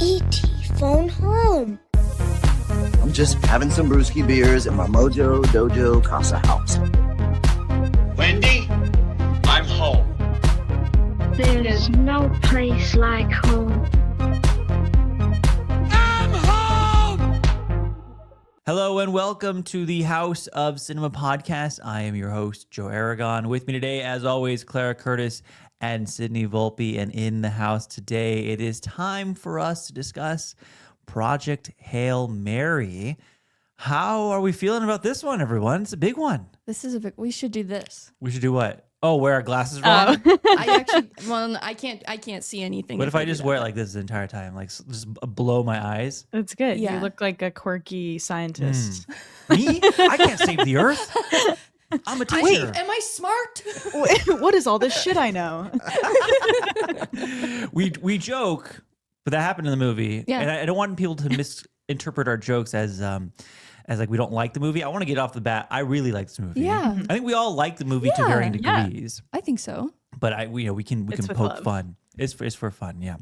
E.T. phone home. I'm just having some brewski beers in my Mojo Dojo Casa house. Wendy, I'm home. There's no place like home. I'm home! Hello and welcome to the House of Cinema podcast. I am your host, Joe Aragon. With me today, as always, Claira Curtis and Sydney Volpe. And in the house today, it is time for us to discuss Project Hail Mary. How are we feeling about this one, everyone? It's a big one. This is a big. We should do this. We should do what? Oh, wear our glasses wrong? I can't see anything. What if I just wear it like this the entire time? Like just blow my eyes? That's good. Yeah. You look like a quirky scientist. Me? I can't save the earth. I'm a teacher. Am I smart? What is all this shit I know? We joke, but that happened in the movie. Yeah. And I don't want people to misinterpret our jokes as like we don't like the movie. I want to get off the bat. I really like this movie. Yeah. I think we all like the movie to varying degrees. I think so. But we can It's with poke love. fun. It's for fun. Yeah.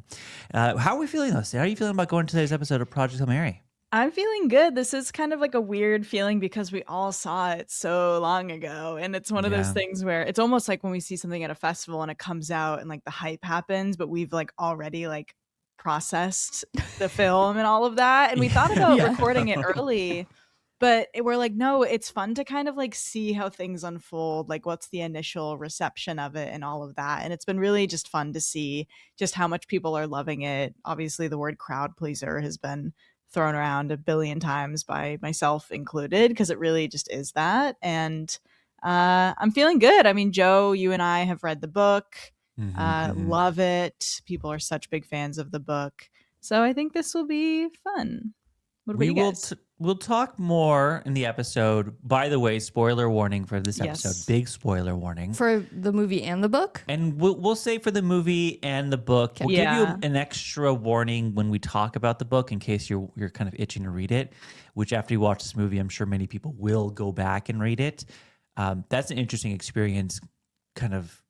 How are we feeling though? Sarah? How are you feeling about going to today's episode of Project Hail Mary? I'm feeling good. This is kind of like a weird feeling because we all saw it so long ago. And it's one of those Yeah. things where it's almost like when we see something at a festival and it comes out and like the hype happens, but we've like already like processed the film and all of that. And we thought about recording it early. But we're like, no, it's fun to kind of like see how things unfold, like what's the initial reception of it and all of that. And it's been really just fun to see just how much people are loving it. Obviously, the word crowd pleaser has been thrown around a billion times by myself included, because it really just is that. And I'm feeling good. I mean, Joe, you and I have read the book, love it. People are such big fans of the book. So I think this will be fun. What about you guys? We'll talk more in the episode. By the way, spoiler warning for this Yes. episode. Big spoiler warning. For the movie and the book? And we'll say for the movie and the book, we'll give you an extra warning when we talk about the book in case you're kind of itching to read it, which after you watch this movie, I'm sure many people will go back and read it. That's an interesting experience. Kind of,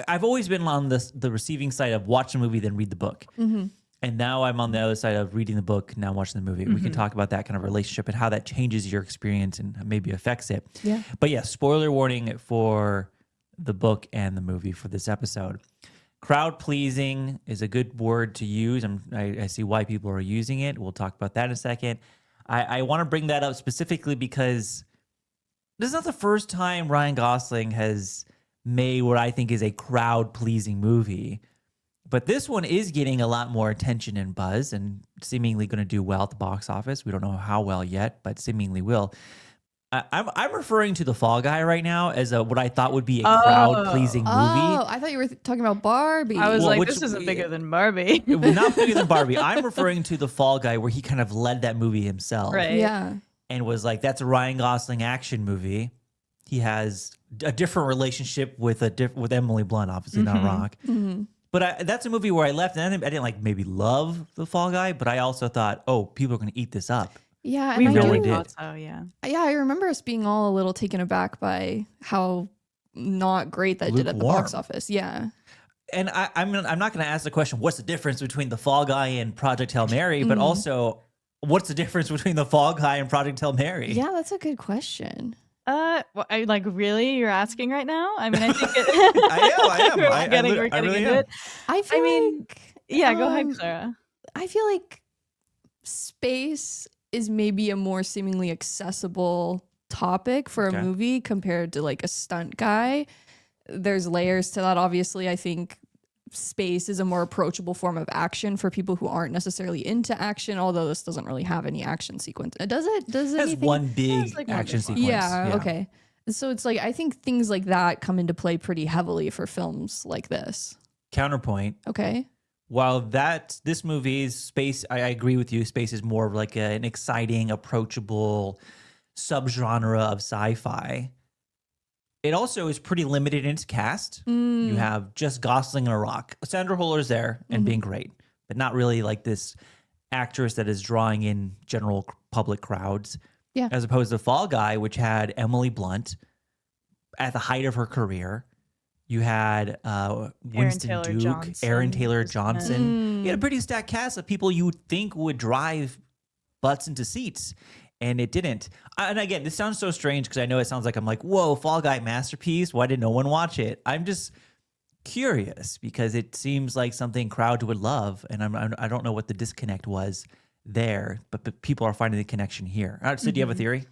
I've always been on the receiving side of watch the movie, then read the book. Mm-hmm. And now I'm on the other side of reading the book, now watching the movie. We can talk about that kind of relationship and how that changes your experience and maybe affects it. Yeah. But yeah, spoiler warning for the book and the movie for this episode. Crowd pleasing is a good word to use. I see why people are using it. We'll talk about that in a second. I want to bring that up specifically because this is not the first time Ryan Gosling has made what I think is a crowd pleasing movie. But this one is getting a lot more attention and buzz and seemingly going to do well at the box office. We don't know how well yet, but seemingly will. I'm referring to The Fall Guy right now as what I thought would be a crowd-pleasing movie. Oh, I thought you were talking about Barbie. I was Well, like, this isn't bigger than Barbie. Not bigger than Barbie. I'm referring to The Fall Guy where he kind of led that movie himself. Right. Yeah. And was like, that's a Ryan Gosling action movie. He has a different relationship with Emily Blunt, obviously, not Rock. Mm-hmm. But that's a movie where I left and I didn't like maybe love The Fall Guy, but I also thought, oh, people are going to eat this up. Yeah. We and I really do- did. thought so, yeah. Yeah, I remember us being all a little taken aback by how not great that did at the box Lukewarm. office. Yeah. And I'm not going to ask the question, what's the difference between The Fall Guy and Project Hail Mary? But also, what's the difference between The Fall Guy and Project Hail Mary? Yeah, that's a good question. Well, I like really you're asking right now? I mean, I think it, I am. we're getting really into am. it. I feel like Yeah, go ahead, Clara. I feel like space is maybe a more seemingly accessible topic for Okay. a movie compared to like a stunt guy. There's layers to that. Obviously, I think space is a more approachable form of action for people who aren't necessarily into action, although this doesn't really have any action sequence. Does it? Does It has anything? one big it's like one action big one. sequence. Yeah, okay. So it's like I think things like that come into play pretty heavily for films like this. Counterpoint. Okay. While this movie's space, I agree with you. Space is more of like an exciting, approachable subgenre of sci-fi. It also is pretty limited in its cast. You have just Gosling and a Rock. Sandra Huller's there and being great, but not really like this actress that is drawing in general public crowds. Yeah. As opposed to Fall Guy, which had Emily Blunt at the height of her career. You had Winston Taylor Duke, Johnson Aaron Taylor was in it. Johnson. You had a pretty stacked cast of people you would think would drive butts into seats, and it didn't. And again, this sounds so strange because I know it sounds like I'm like, whoa, Fall Guy masterpiece. Why did no one watch it? I'm just curious because it seems like something crowd would love, and I don't know what the disconnect was there, but people are finding the connection here. So do you have a theory?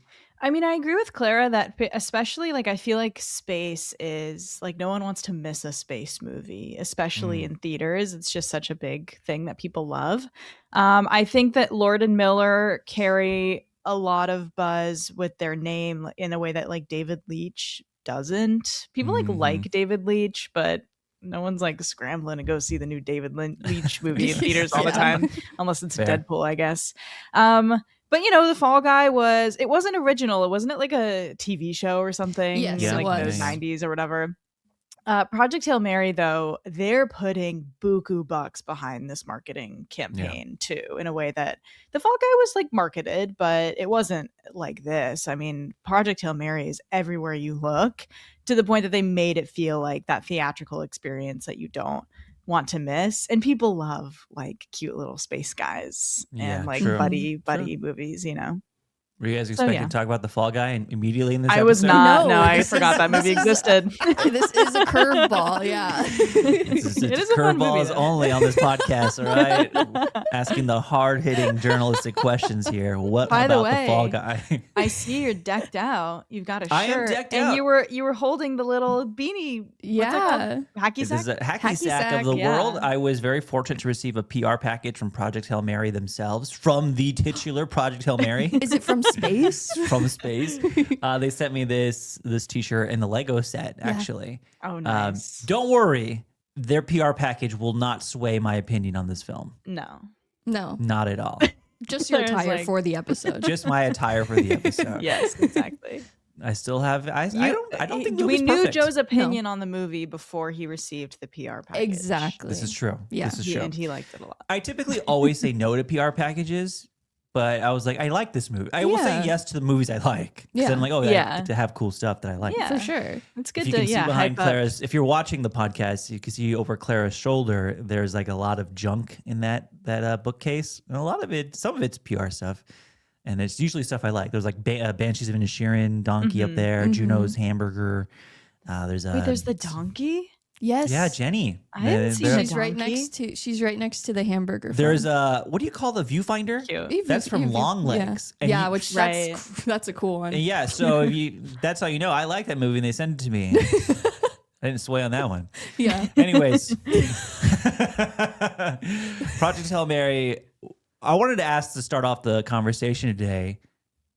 I mean, I agree with Clara that especially like I feel like space is like no one wants to miss a space movie, especially in theaters. It's just such a big thing that people love. I think that Lord and Miller carry a lot of buzz with their name in a way that like David Leitch doesn't. People like David Leitch, but no one's like scrambling to go see the new David Leitch movie in theaters all the time, unless it's Fair. Deadpool, I guess. But you know, the Fall Guy it wasn't original. It wasn't like a TV show or something. Yes, Yeah, like it the was. 90s or whatever. Project Hail Mary, though, they're putting buku bucks behind this marketing campaign too, in a way that the Fall Guy was like marketed, but it wasn't like this. I mean, Project Hail Mary is everywhere you look, to the point that they made it feel like that theatrical experience that you don't want to miss. And people love like cute little space guys Yeah, and like true. buddy movies, you know. Were you guys expecting yeah. to talk about the Fall Guy immediately in this I episode? was not. No, No, I this forgot is- that movie existed. This is a curveball. Yeah. It's It is a fun movie, curveballs though. only on this podcast, all right? Asking the hard-hitting journalistic questions here. What By the about the Fall way, Guy? I see you're decked out. You've got a I am shirt, decked and out. you were holding the little beanie. What's it Yeah. called? Hacky This sack. is a hacky Hacky sack sack, of the yeah. world. I was very fortunate to receive a PR package from Project Hail Mary themselves, from the titular Project Hail Mary. Is it from space? From space. They sent me this t-shirt and the Lego set, actually. Oh, nice. Don't worry. Their PR package will not sway my opinion on this film. No. No, Not at all. just your Claire's attire like- for the episode. Just my attire for the episode. Yes, exactly. I still have. I don't think the we movie's knew perfect. Joe's opinion on the movie before he received the PR package. Exactly. This is true. Yeah. This is true. And he liked it a lot. I typically always say no to PR packages, but I was like, I like this movie. I will say Yeah. yes to the movies I like. 'Cause Yeah. I'm like, oh, Yeah. I get to have cool stuff that I like. Yeah. For sure. It's good If you to can see behind hype up. Clara's, if you're watching the podcast, you can see over Clara's shoulder, there's like a lot of junk in that bookcase. And a lot of it, some of it's PR stuff. And it's usually stuff I like. There's like Banshees of Inisherin, Donkey up there, Juno's Hamburger. There's Wait, there's the donkey? Yes. Yeah, Jenny. I haven't seen There- it. She's right Donkey? next to. She's right next to the hamburger. There's farm. what do you call the viewfinder? Cute. That's from Long Legs. And Yeah, you- which Right. that's a cool one. And yeah, so that's how you know I like that movie and they send it to me. I didn't sway on that one. Yeah. Anyways, Project Hail Mary. I wanted to ask to start off the conversation today.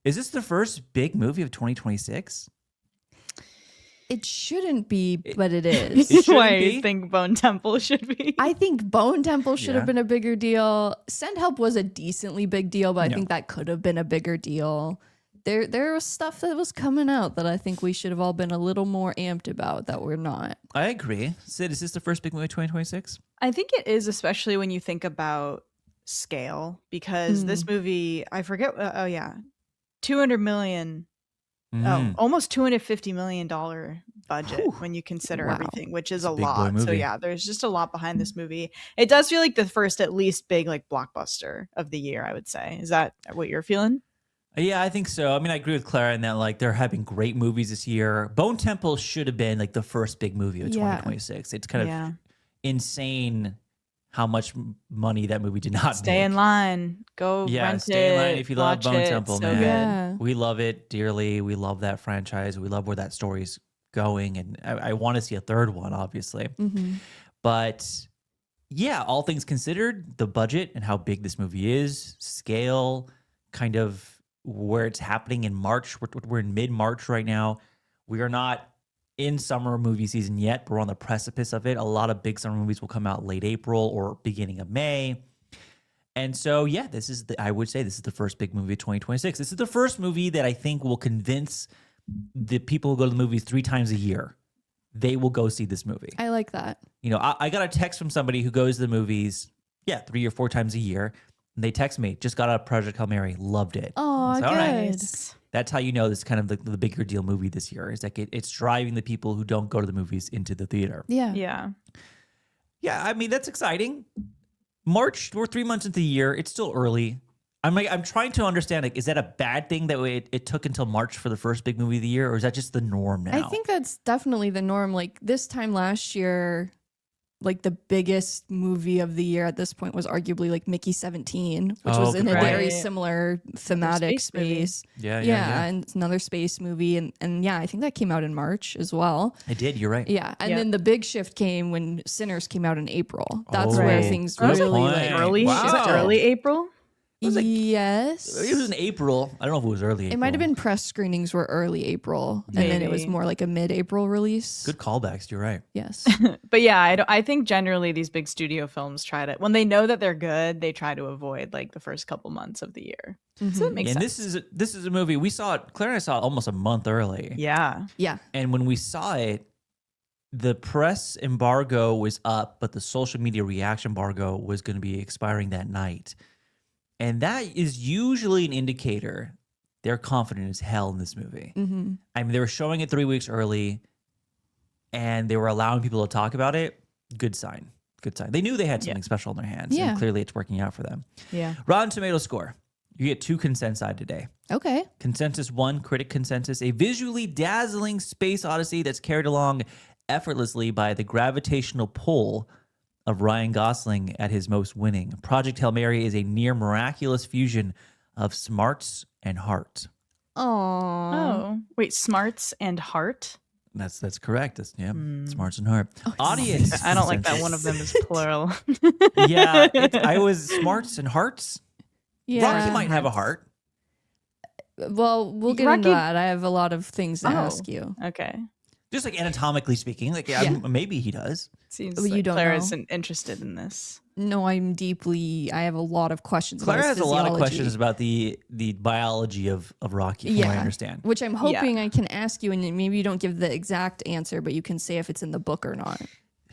Is this the first big movie of 2026? It shouldn't be, but it is. It shouldn't Why be. you think Bone Temple should be? I think Bone Temple should Yeah. have been a bigger deal. Send Help was a decently big deal, but I Yeah. think that could have been a bigger deal. There was stuff that was coming out that I think we should have all been a little more amped about that we're not. I agree. Sid, is this the first big movie of 2026? I think it is, especially when you think about scale, because this movie, I forget. Oh yeah, 200 million. Oh, almost $250 million budget when you consider Wow. everything, which is It's a a big boy lot. So movie. yeah, there's just a lot behind this movie. It does feel like the first, at least, big like blockbuster of the year. I would say. Is that what you're feeling? Yeah, I think so. I mean, I agree with Clara in that like they're having great movies this year. Bone Temple should have been like the first big movie of Yeah. 2026. It's kind of Yeah. insane how much money that movie did not Stay in make. line. Go Yeah, rent stay it. in line if you love watch Bone it. Temple, So man. good. Yeah. We love it dearly. We love that franchise. We love where that story's going, and I want to see a third one, obviously. Mm-hmm. But yeah, all things considered, the budget and how big this movie is, scale, kind of where it's happening in March. We're in mid-March right now. We are not in summer movie season yet, but we're on the precipice of it. A lot of big summer movies will come out late April or beginning of May. And so, yeah, I would say this is the first big movie of 2026. This is the first movie that I think will convince the people who go to the movies 3 times a year. They will go see this movie. I like that. You know, I got a text from somebody who goes to the movies, 3 or 4 times a year. And they text me, just got out of Project Hail Mary, loved it. Oh, It's good. all right. Nice. That's how you know this is kind of the bigger deal movie this year. Is like it's driving the people who don't go to the movies into the theater. Yeah. Yeah. Yeah, I mean, that's exciting. March, we're 3 months into the year. It's still early. I'm trying to understand, like, is that a bad thing that it took until March for the first big movie of the year, or is that just the norm now? I think that's definitely the norm. Like this time last year, like the biggest movie of the year at this point was arguably like Mickey 17, which was in a good very point. similar thematic space movie. space. Yeah. And it's another space movie. And yeah, I think that came out in March as well. It did. You're right. Yeah. And Yep. then the big shift came when Sinners came out in April. That's Oh, where right. things good really point. like Early? Wow. Is it early April? was like- yes. It was in April. I don't know if it was early. It might have April. been press screenings were early April, and then it was Maybe. more like a mid-April release. Good callbacks. You're right. Yes. But yeah, I think generally these big studio films try to, when they know that they're good, they try to avoid like the first couple months of the year. So it makes And sense. this is a movie we saw it. Claire and I saw it almost a month early. Yeah. Yeah. And when we saw it, the press embargo was up, but the social media reaction embargo was going to be expiring that night. And that is usually an indicator they're confident as hell in this movie. Mm-hmm. I mean, they were showing it 3 weeks early and they were allowing people to talk about it. Good sign. Good sign. They knew they had something special in their hands. Yeah. And clearly it's working out for them. Yeah. Rotten Tomato score. You get 2 consensus today. Okay. Consensus 1, critic consensus, a visually dazzling space odyssey that's carried along effortlessly by the gravitational pull of Ryan Gosling at his most winning. Project Hail Mary is a near miraculous fusion of smarts and heart. Aww. Oh, wait, smarts and heart? That's correct. That's, yeah, smarts and heart. Audience. I don't like that consensus. one of them is plural. Yeah, I was smarts and hearts. Yeah. Rocky might have a heart. Well, we'll get Rocky- into that. I have a lot of things to Oh. ask you. Okay. Just like anatomically speaking, like maybe he does. Seems Well, you like don't Clara's know. interested in this. No, I have a lot of questions Clara about has his a lot of physiology. questions about the biology of Rocky, from what I understand. Which I'm hoping I can ask you, and maybe you don't give the exact answer, but you can say if it's in the book or not.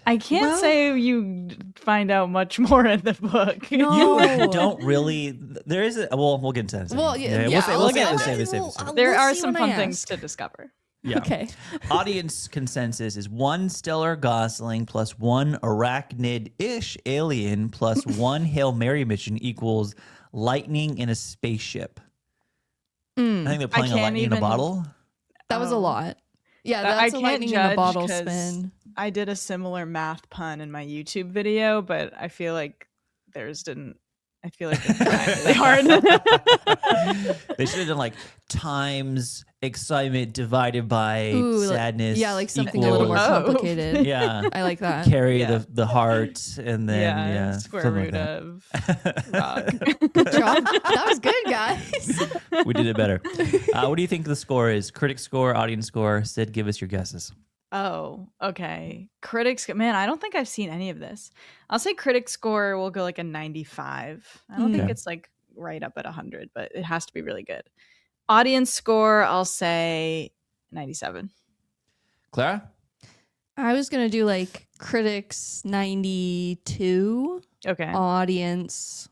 I can't say you find out much more in the book. No. You don't really. There is a. Well, we'll get into that. in a second. Well, yeah, we'll get save into it. There We'll are see some when I fun things ask. to discover. Yeah. Okay. Audience consensus is 1 stellar Gosling plus 1 arachnid-ish alien plus 1 Hail Mary mission equals lightning in a spaceship. I think they're playing a can't lightning in a even- bottle. That was a lot. Yeah, That- that's I a can't lightning in a judge bottle 'cause spin. I did a similar math pun in my YouTube video, but I feel like theirs didn't. I feel like it's really hard. They should have done like times excitement divided by Ooh, like- sadness. yeah, like something a little more equals- Oh. complicated. Yeah. I like that. Carry Yeah. the heart and then square something root like of rock. Good job. That was good, guys. we did it better. What do you think the score is? Critic score, audience score. Sid, give us your guesses. Oh, okay. Critics, man, I don't think I've seen any of this. I'll say critic score will go like a 95. I don't think Okay. it's like right up at 100, but it has to be really good. Audience score, I'll say 97. Clara? I was gonna do like critics 92, Okay. audience.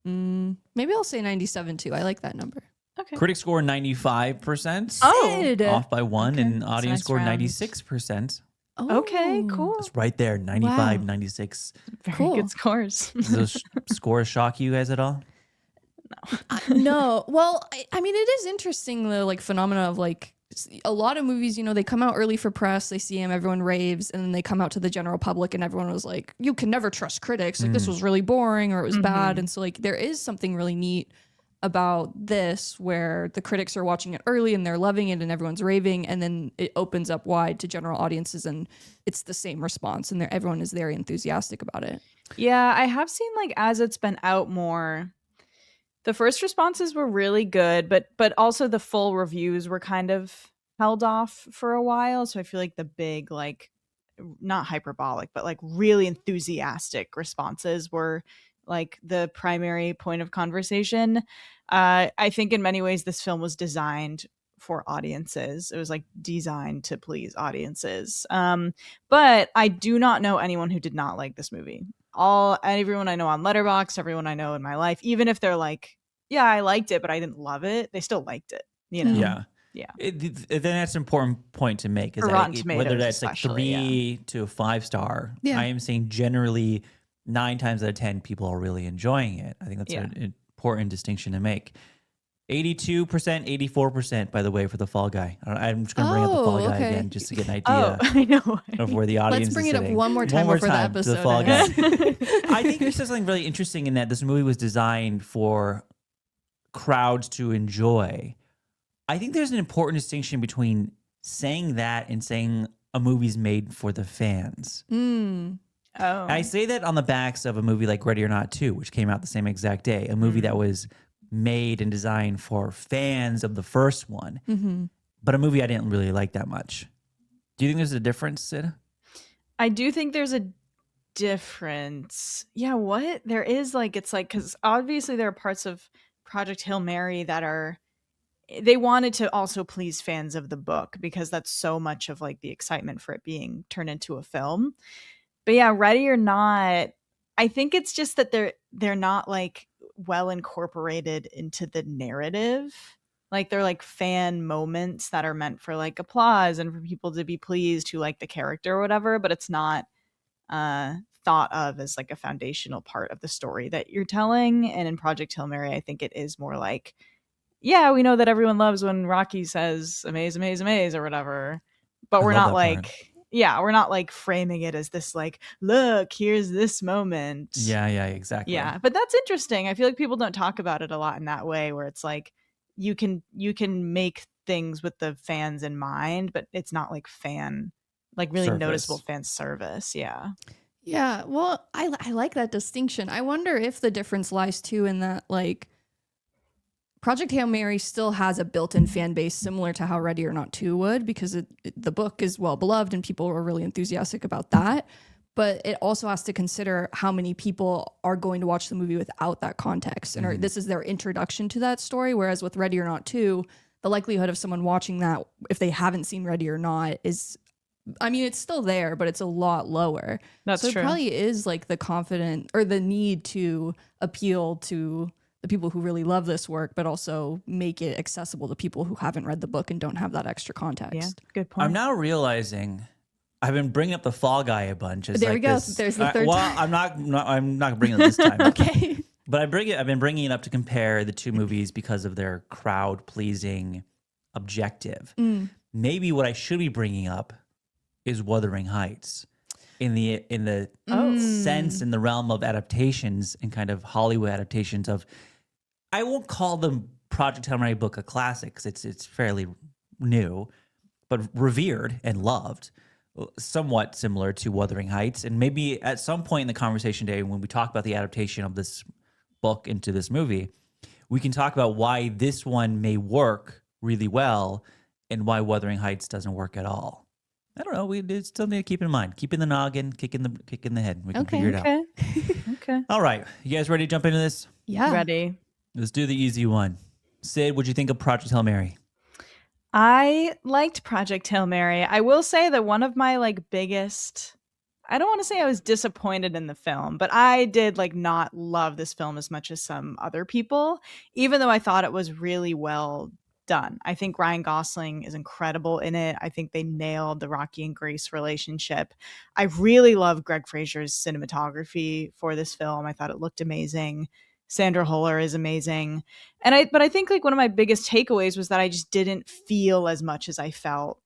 Maybe I'll say 97 too. I like that number. Okay. Critic score 95%. Oh. Sid. Off by 1. Okay. And That's audience nice score round. 96%. Okay, Oh. cool. It's right there. 95, Wow. 96. Very Cool. good scores. Does those scores shock you guys at all? No. Well, I mean, it is interesting the like phenomena of like a lot of movies, you know, they come out early for press, they see them, everyone raves, and then they come out to the general public and everyone was like, you can never trust critics. Like this was really boring or it was bad. And so like there is something really neat about this where the critics are watching it early and they're loving it and everyone's raving, and then it opens up wide to general audiences and it's the same response and everyone is very enthusiastic about it. Yeah, I have seen like as it's been out more, the first responses were really good, but also the full reviews were kind of held off for a while. So I feel like the big like not hyperbolic, but like really enthusiastic responses were like the primary point of conversation. I think in many ways this film was designed for audiences. It was like designed to please audiences. But I do not know anyone who did not like this movie. Everyone I know on Letterboxd, everyone I know in my life, even if they're like, yeah, I liked it, but I didn't love it, they still liked it. you know. Yeah. Yeah. Then that's an important point to make. Is For that Rotten whether Tomatoes that's like especially, 3 to 5 star, Yeah. I am saying generally 9 times out of 10 people are really enjoying it. I think that's an important distinction to make. 82%, 84%, by the way, for the Fall Guy. I'm just going to bring up the Fall Guy okay. again just to get an Oh, idea I know. of where the audience Let's bring is it up sitting. one more time before the to episode Fall Guy. ends. I think there's something really interesting in that this movie was designed for crowds to enjoy. I think there's an important distinction between saying that and saying a movie's made for the fans. Mm. Oh. I say that on the backs of a movie like Ready or Not 2, which came out the same exact day, a movie that was made and designed for fans of the first one, but a movie I didn't really like that much. Do you think there's a difference, Sid? I do think there's a difference. Yeah, what? There is it's because obviously there are parts of Project Hail Mary that they wanted to also please fans of the book because that's so much of the excitement for it being turned into a film. But yeah, Ready or Not, I think it's just that they're not well incorporated into the narrative. They're fan moments that are meant for applause and for people to be pleased who like the character or whatever, but it's not thought of as a foundational part of the story that you're telling. And in Project Hail Mary, I think it is more yeah, we know that everyone loves when Rocky says amaze, amaze, amaze or whatever, but we're not we're not framing it as this look, here's this moment. Yeah, exactly. Yeah, but that's interesting. I feel like people don't talk about it a lot in that way, where it's you can make things with the fans in mind, but it's not fan really service. noticeable fan service. Yeah. Yeah, well, I like that distinction. I wonder if the difference lies too in that Project Hail Mary still has a built-in fan base similar to how Ready or Not 2 would, because the book is well beloved and people are really enthusiastic about that. But it also has to consider how many people are going to watch the movie without that context. And this is their introduction to that story. Whereas with Ready or Not 2, the likelihood of someone watching that, if they haven't seen Ready or Not, is, I mean, it's still there, but it's a lot lower. That's so true. It probably is the confident or the need to appeal to the people who really love this work, but also make it accessible to people who haven't read the book and don't have that extra context. Yeah, good point. I'm now realizing I've been bringing up the Fall Guy a bunch. As There we go. This, There's the third time. I'm not bringing it this time. Okay. But I've been bringing it up to compare the two movies because of their crowd pleasing objective. Maybe what I should be bringing up is Wuthering Heights in the sense, in the realm of adaptations and kind of Hollywood adaptations of. I won't call the Project Hail Mary book a classic because it's fairly new, but revered and loved, somewhat similar to Wuthering Heights. And maybe at some point in the conversation today, when we talk about the adaptation of this book into this movie, we can talk about why this one may work really well and why Wuthering Heights doesn't work at all. I don't know. It's something to keep in mind. Keep in the noggin, kick in the head. We can figure it out. Okay. All right. You guys ready to jump into this? Yeah. Ready. Let's do the easy one. Sid, what'd you think of Project Hail Mary? I liked Project Hail Mary. I will say that one of my biggest, I don't want to say I was disappointed in the film, but I did not love this film as much as some other people, even though I thought it was really well done. I think Ryan Gosling is incredible in it. I think they nailed the Rocky and Grace relationship. I really love Greg Fraser's cinematography for this film. I thought it looked amazing. Sandra Huller is amazing. But I think one of my biggest takeaways was that I just didn't feel as much as I felt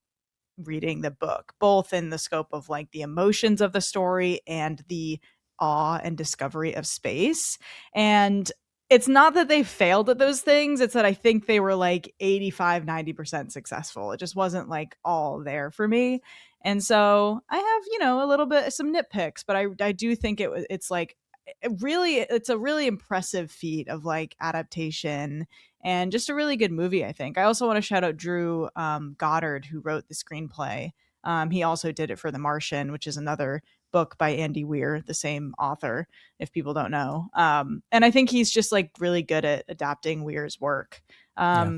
reading the book, both in the scope of the emotions of the story and the awe and discovery of space. And it's not that they failed at those things. It's that I think they were 85, 90% successful. It just wasn't all there for me. And so I have, a little bit, some nitpicks, but I do think it's a really impressive feat of adaptation and just a really good movie, I think. I also want to shout out Drew Goddard, who wrote the screenplay. He also did it for The Martian, which is another book by Andy Weir, the same author, if people don't know. And I think he's just really good at adapting Weir's work.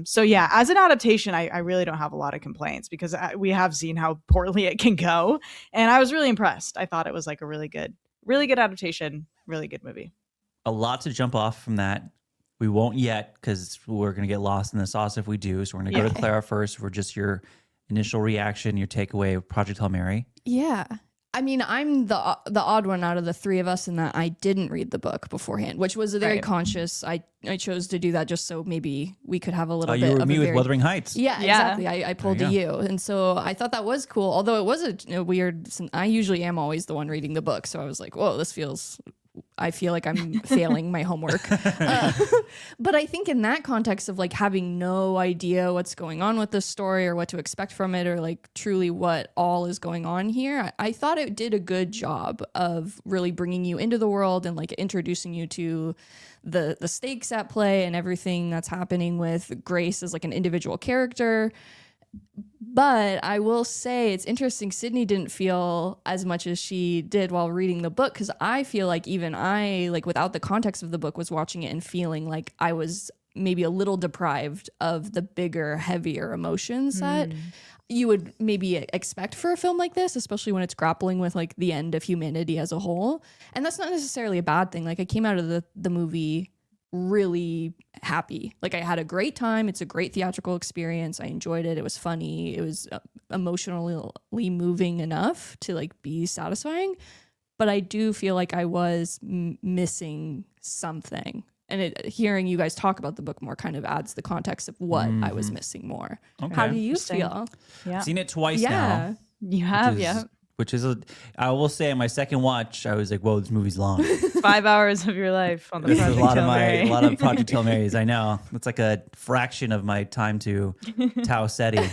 So yeah, as an adaptation, I really don't have a lot of complaints because we have seen how poorly it can go. And I was really impressed. I thought it was a really good adaptation, really good movie. A lot to jump off from that. We won't yet because we're going to get lost in the sauce if we do. So we're going to go to Claira first for just your initial reaction, your takeaway of Project Hail Mary. Yeah. I mean, I'm the odd one out of the three of us in that I didn't read the book beforehand, which was a very conscious. I chose to do that just so maybe we could have a little bit you were of me a with very, Wuthering Heights. Yeah, exactly. I pulled to you. And so I thought that was cool. Although it was a weird, I usually am always the one reading the book. So I was like, whoa, I feel like I'm failing my homework. But I think in that context of like having no idea what's going on with this story or what to expect from it or like truly what all is going on here, I thought it did a good job of really bringing you into the world and like introducing you to the stakes at play and everything that's happening with Grace as like an individual character. But I will say it's interesting. Sydney didn't feel as much as she did while reading the book because I feel like even I, like without the context of the book, was watching it and feeling like I was maybe a little deprived of the bigger, heavier emotions that you would maybe expect for a film like this, especially when it's grappling with like the end of humanity as a whole. And that's not necessarily a bad thing. Like I came out of the movie really happy. Like I had a great time. It's a great theatrical experience. I enjoyed it. It was funny. It was emotionally moving enough to like be satisfying. But I do feel like I was missing something. And hearing you guys talk about the book more kind of adds the context of what I was missing more. Okay. How do you feel? Yeah. I've seen it twice now. You have, Which is, I will say, on my second watch, I was like, whoa, this movie's long. 5 hours of your life on the This is Project a lot Hail of Mary. a lot of Project Hail Marys. I know it's like a fraction of my time to Tau Ceti,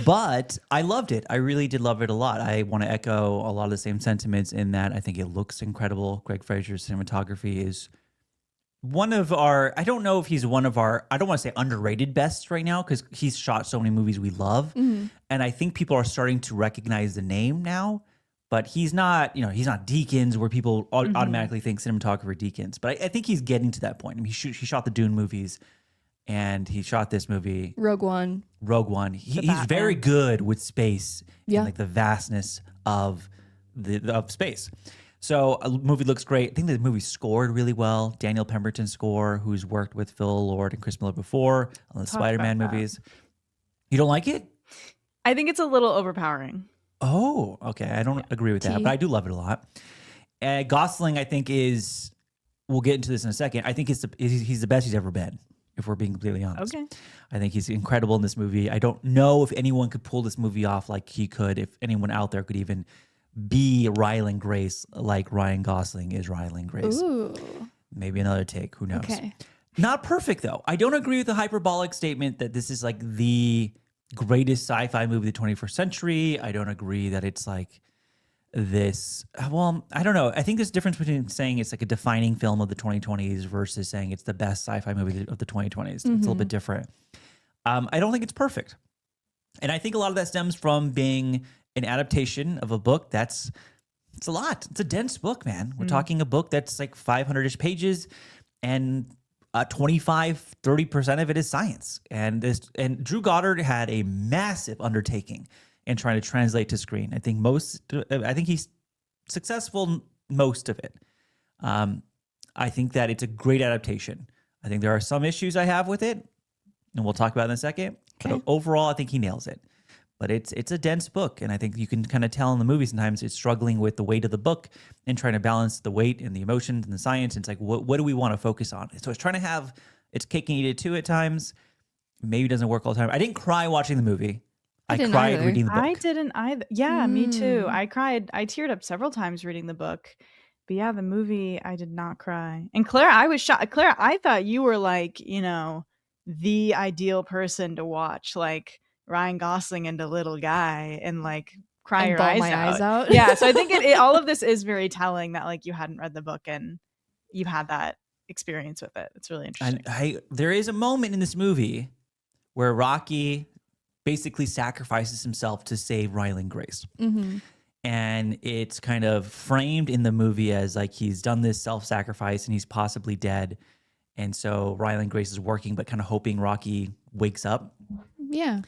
but I loved it. I really did love it a lot. I want to echo a lot of the same sentiments in that I think it looks incredible. Greg Fraser's cinematography is one of our, I don't know if he's one of our, I don't want to say underrated bests right now because he's shot so many movies we love. And I think people are starting to recognize the name now, but he's not, he's not Deakins where people automatically think cinematographer Deakins. But I think he's getting to that point. I mean, he shot the Dune movies and he shot this movie. Rogue One. He's very good with space Yeah. and like the vastness of of space. So a movie looks great. I think the movie scored really well. Daniel Pemberton score, who's worked with Phil Lord and Chris Miller before on the Spider-Man movies. You don't like it? I think it's a little overpowering. Oh, okay. I don't agree with that, but I do love it a lot. Gosling, I think, we'll get into this in a second. I think he's the best he's ever been, if we're being completely honest. Okay. I think he's incredible in this movie. I don't know if anyone could pull this movie off like he could, if anyone out there could even be Rylan Grace like Ryan Gosling is Rylan Grace. Ooh. Maybe another take. Who knows? Okay. Not perfect, though. I don't agree with the hyperbolic statement that this is like the greatest sci-fi movie of the 21st century. I don't agree that it's like this. Well, I don't know. I think there's a difference between saying it's like a defining film of the 2020s versus saying it's the best sci-fi movie of the 2020s. It's a little bit different. I don't think it's perfect. And I think a lot of that stems from being an adaptation of a book it's a lot. It's a dense book, man. We're talking a book that's like 500-ish pages and 25-30% of it is science. And Drew Goddard had a massive undertaking in trying to translate to screen. I think he's successful most of it. I think that it's a great adaptation. I think there are some issues I have with it, and we'll talk about it in a second. Okay. But overall, I think he nails it. But it's a dense book, and I think you can kind of tell in the movie sometimes it's struggling with the weight of the book and trying to balance the weight and the emotions and the science. And it's like, what do we want to focus on? So it's trying to have its cake and eat it too at times. Maybe it doesn't work all the time. I didn't cry watching the movie. I didn't cried either. reading the book. I didn't either. Yeah, me too. I cried. I teared up several times reading the book. But yeah, the movie, I did not cry. And Claire, I was shocked. Claire, I thought you were like, the ideal person to watch, like Ryan Gosling and a little guy and like cry And your bawl eyes my out. eyes out. Yeah, so I think all of this is very telling that like you hadn't read the book and you had that experience with it. It's really interesting. And there is a moment in this movie where Rocky basically sacrifices himself to save Rylan Grace. Mm-hmm. And it's kind of framed in the movie as like he's done this self-sacrifice and he's possibly dead. And so Rylan Grace is working, but kind of hoping Rocky wakes up. Yeah.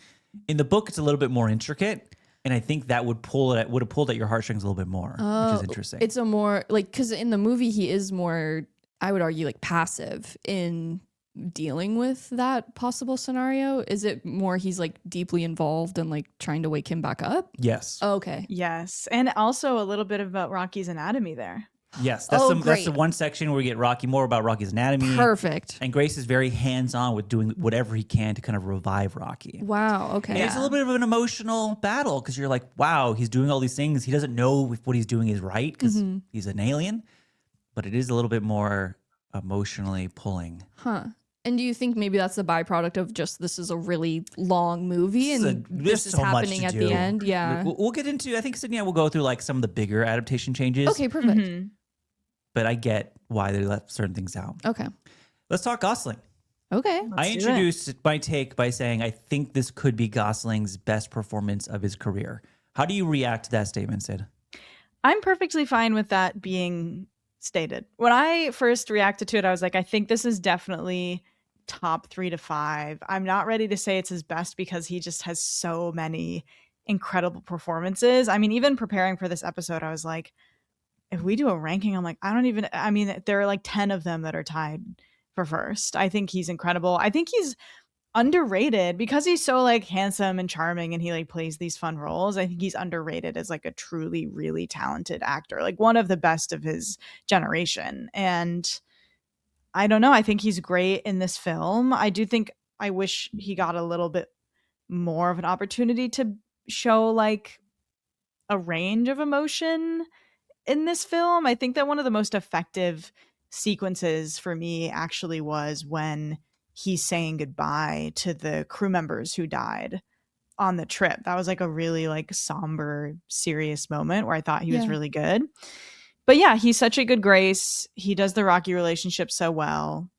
In the book, it's a little bit more intricate. And I think that would have pulled at your heartstrings a little bit more, which is interesting. It's a more like, because in the movie he is more I would argue, like passive in dealing with that possible scenario? Is it more he's like deeply involved and like trying to wake him back up? Yes. Okay. Yes. And also a little bit about Rocky's anatomy there. Yes. That's Oh, that's the great. one section where we get Rocky more about Rocky's anatomy. Perfect. And Grace is very hands-on with doing whatever he can to kind of revive Rocky. Wow. Okay. And it's a little bit of an emotional battle because you're like, wow, he's doing all these things. He doesn't know if what he's doing is right because he's an alien. But it is a little bit more emotionally pulling. Huh. And do you think maybe that's the byproduct of just this is a really long movie and There's this is so much happening to at do. the end? Yeah. We'll get into, I think, we'll go through like some of the bigger adaptation changes. Okay, perfect. Mhm. But I get why they left certain things out. Okay. Let's talk Gosling. Okay. I do it. introduced my take by saying I think this could be Gosling's best performance of his career. How do you react to that statement, Sid? I'm perfectly fine with that being stated. When I first reacted to it, I was like, I think this is definitely top 3 to 5. I'm not ready to say it's his best because he just has so many incredible performances. I mean, even preparing for this episode, I was like, if we do a ranking, I'm like, there are like 10 of them that are tied for first. I think he's incredible. I think he's underrated because he's so like handsome and charming and he like plays these fun roles. I think he's underrated as like a truly really talented actor, like one of the best of his generation. And I don't know, I think he's great in this film. I wish he got a little bit more of an opportunity to show like a range of emotion in this film. I think that one of the most effective sequences for me actually was when he's saying goodbye to the crew members who died on the trip. That was like a really like somber, serious moment where I thought he was really good. But yeah, he's such a good Grace. He does the Rocky relationship so well.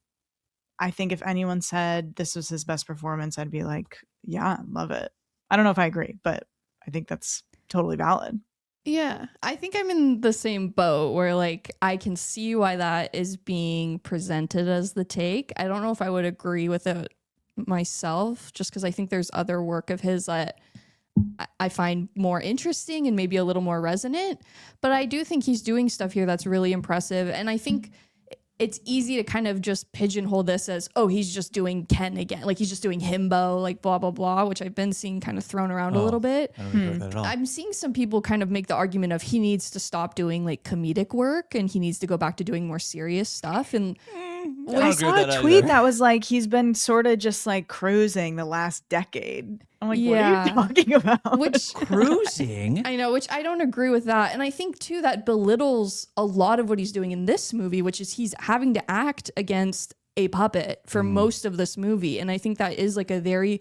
I think if anyone said this was his best performance, I'd be like, yeah, love it. I don't know if I agree, but I think that's totally valid. Yeah, I think I'm in the same boat where like I can see why that is being presented as the take. I don't know if I would agree with it myself just because I think there's other work of his that I find more interesting and maybe a little more resonant. But I do think he's doing stuff here that's really impressive. And I think it's easy to kind of just pigeonhole this as, oh, he's just doing Ken again. Like he's just doing himbo, like blah, blah, blah, which I've been seeing kind of thrown around a little bit. I don't agree with that at all. I'm seeing some people kind of make the argument of he needs to stop doing like comedic work and he needs to go back to doing more serious stuff. And don't I agree saw with a that tweet either. that was like he's been sort of just like cruising the last decade. I'm like, what are Yeah. you talking about? which Cruising? I know, which I don't agree with that. And I think too that belittles a lot of what he's doing in this movie, which is he's having to act against a puppet for most of this movie. And I think that is like a very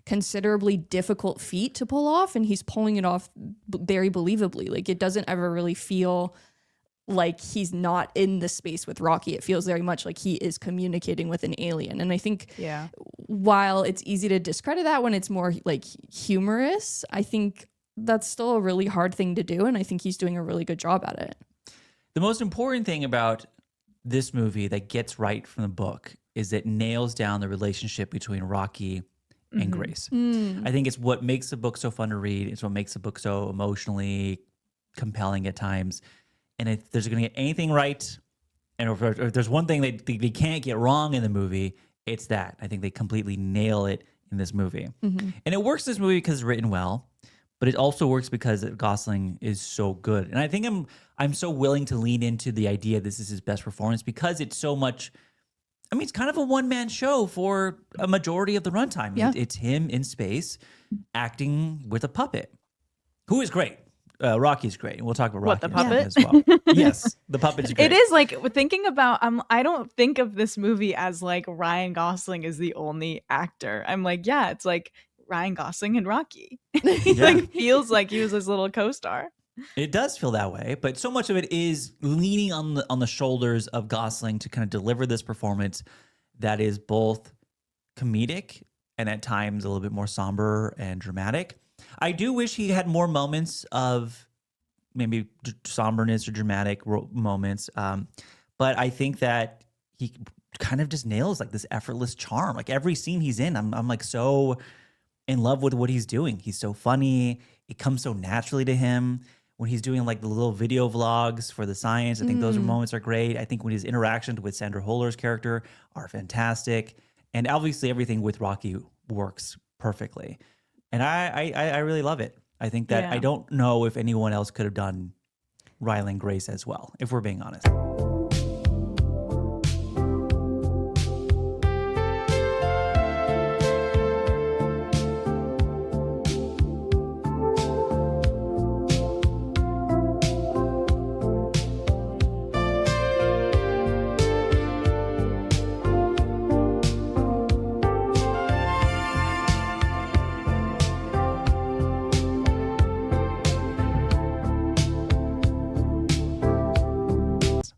considerably difficult feat to pull off. And he's pulling it off very believably. Like it doesn't ever really feel like he's not in the space with Rocky. It feels very much like he is communicating with an alien. And I think Yeah. while it's easy to discredit that when it's more like humorous, I think that's still a really hard thing to do. And I think he's doing a really good job at it. The most important thing about this movie that gets right from the book is it nails down the relationship between Rocky and Grace. I think it's what makes the book so fun to read. It's what makes the book so emotionally compelling at times. And if there's going to get anything right, and if there's one thing they can't get wrong in the movie, it's that. I think they completely nail it in this movie. And it works in this movie because it's written well, but it also works because Gosling is so good. And I think I'm so willing to lean into the idea this is his best performance because it's so much. I mean, it's kind of a one-man show for a majority of the runtime. Yeah. It's him in space acting with a puppet, who is great. Rocky's great. And we'll talk about What, Rocky the in a puppet? second as well. Yes, the puppet's great. It is like thinking about I don't think of this movie as like Ryan Gosling is the only actor. I'm like, yeah, it's like Ryan Gosling and Rocky. He like feels like he was his little co-star. It does feel that way, but so much of it is leaning on the shoulders of Gosling to kind of deliver this performance that is both comedic and at times a little bit more somber and dramatic. I do wish he had more moments of maybe somberness or dramatic moments, but I think that he kind of just nails like this effortless charm. Like every scene he's in, I'm like so in love with what he's doing. He's so funny. It comes so naturally to him. when he's doing like the little video vlogs for the science. I think those moments are great. I think when his interactions with Sandra Huller's character are fantastic. And obviously everything with Rocky works perfectly. And I really love it. I think that I don't know if anyone else could have done Ryland Grace as well, if we're being honest.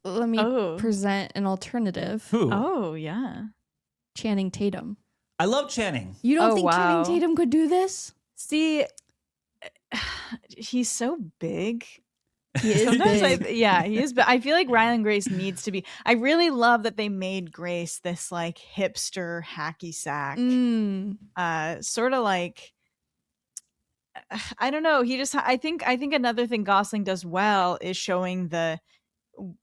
Let me present an alternative. Who? Oh, yeah. Channing Tatum. I love Channing. You don't think wow. Channing Tatum could do this? See, he's so big. He is Sometimes big. he is. But I feel like Ryland Grace needs to be. I really love that they made Grace this like hipster hacky sack, sort of like. I don't know. He just. I think another thing Gosling does well is showing the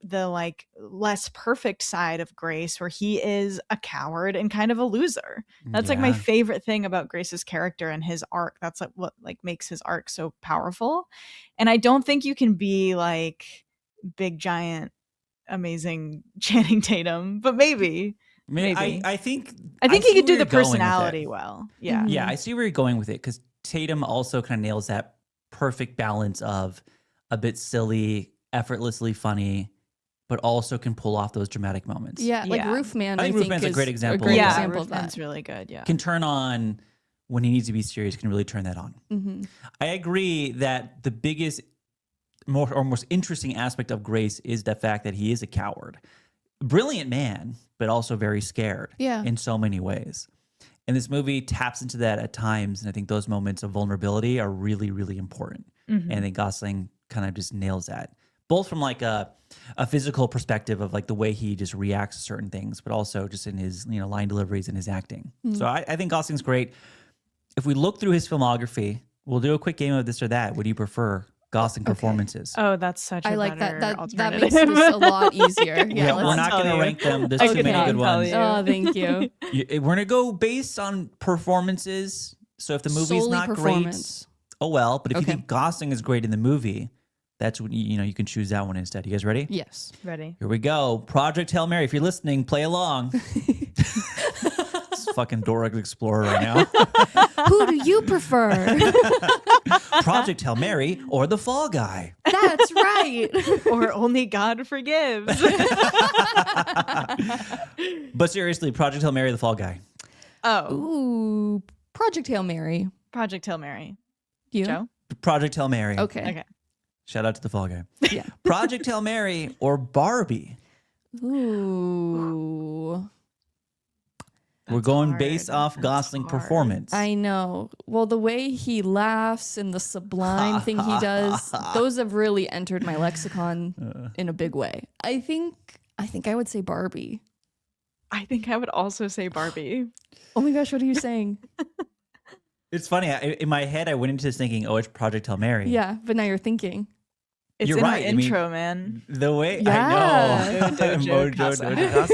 like less perfect side of Grace, where he is a coward and kind of a loser. That's like my favorite thing about Grace's character and his arc. That's like what like makes his arc so powerful. And I don't think you can be like big giant amazing Channing Tatum, but maybe. I think he could do the personality well. Yeah. Yeah, I see where you're going with it, because Tatum also kind of nails that perfect balance of a bit silly, effortlessly funny, but also can pull off those dramatic moments. Yeah, like Roofman. I think Roofman's a great example. A great Yeah, example of Roofman's that. really good. Yeah. Can turn on when he needs to be serious, can really turn that on. I agree that the biggest, most interesting aspect of Grace is the fact that he is a coward. Brilliant man, but also very scared in so many ways. And this movie taps into that at times, and I think those moments of vulnerability are really, really important. And I think Gosling kind of just nails that, both from like a physical perspective of like the way he just reacts to certain things, but also just in his line deliveries and his acting. So I think Gosling's great. If we look through his filmography, we'll do a quick game of this or that. Would you prefer Gosling performances? Oh, that's such a I like better that alternative. makes this a lot easier. Yeah, we're not going to rank them. There's too many good ones. Oh, thank you. We're going to go based on performances. So if the movie's Solely not performance. great, oh well. But if you think Gosling is great in the movie, that's when you can choose that one instead. You guys ready? Yes. Ready. Here we go. Project Hail Mary. If you're listening, play along. It's fucking Dora the Explorer right now. Who do you prefer? Project Hail Mary or The Fall Guy. That's right. Or Only God Forgives. But seriously, Project Hail Mary, The Fall Guy. Oh, Ooh, Project Hail Mary. Project Hail Mary. You? Joe? Project Hail Mary. Okay. Okay. Shout out to The Fall Guy. Yeah. Project Hail Mary or Barbie. Ooh. We're going hard. based off That's Gosling hard. performance. I know. Well, the way he laughs and the sublime thing he does, those have really entered my lexicon in a big way. I think I would say Barbie. I think I would also say Barbie. Oh my gosh, what are you saying? It's funny. In my head, I went into this thinking, oh, it's Project Hail Mary. Yeah, but now you're thinking. It's You're in right. my I mean, intro, man. The way Yeah. I know. Mojo Casa House.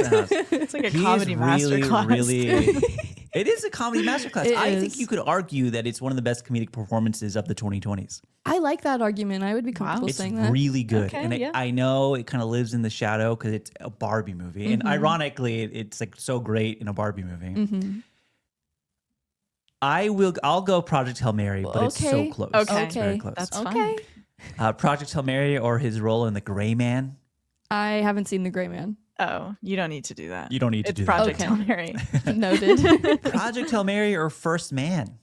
It's like a comedy masterclass. Really, it is a comedy masterclass. It I think is. you could argue that it's one of the best comedic performances of the 2020s. I like that argument. I would be comfortable It's saying that. really good. Okay, and yeah. I know it kind of lives in the shadow because it's a Barbie movie. And ironically, it's like so great in a Barbie movie. I'll go Project Hail Mary, but it's so Okay. close. Okay. It's very close. That's Okay. fine. Project Hail Mary or his role in The Gray Man. I haven't seen The Gray Man. Oh, you don't need to do that. You don't need to It's do Project Okay. Hail Mary. Noted. that. Project Hail Mary or First Man.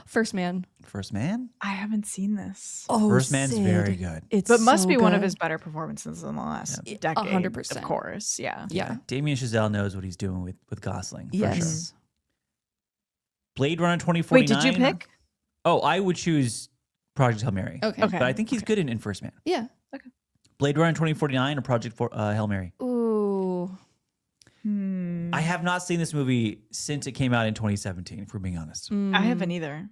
First Man. First Man? I haven't seen this. Oh, First Man's Sid. very good. It's But must so be one of good. his better performances in the last Yeah. decade. 100%. Of course. Yeah. Yeah. Damien Chazelle knows what he's doing with Gosling. For Yes. sure. Blade Runner 2049. Wait, did you pick? Oh, I would choose Project Hail Mary. Okay. Okay. But I think he's good in First Man. Yeah. Blade Runner 2049 or Project Hail Mary. Ooh. I have not seen this movie since it came out in 2017, if we're being honest. I haven't either.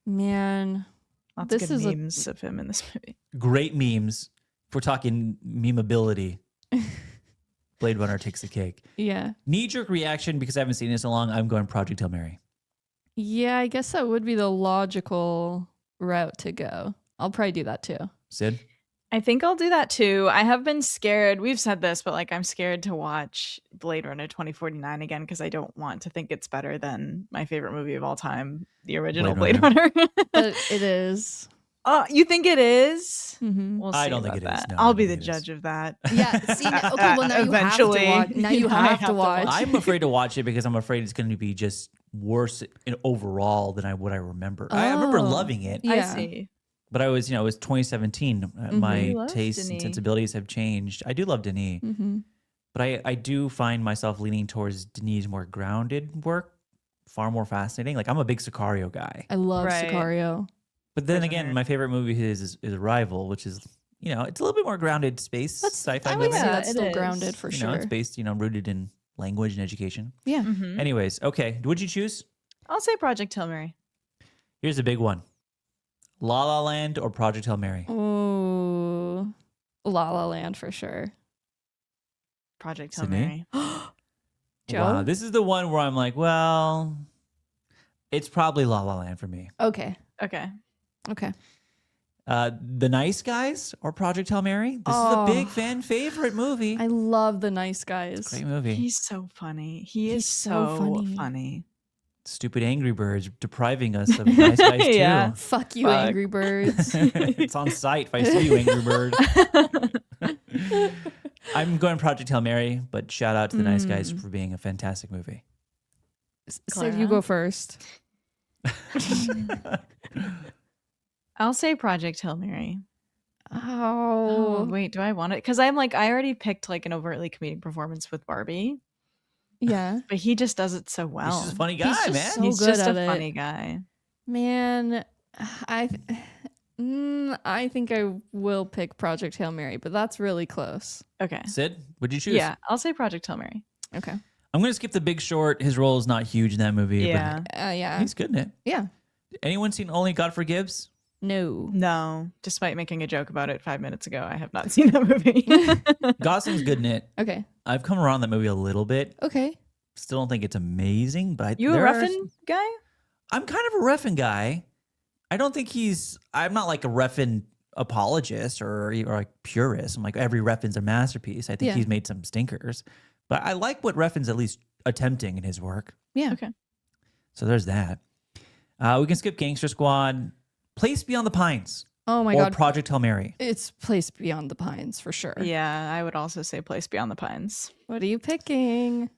Man. Lots This of good is a- memes of him in this movie. Great memes. If we're talking memeability, Blade Runner takes the cake. Yeah. Knee-jerk reaction, because I haven't seen this in a long, I'm going Project Hail Mary. Yeah, I guess that would be the logical route to go. I'll probably do that too. Sid? I think I'll do that too. I have been scared. We've said this, but like I'm scared to watch Blade Runner 2049 again because I don't want to think it's better than my favorite movie of all time, the original Blade Blade Runner. But it is. Oh, you think it is? Mm-hmm. We'll I see don't think about it is. that. No, I I'll don't be the think it is. judge of that. Yeah. See. Okay. Well, now you have to Eventually. watch. Now you I have have to to watch. I'm afraid to watch it because I'm afraid it's going to be just worse overall than what I remember. I remember Oh. loving it, Yeah. I see. but it was 2017. My You love tastes and Denis. sensibilities have changed. I do love Denis, Mm-hmm. but I do find myself leaning towards Denis' more grounded work, far more fascinating. Like I'm a big Sicario guy. I love Right. Sicario. But then For again, sure. my favorite movie is Arrival, which is, it's a little bit more grounded space sci-fi I would movie. say Yeah, that's it still is. grounded for sure. It's based, rooted in language and education. Yeah. Mhm. Anyways, okay. What'd you choose? I'll say Project Hail Mary. Here's a big one. La La Land or Project Hail Mary? Ooh. La La Land for sure. Project Hail Sydney? Mary. Joe? Wow, this is the one where I'm like, well, it's probably La La Land for me. Okay. Okay. Okay. The Nice Guys or Project Hail Mary? This is Oh. a big fan favorite movie. I love The Nice Guys. Great movie. He's so funny. He He's is so so funny. funny. Stupid Angry Birds depriving us of Nice Guys too. Yeah. Fuck you, Fuck. Angry Birds. It's on site if I see you, Angry Bird. I'm going Project Hail Mary, but shout out to the Nice Guys for being a fantastic movie. Sid, you go first. I'll say Project Hail Mary. Oh. Oh, wait, do I want it? Because I'm like, I already picked like an overtly comedic performance with Barbie, Yeah. but he just does it so well. He's just a funny He's guy, just man. so He's good just at a it. funny guy. Man, I think I will pick Project Hail Mary, but that's really close. Okay. Sid, what'd you choose? Yeah, I'll say Project Hail Mary. Okay. I'm going to skip The Big Short. His role is not huge in that movie. Yeah. But Yeah. he's good in it. Yeah. Anyone seen Only God Forgives? No. No, despite making a joke about it 5 minutes ago, I have not seen that movie. Gosling's good in it. Okay. I've come around that movie a little bit. Okay. Still don't think it's amazing, but You a there are- Ruffin guy? I'm kind of a Reffin guy. I don't think I'm not like a Reffin apologist or like purist. I'm like, every Reffin's a masterpiece. I think Yeah. he's made some stinkers, but I like what Reffin's at least attempting in his work. Yeah. Okay. So there's that. We can skip Gangster Squad, Place Beyond the Pines, Oh my or God. Project Hail Mary. It's Place Beyond the Pines for sure. Yeah, I would also say Place Beyond the Pines. What are you picking?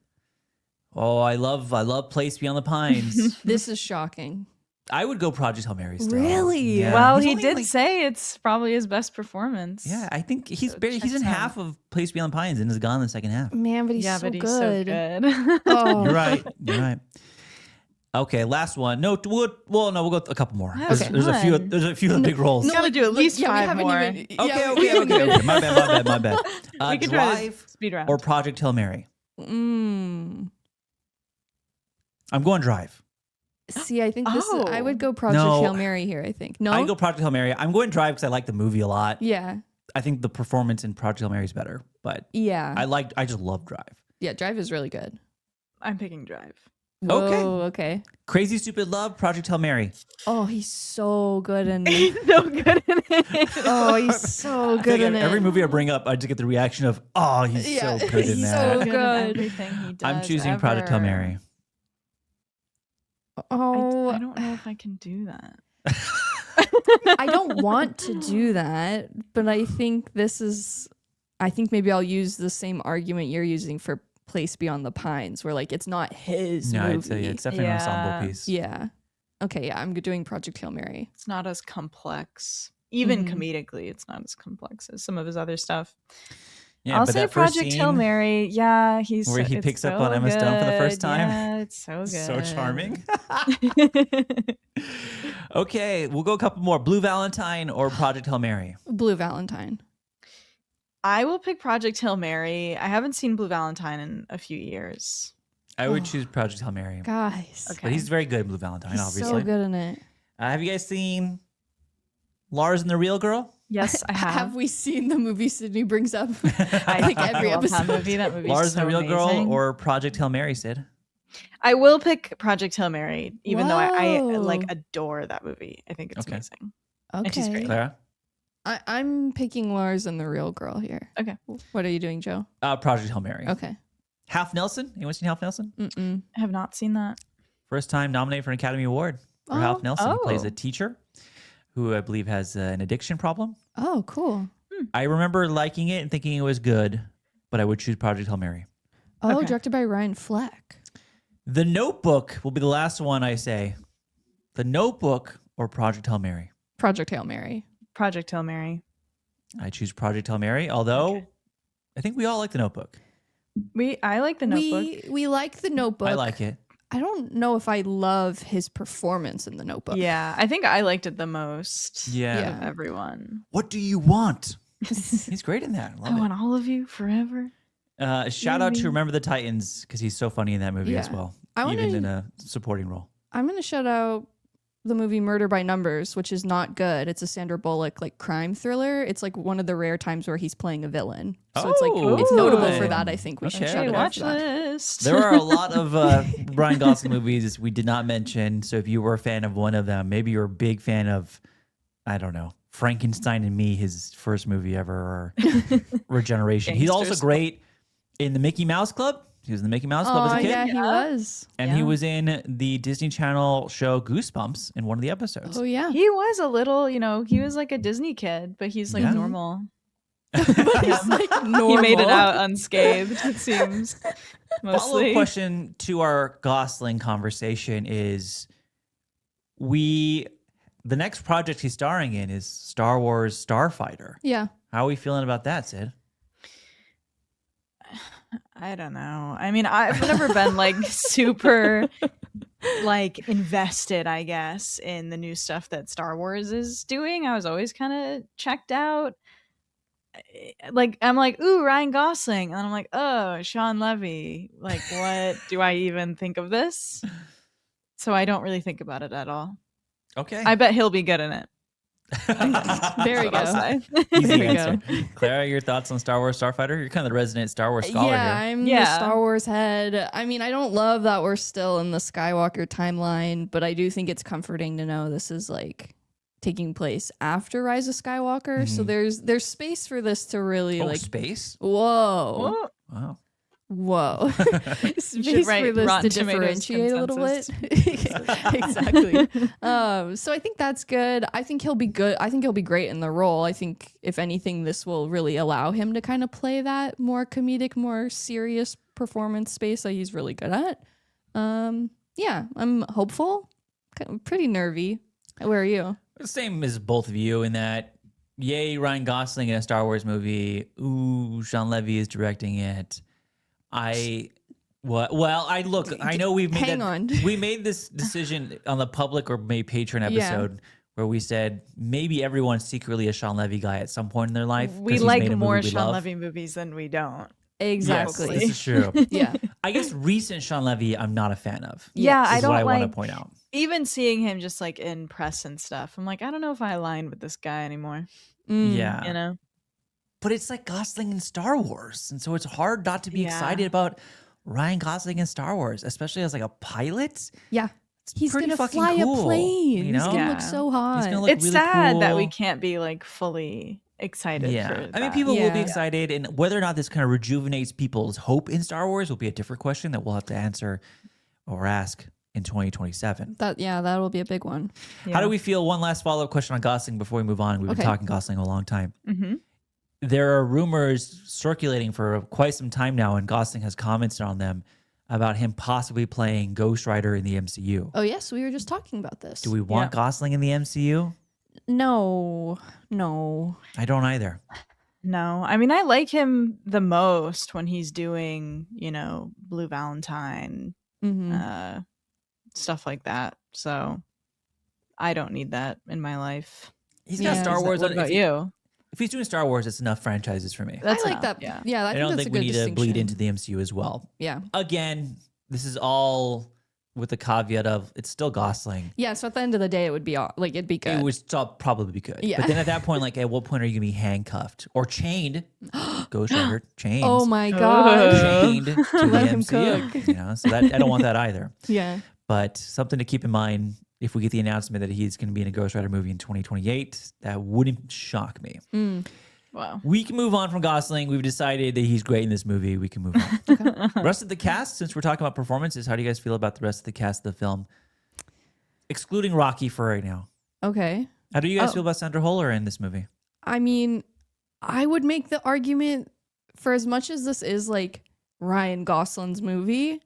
Oh, I love Place Beyond the Pines. This is shocking. I would go Project Hail Mary still. Really? Yeah. Well, He's he only, did like- say it's probably his best performance. Yeah, I think he's So barely, he's in checks out. half of Place Beyond the Pines and is gone in the second half. Man, but he's yeah, so but he's good. so good. Oh. You're right. You're right. Okay, last one. No, we'll go a couple more. That was There's a few. fun. There's a few big roles. Gotta do at least yeah, we 5 haven't more. even- Okay, yeah, okay, okay. My bad. We can try to Drive speed round. or Project Hail Mary? Mm. I'm going Drive. See, I think I Oh. would go Project No. Hail Mary here, I think. No? I go Project Hail Mary. I'm going Drive because I like the movie a lot. Yeah. I think the performance in Project Hail Mary is better, but Yeah. I just love Drive. Yeah, Drive is really good. I'm picking Drive. Okay. Whoa, okay. Crazy Stupid Love, Project Hail Mary. Oh, he's so good in He's so good in it. Oh, he's so I good think in it. every movie I bring up, I just get the reaction of, "Oh, he's Yeah, so good in he's that." so in good. everything he does. I'm choosing Project Hail ever. Mary. Oh, I don't know if I can do that. I don't want to do that, but I think maybe I'll use the same argument you're using for Place Beyond the Pines, where like it's not his No, movie. I'd say it's definitely an ensemble Yeah. piece. Yeah. Okay, yeah, I'm doing Project Hail Mary. It's not as complex. Even Mhm. comedically, it's not as complex as some of his other stuff. Yeah, I'll but say that first Project Hail scene Mary. Yeah, he's where he it's picks up so on Emma Stone for the first good. time. Yeah, it's so good. So charming. Okay, we'll go a couple more. Blue Valentine or Project Hail Mary? Blue Valentine. I will pick Project Hail Mary. I haven't seen Blue Valentine in a few years. I would Oh. choose Project Hail Mary. Guys. Okay. But he's very good in Blue Valentine, He's obviously. so good in it. Have you guys seen Lars and the Real Girl? Yes, I have. Have we seen the movie Sydney brings up? I think every love episode. that movie. That movie's Lars so and the Real amazing. Girl or Project Hail Mary, Sid? I will pick Project Hail Mary, even though I like Whoa. adore that movie. I think it's Okay. amazing. And she's Okay. great. Clara? I'm picking Lars and the Real Girl here. Okay. What are you doing, Joe? Project Hail Mary. Okay. Half Nelson? Anyone seen Half Nelson? Mm-mm. I have not seen that. First time nominated for an Academy Award for Half Nelson. He plays a teacher who I believe has an addiction problem. Oh, cool. I remember liking it and thinking it was good, but I would choose Project Hail Mary. Oh, Okay. directed by Ryan Fleck. The Notebook will be the last one I say. The Notebook or Project Hail Mary? Project Hail Mary. Project Hail Mary. I choose Project Hail Mary, although I think we all like The Notebook. I like the Notebook. We like the Notebook. I like it. I don't know if I love his performance in the Notebook. Yeah, I think I liked it the most. Yeah. Yeah. Of everyone. What do you want? He's great in that. I Love want all of you forever. it. Shout out to Remember the Titans because he's so funny in that movie as Yeah. well, I wanna- even in a supporting role. I'm going to shout out the movie Murder by Numbers, which is not good. It's a Sandra Bullock like crime thriller. It's like one of the rare times where he's playing a villain. So it's like Oh, it's notable good. for that. I think we should Okay. shout Hey, it out watch for that. list. There are a lot of Ryan Gosling movies we did not mention. So if you were a fan of one of them, maybe you're a big fan of, I don't know, Frankenstein and Me, his first movie ever, or Regeneration. He's also Gangsters. great in the Mickey Mouse Club. He was in the Mickey Mouse Club as Oh a kid. yeah, he was. And he was in the Disney Channel show Goosebumps in one of the episodes. Oh yeah. He was a little, he was like a Disney kid, but he's like Yeah. normal. He's like normal. He made it out unscathed, it seems. Follow-up Mostly. question to our Gosling conversation is the next project he's starring in is Star Wars Starfighter. Yeah. How are we feeling about that, Sid? I don't know. I mean, I've never been like super like invested, I guess, in the new stuff that Star Wars is doing. I was always kind of checked out. Like I'm like, ooh, Ryan Gosling, and I'm like, oh, Sean Levy. Like, what do I even think of this? So I don't really think about it at all. Okay. I bet he'll be good in it. There we That's what I'll go. say. Easy There we answer. Clara, your thoughts on Star Wars Starfighter? You're kind of the resident Star Wars scholar Yeah, here. I'm the Yeah. Star Wars head. I mean, I don't love that we're still in the Skywalker timeline, but I do think it's comforting to know this is like taking place after Rise of Skywalker. So there's space for this to really Oh, like space? whoa. Wow. Whoa. Space write for this Rotten to Tomatoes differentiate a little bit. consensus. Exactly. So I think that's good. I think he'll be good. I think he'll be great in the role. I think if anything, this will really allow him to kind of play that more comedic, more serious performance space that he's really good at. Yeah, I'm hopeful. Pretty nervy. Where are you? Same as both of you in that, yay, Ryan Gosling in a Star Wars movie. Ooh, Sean Levy is directing it. I know we've made Hang on. we made this decision on the public or maybe Patreon Yeah. episode where we said maybe everyone's secretly a Sean Levy guy at some point in their life. 'cause We he's like made a more movie we Sean love. Levy movies than we don't. Exactly. Yes, this is true. Yeah. I guess recent Sean Levy, I'm not a fan of. Yeah, This I is don't what I like. want to point out. Even seeing him just like in press and stuff, I'm like, I don't know if I align with this guy anymore. Yeah. You know? But it's like Gosling in Star Wars. And so it's hard not to be Yeah. excited about Ryan Gosling in Star Wars, especially as like a pilot. Yeah. He's pretty gonna fucking fly cool, a plane. you He's know? gonna Yeah. look so hot. gonna look It's really sad that we cool. can't be like fully excited for Yeah. that. I mean, people will be Yeah. excited. And whether or not this kind of rejuvenates people's hope in Star Wars will be a different question that we'll have to answer or ask in 2027. That will be a big one. How do we feel? One last follow-up question on Gosling before we move on. We've been Okay. talking Gosling a long time. Mm-hmm. There are rumors circulating for quite some time now, and Gosling has commented on them about him possibly playing Ghost Rider in the MCU. Oh yes, we were just talking about this. Do we want Gosling in the MCU? No. I don't either. No, I mean, I like him the most when he's doing, Blue Valentine, Mm-hmm. stuff like that. So I don't need that in my life. He's got Yeah. Star Wars. What about you? If he's doing Star Wars, it's enough franchises for me. That's I like enough, that. yeah. Yeah, I I think don't that's think a we good need to bleed distinction. into the MCU as well. Yeah. Again, this is all with the caveat of it's still Gosling. Yeah, so at the end of the day, it would be like it'd be good. It would still probably be good. Yeah. But then at that point, like, at what point are you gonna be handcuffed or chained? Ghost Rider chains. Oh my god! Chained to the Let him MCU. cook. You know, so that I don't want that either. Yeah. But something to keep in mind if we get the announcement that he's going to be in a Ghost Rider movie in 2028, that wouldn't shock me. Wow. We can move on from Gosling. We've decided that he's great in this movie. We can move on. Rest of the cast, since we're talking about performances, how do you guys feel about the rest of the cast of the film? Excluding Rocky for right now. Okay. How do you guys feel about Sandra Huller in this movie? I mean, I would make the argument for as much as this is like Ryan Gosling's movie,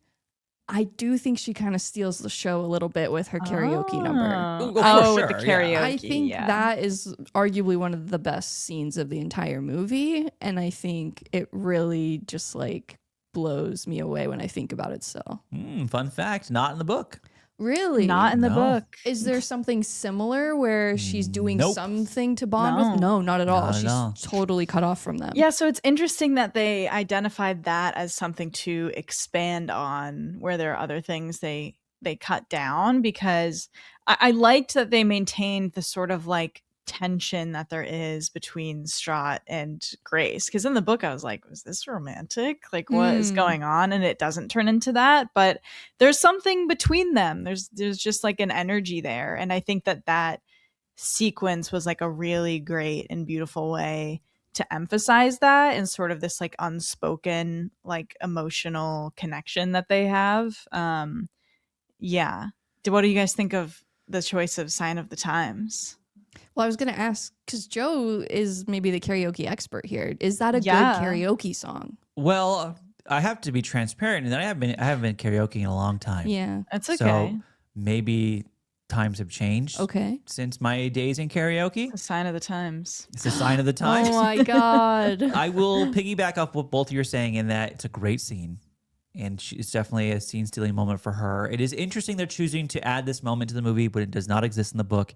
I do think she kind of steals the show a little bit with her karaoke number. With the karaoke. Yeah. I think that is arguably one of the best scenes of the entire movie. And I think it really just like blows me away when I think about it still. Fun fact, not in the book. Really? Not in the No. book. Is there something similar where she's doing Nope. something to bond No. with? No, not at all. Not at She's all. totally cut off from them. Yeah, so it's interesting that they identified that as something to expand on, where there are other things they cut down, because I liked that they maintained the sort of like tension that there is between Strahd and Grace, because in the book I was like, was this romantic? Like, what is going on? And it doesn't turn into that, but there's something between them. There's just like an energy there, and I think that sequence was like a really great and beautiful way to emphasize that, and sort of this like unspoken like emotional connection that they have. Yeah. What do you guys think of the choice of Sign of the Times? Well, I was going to ask, because Joe is maybe the karaoke expert here. Is that a Yeah. good karaoke song? Well, I have to be transparent, and I haven't been karaoke in a long time. Yeah. That's okay. So maybe times have changed. Okay. Since my days in karaoke. A sign of the times. It's a sign of the times. Oh my God. I will piggyback off what both of you are saying in that it's a great scene. And it's definitely a scene-stealing moment for her. It is interesting they're choosing to add this moment to the movie, but it does not exist in the book.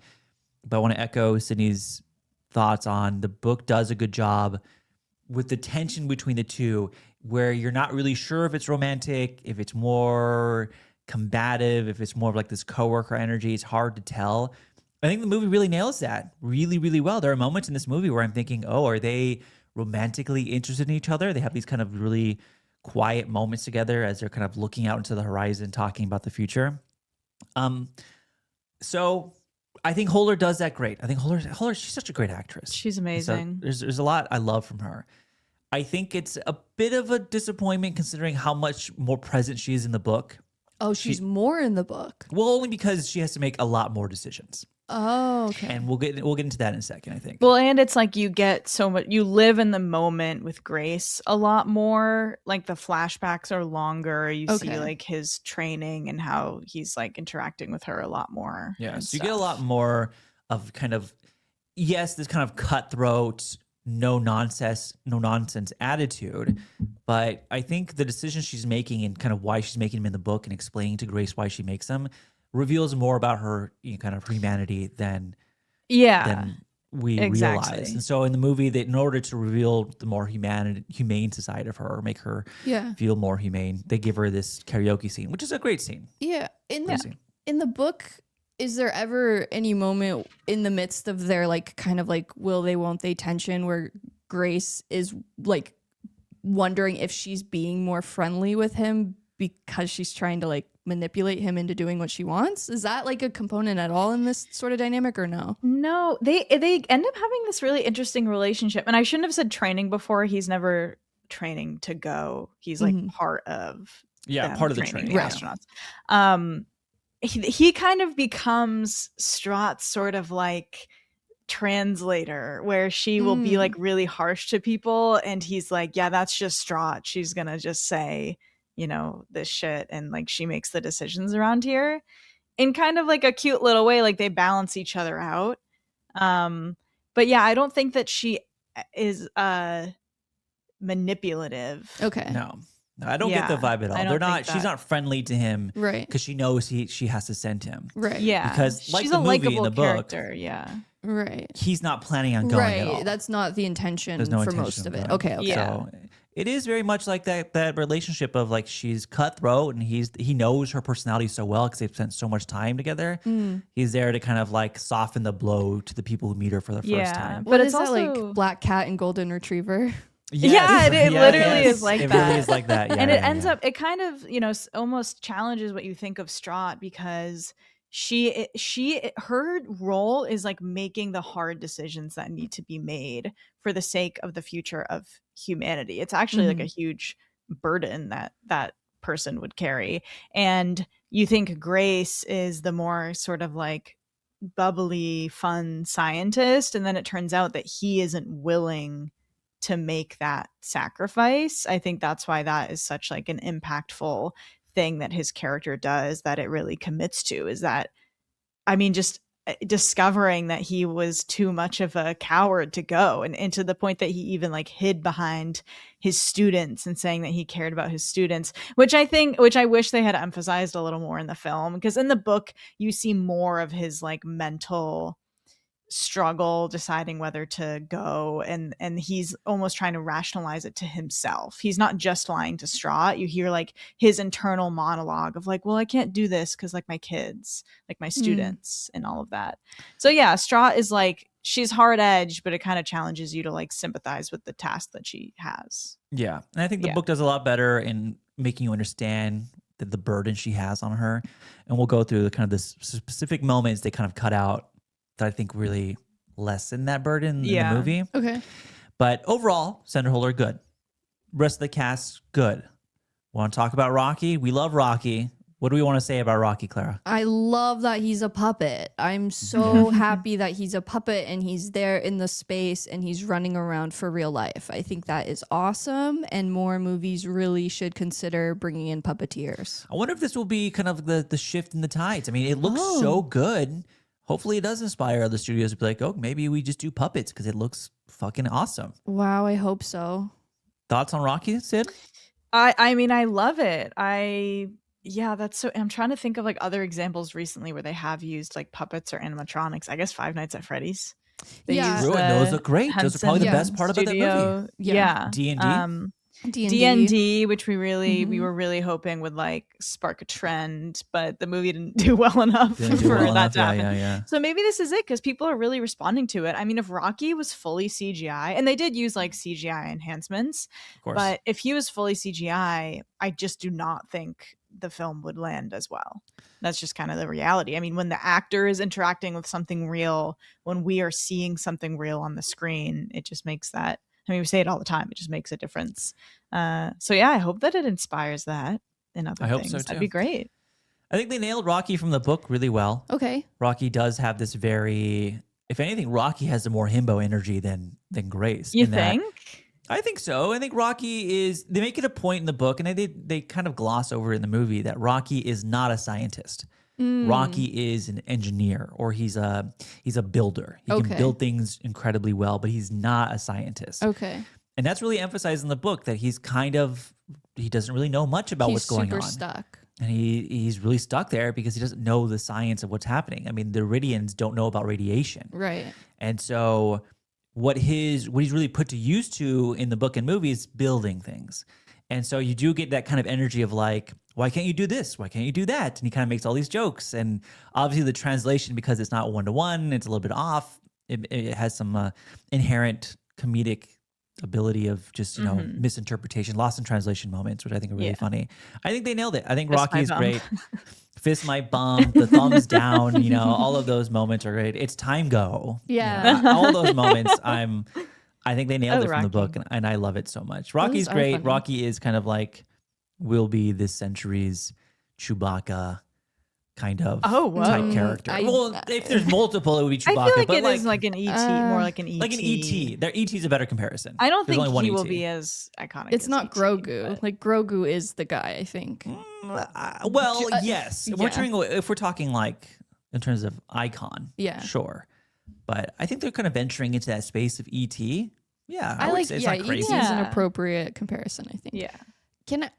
But I want to echo Sydney's thoughts on the book does a good job with the tension between the two, where you're not really sure if it's romantic, if it's more combative, if it's more of like this coworker energy. It's hard to tell. I think the movie really nails that really, really well. There are moments in this movie where I'm thinking, oh, are they romantically interested in each other? They have these kind of really quiet moments together as they're kind of looking out into the horizon, talking about the future. So I think Huller does that great. I think Huller, she's such a great actress. She's So amazing. there's a lot I love from her. I think it's a bit of a disappointment considering how much more present she is in the book. Oh, she's more in the book. Well, only because she has to make a lot more decisions. Oh, okay. And we'll get into that in a second, I think. Well, and it's like you get so much, you live in the moment with Grace a lot more. Like the flashbacks are longer. You see Okay. like his training and how he's like interacting with her a lot more. Yeah, and so you get a stuff. lot more of kind of, yes, this kind of cutthroat, no nonsense attitude. But I think the decisions she's making and kind of why she's making them in the book and explaining to Grace why she makes them reveals more about her kind of humanity than we exactly. realize. And so in the movie, that in order to reveal the more humane side of her, or make her feel more humane, they give her this karaoke scene, which is a great scene. Yeah. Great scene. In the book, is there ever any moment in the midst of their like kind of like will they won't they tension where Grace is like wondering if she's being more friendly with him because she's trying to like manipulate him into doing what she wants? Is that like a component at all in this sort of dynamic or no? No, they end up having this really interesting relationship. And I shouldn't have said training before. He's never training to go. He's like part of Part of the training. the astronauts. He kind of becomes Straht's sort of like translator, where she will be like really harsh to people, and he's like, yeah, that's just Straht. She's gonna just say, you know, this shit, and like she makes the decisions around here in kind of like a cute little way. Like they balance each other out. But yeah, I don't think that she is manipulative. Okay. No, I don't get the vibe at all. I don't They're not. think She's that. not friendly to him, Right. Because she knows she has to send him. Right. Yeah, Because like she's the a movie in likable the book, character. Yeah. Right. he's not planning on going at all. Right. That's not the intention There's no for intention most of it. going. Okay. Okay. Yeah. So it is very much like that relationship of like she's cutthroat and he knows her personality so well because they've spent so much time together. He's there to kind of like soften the blow to the people who meet her for the first time. But it's also like black cat and golden retriver. Yes. It literally is like it that. It really is like that. Yeah, and it ends up, it kind of, almost challenges what you think of Strahd, because her role is like making the hard decisions that need to be made for the sake of the future of humanity. It's actually like a huge burden that person would carry. And you think Grace is the more sort of like bubbly, fun scientist, and then it turns out that he isn't willing to make that sacrifice. I think that's why that is such like an impactful thing that his character does, that it really commits to, is that, I mean, just discovering that he was too much of a coward to go, and to the point that he even like hid behind his students and saying that he cared about his students, which I wish they had emphasized a little more in the film, because in the book you see more of his like mental struggle deciding whether to go, and he's almost trying to rationalize it to himself. He's not just lying to Strahd. You hear like his internal monologue of like, well, I can't do this because like my kids, like my students, and all of that. So yeah, Strahd is like, she's hard edged, but it kind of challenges you to like sympathize with the task that she has. Yeah, and I think the book does a lot better in making you understand the burden she has on her, and we'll go through the kind of the specific moments they kind of cut out that I think really lessen that burden in the movie. Okay. But overall, Centerholder, good. Rest of the cast, good. Want to talk about Rocky? We love Rocky. What do we want to say about Rocky, Claira? I love that he's a puppet. I'm so happy that he's a puppet and he's there in the space and he's running around for real life. I think that is awesome, and more movies really should consider bringing in puppeteers. I wonder if this will be kind of the shift in the tides. I mean, it looks so good. Hopefully it does inspire other studios to be like, oh, maybe we just do puppets because it looks fucking awesome. Wow, I hope so. Thoughts on Rocky, Sid? I mean, I love it. That's so, I'm trying to think of like other examples recently where they have used like puppets or animatronics. I guese Five Nights at Freddy's. They used those look great. Those are probably the best part about that movie. Yeah. D&D. D&D, which we were really hoping would like spark a trend, but the movie didn't do well enough for that to happen. Yeah. So maybe this is it, because people are really responding to it. I mean, if Rocky was fully CGI, and they did use like CGI enhancements, but if he was fully CGI, I just do not think the film would land as well. That's just kind of the reality. I mean, when the actor is interacting with something real, when we are seeing something real on the screen, it just makes that, I mean, we say it all the time, it just makes a difference. So yeah, I hope that it inspires that in other things. I hope so too. That'd be great. I think they nailed Rocky from the book really well. Okay. Rocky does have this very, if anything, Rocky has a more himbo energy than Grace. You think? I think so. I think Rocky is, they make it a point in the book, and they kind of gloss over it in the movie, that Rocky is not a scientist. Rocky is an engineer, or he's a builder. He can build things incredibly well, but he's not a scientist. Okay. And that's really emphasized in the book, that he's kind of, he doesn't really know much about what's going on. He's super stuck. And he's really stuck there because he doesn't know the science of what's happening. I mean, the Iridians don't know about radiation. Right. And so what he's really put to use to in the book and movie is building things. And so you do get that kind of energy of like, why can't you do this? Why can't you do that? And he kind of makes all these jokes. And obviously the translation, because it's not one-to-one, it's a little bit off. It has some inherent comedic ability of just, misinterpretation, lost in translation moments, which I think are really funny. I think they nailed it. I think Rocky is great. Fist my bum, the thumbs down, all of those moments are great. It's time go. Yeah. All those moments, I think they nailed it from the book, and I love it so much. Rocky's great. Funny. Rocky is kind of like, will be this century's Chewbacca kind of type character. If there's multiple, it would be Chewbacca. I feel like but it is like an E.T., more like an E.T. Like an E.T. E.T.'s a better comparison. I don't There's think only one he will E.T. be as iconic. It's as not E.T., Grogu. but- Like Grogu is the guy, I think. Yes. yeah. If we're talking like in terms of icon, sure. But I think they're kind of venturing into that space of E.T. Yeah, I would say it's not crazy. E.T. is an appropriate comparison, I think. Yeah.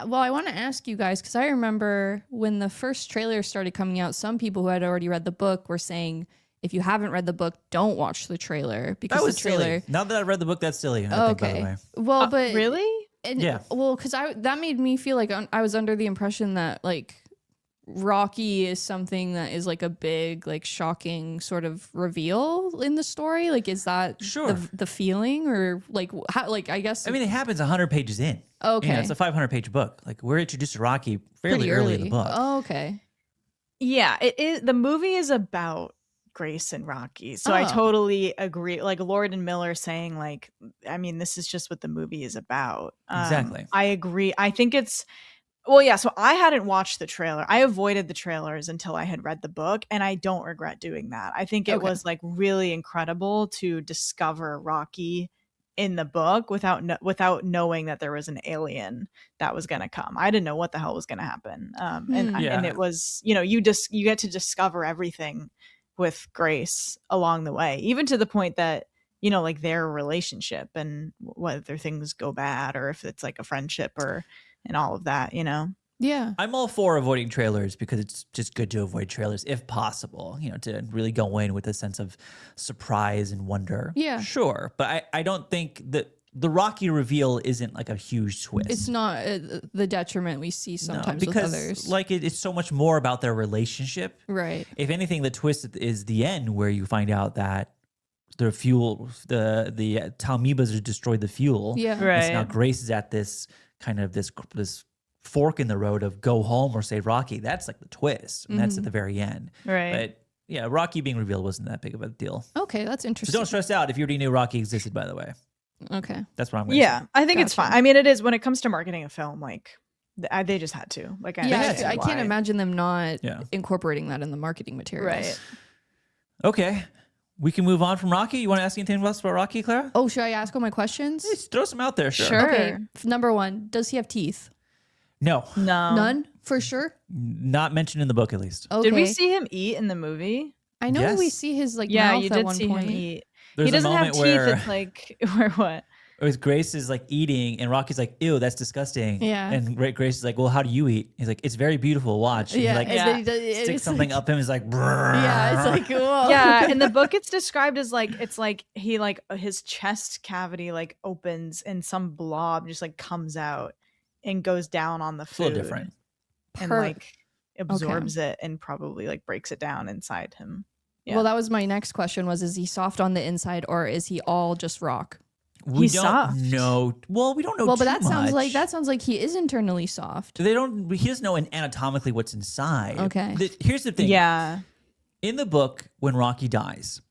I want to ask you guys, because I remember when the first trailer started coming out, some people who had already read the book were saying, if you haven't read the book, don't watch the trailer, because That was the trailer. silly. Now that I've read the book, that's silly. I think, by the way. Well, but Really? And Yeah. well, because that made me feel like I was under the impression that like Rocky is something that is like a big, like shocking sort of reveal in the story. Like, is that Sure. the feeling, or like how? Like, I guess. I mean, it happens 100 pages in. Okay. You know, it's a 500-page book. Like, we're introduced to Rocky fairly pretty early in the book. Oh, okay. Yeah, it is. The movie is about Grace and Rocky, so I Oh. totally agree. Like Lord and Miller saying, like, I mean, this is just what the movie is about. Exactly. I agree. I think it's. Well, yeah, so I hadn't watched the trailer. I avoided the trailers until I had read the book, and I don't regret doing that. I think it Okay. was like really incredible to discover Rocky in the book without knowing that there was an alien that was going to come. I didn't know what the hell was going to happen. And Yeah. it was, you know, you get to discover everything with Grace along the way, even to the point that, you know, like their relationship and whether things go bad or if it's like a friendship or and all of that, you know? Yeah. I'm all for avoiding trailers because it's just good to avoid trailers if possible, you know, to really go in with a sense of surprise and wonder. Yeah. Sure. But I don't think that the Rocky reveal isn't like a huge twist. It's not the detriment we see sometimes with because others. like it's so much more about their relationship. Right. If anything, the twist is the end where you find out that the fuel, the Talmibas destroyed the fuel. Yeah. Right. And so now Grace is at this kind of this fork in the road of go home or save Rocky. That's like the twist. And that's at the very end. Right. But yeah, Rocky being revealed wasn't that big of a deal. Okay, that's So interesting. don't stress out if you already knew Rocky existed, by the way. Okay. That's what I'm going to Yeah, say. I think it's Gotcha. fine. I mean, it is when it comes to marketing a film, like they just had to. Like, I Yeah, understand I can't why. imagine them not Yeah. incorporating that in the marketing materials. Right. Okay. We can move on from Rocky. You want to ask anything else about Rocky, Clara? Oh, should I ask all my questions? Just throw some out there, sure. Sure. Okay. Number one, does he have teeth? No, No. None? For sure? not mentioned in the book at least. Okay. Did we see him eat in the movie? I know Yes. we see his like Yeah, mouth you at did one see point. him eat. There's He doesn't a have moment teeth. where It's like where what? Grace is like eating and Rocky's like, ew, that's disgusting. Yeah. And Grace is like, well, how do you eat? He's like, it's very beautiful. Watch. And Yeah. he like and Yeah. then he does- sticks it's something like, up him. He's like, brrr. Yeah, it's like, whoa. Yeah, in the book it's described as like it's like he like his chest cavity like opens and some blob just like comes out and goes down on the It's a little food different. and like absorbs it and probably like breaks it down inside him. Yeah. Well, that was my next question was, is he soft on the inside or is he all just rock? We He's don't soft. know. Well, we don't know. Well, but too that sounds much. like he is internally soft. They don't. He doesn't know anatomically what's inside. Okay. Here's the thing. Yeah. In the book, when Rocky dies,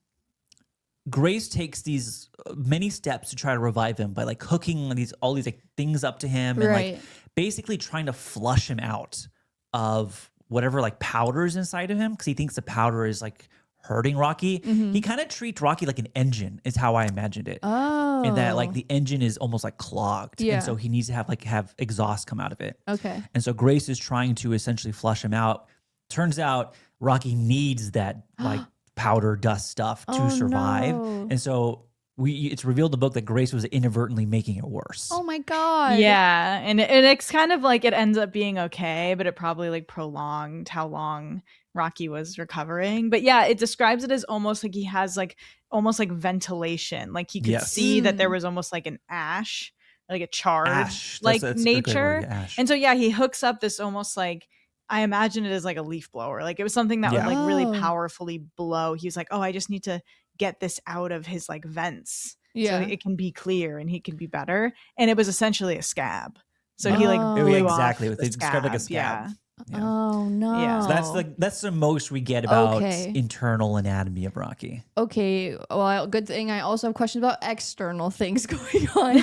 Grace takes these many steps to try to revive him by like hooking all these like things up to him and Right. like basically trying to flush him out of whatever like powder is inside of him because he thinks the powder is like hurting Rocky. Mm-hmm. He kind of treats Rocky like an engine is how I imagined it. Oh. And that like the engine is almost like clogged. Yeah. And so he needs to have exhaust come out of it. Okay. And so Grace is trying to essentially flush him out. Turns out Rocky needs that like powder dust stuff to Oh, survive. no. And so it's revealed in the book that Grace was inadvertently making it worse. Oh my God. Yeah, and it's kind of like it ends up being okay, but it probably like prolonged how long Rocky was recovering. But yeah, it describes it as almost like he has like almost like ventilation. Like he could Yes. see that there was almost like an ash, like a charred Ash. like That's a good nature. word, ash. And so yeah, he hooks up this almost like I imagine it as like a leaf blower. Like it was something that Yeah. would like really Oh. powerfully blow. He was like, oh, I just need to get this out of his like vents. Yeah. So it can be clear and he can be better. And it was essentially a scab. So he like Oh. blew Exactly. off They the described like a scab. scab. Yeah. Yeah. Oh no. Yeah. So that's the most we get about Okay. internal anatomy of Rocky. Okay, well, good thing I also have questions about external things going on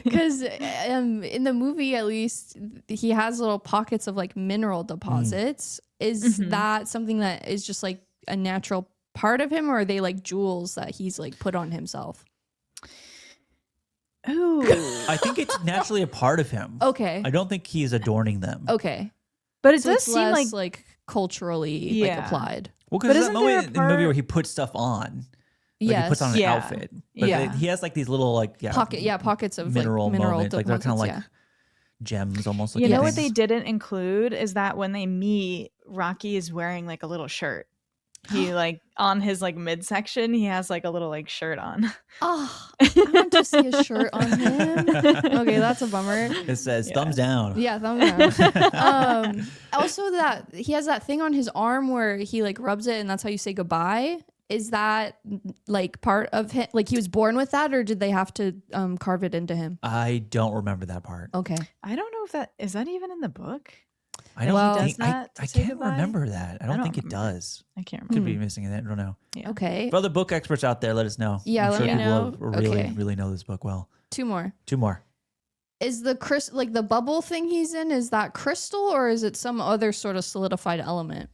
because in the movie, at least, he has little pockets of like mineral deposits. Is Mhm. that something that is just like a natural part of him, or are they like jewels that he's like put on himself? Ooh. I think it's naturally a part of him. Okay, I don't think he's adorning them. okay, But it so does it's seem less like culturally Yeah. like applied. Well, But because that isn't there moment a in the movie part- where he puts stuff on. Like Yes, he puts on an Yeah. outfit. But Yeah. he has like these little like pockets of mineral like mineral moments. Like they're kind of like deposits, gems almost. you looking know what they things. didn't include is that when they meet, Rocky is wearing like a little shirt. He like on his like midsection, he has like a little like shirt on. Oh, I want want to see a shirt on him. Okay, that's a bummer. It says thumbs down. Yeah, thumbs down. Also, that he has that thing on his arm where he like rubs it, and that's how you say goodbye. Is that like part of him? Like he was born with that, or did they have to carve it into him? I don't remember that part. Okay. I don't know if that is that even in the book. I don't Well, think does that I to say can't goodbye? remember that. I don't think it remember. does. I can't Could remember. be missing it. I don't know. Yeah. Okay. For other book experts out there, let us know. Yeah, I'm let sure me people know. really, Okay. really know this book well. 2 more. 2 more. Is the like the bubble thing he's in, is that crystal or is it some other sort of solidified element?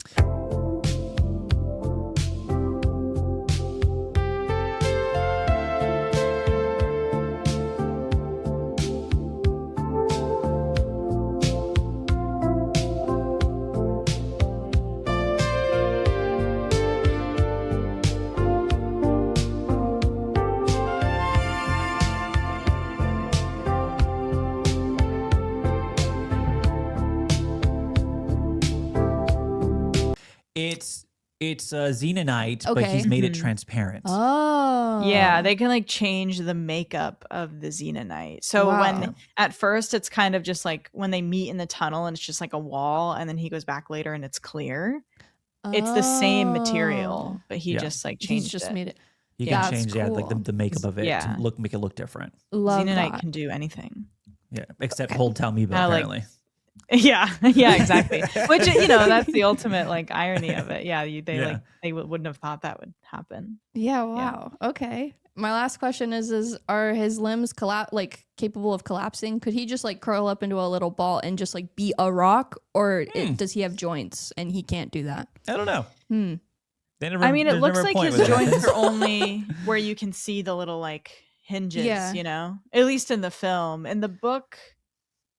It's xenonite, but he's Okay. made it transparent. Oh. Yeah, they can like change the makeup of the xenonite. So Wow. when at first it's kind of just like when they meet in the tunnel and it's just like a wall, and then he goes back later and it's clear. It's the same material, but he Yeah. just like He's changed just it. made it. You Yeah, can that's change like cool. the makeup of it Yeah. to make it look different. Love Xenonite that. can do anything. Yeah, except hold Talmiba like- apparently. Yeah, yeah, exactly. Which you know, that's the ultimate like irony of it. Yeah, they Yeah. like they wouldn't have thought that would happen. Yeah, wow. Okay. My last question is are his limbs like capable of collapsing? Could he just like curl up into a little ball and just like be a rock, or does he have joints and he can't do that? I don't know. They never, I mean, it there's looks never a like point his where that joints happens. are only where you can see the little like hinges. Yeah. You know, at least in the film. In the book,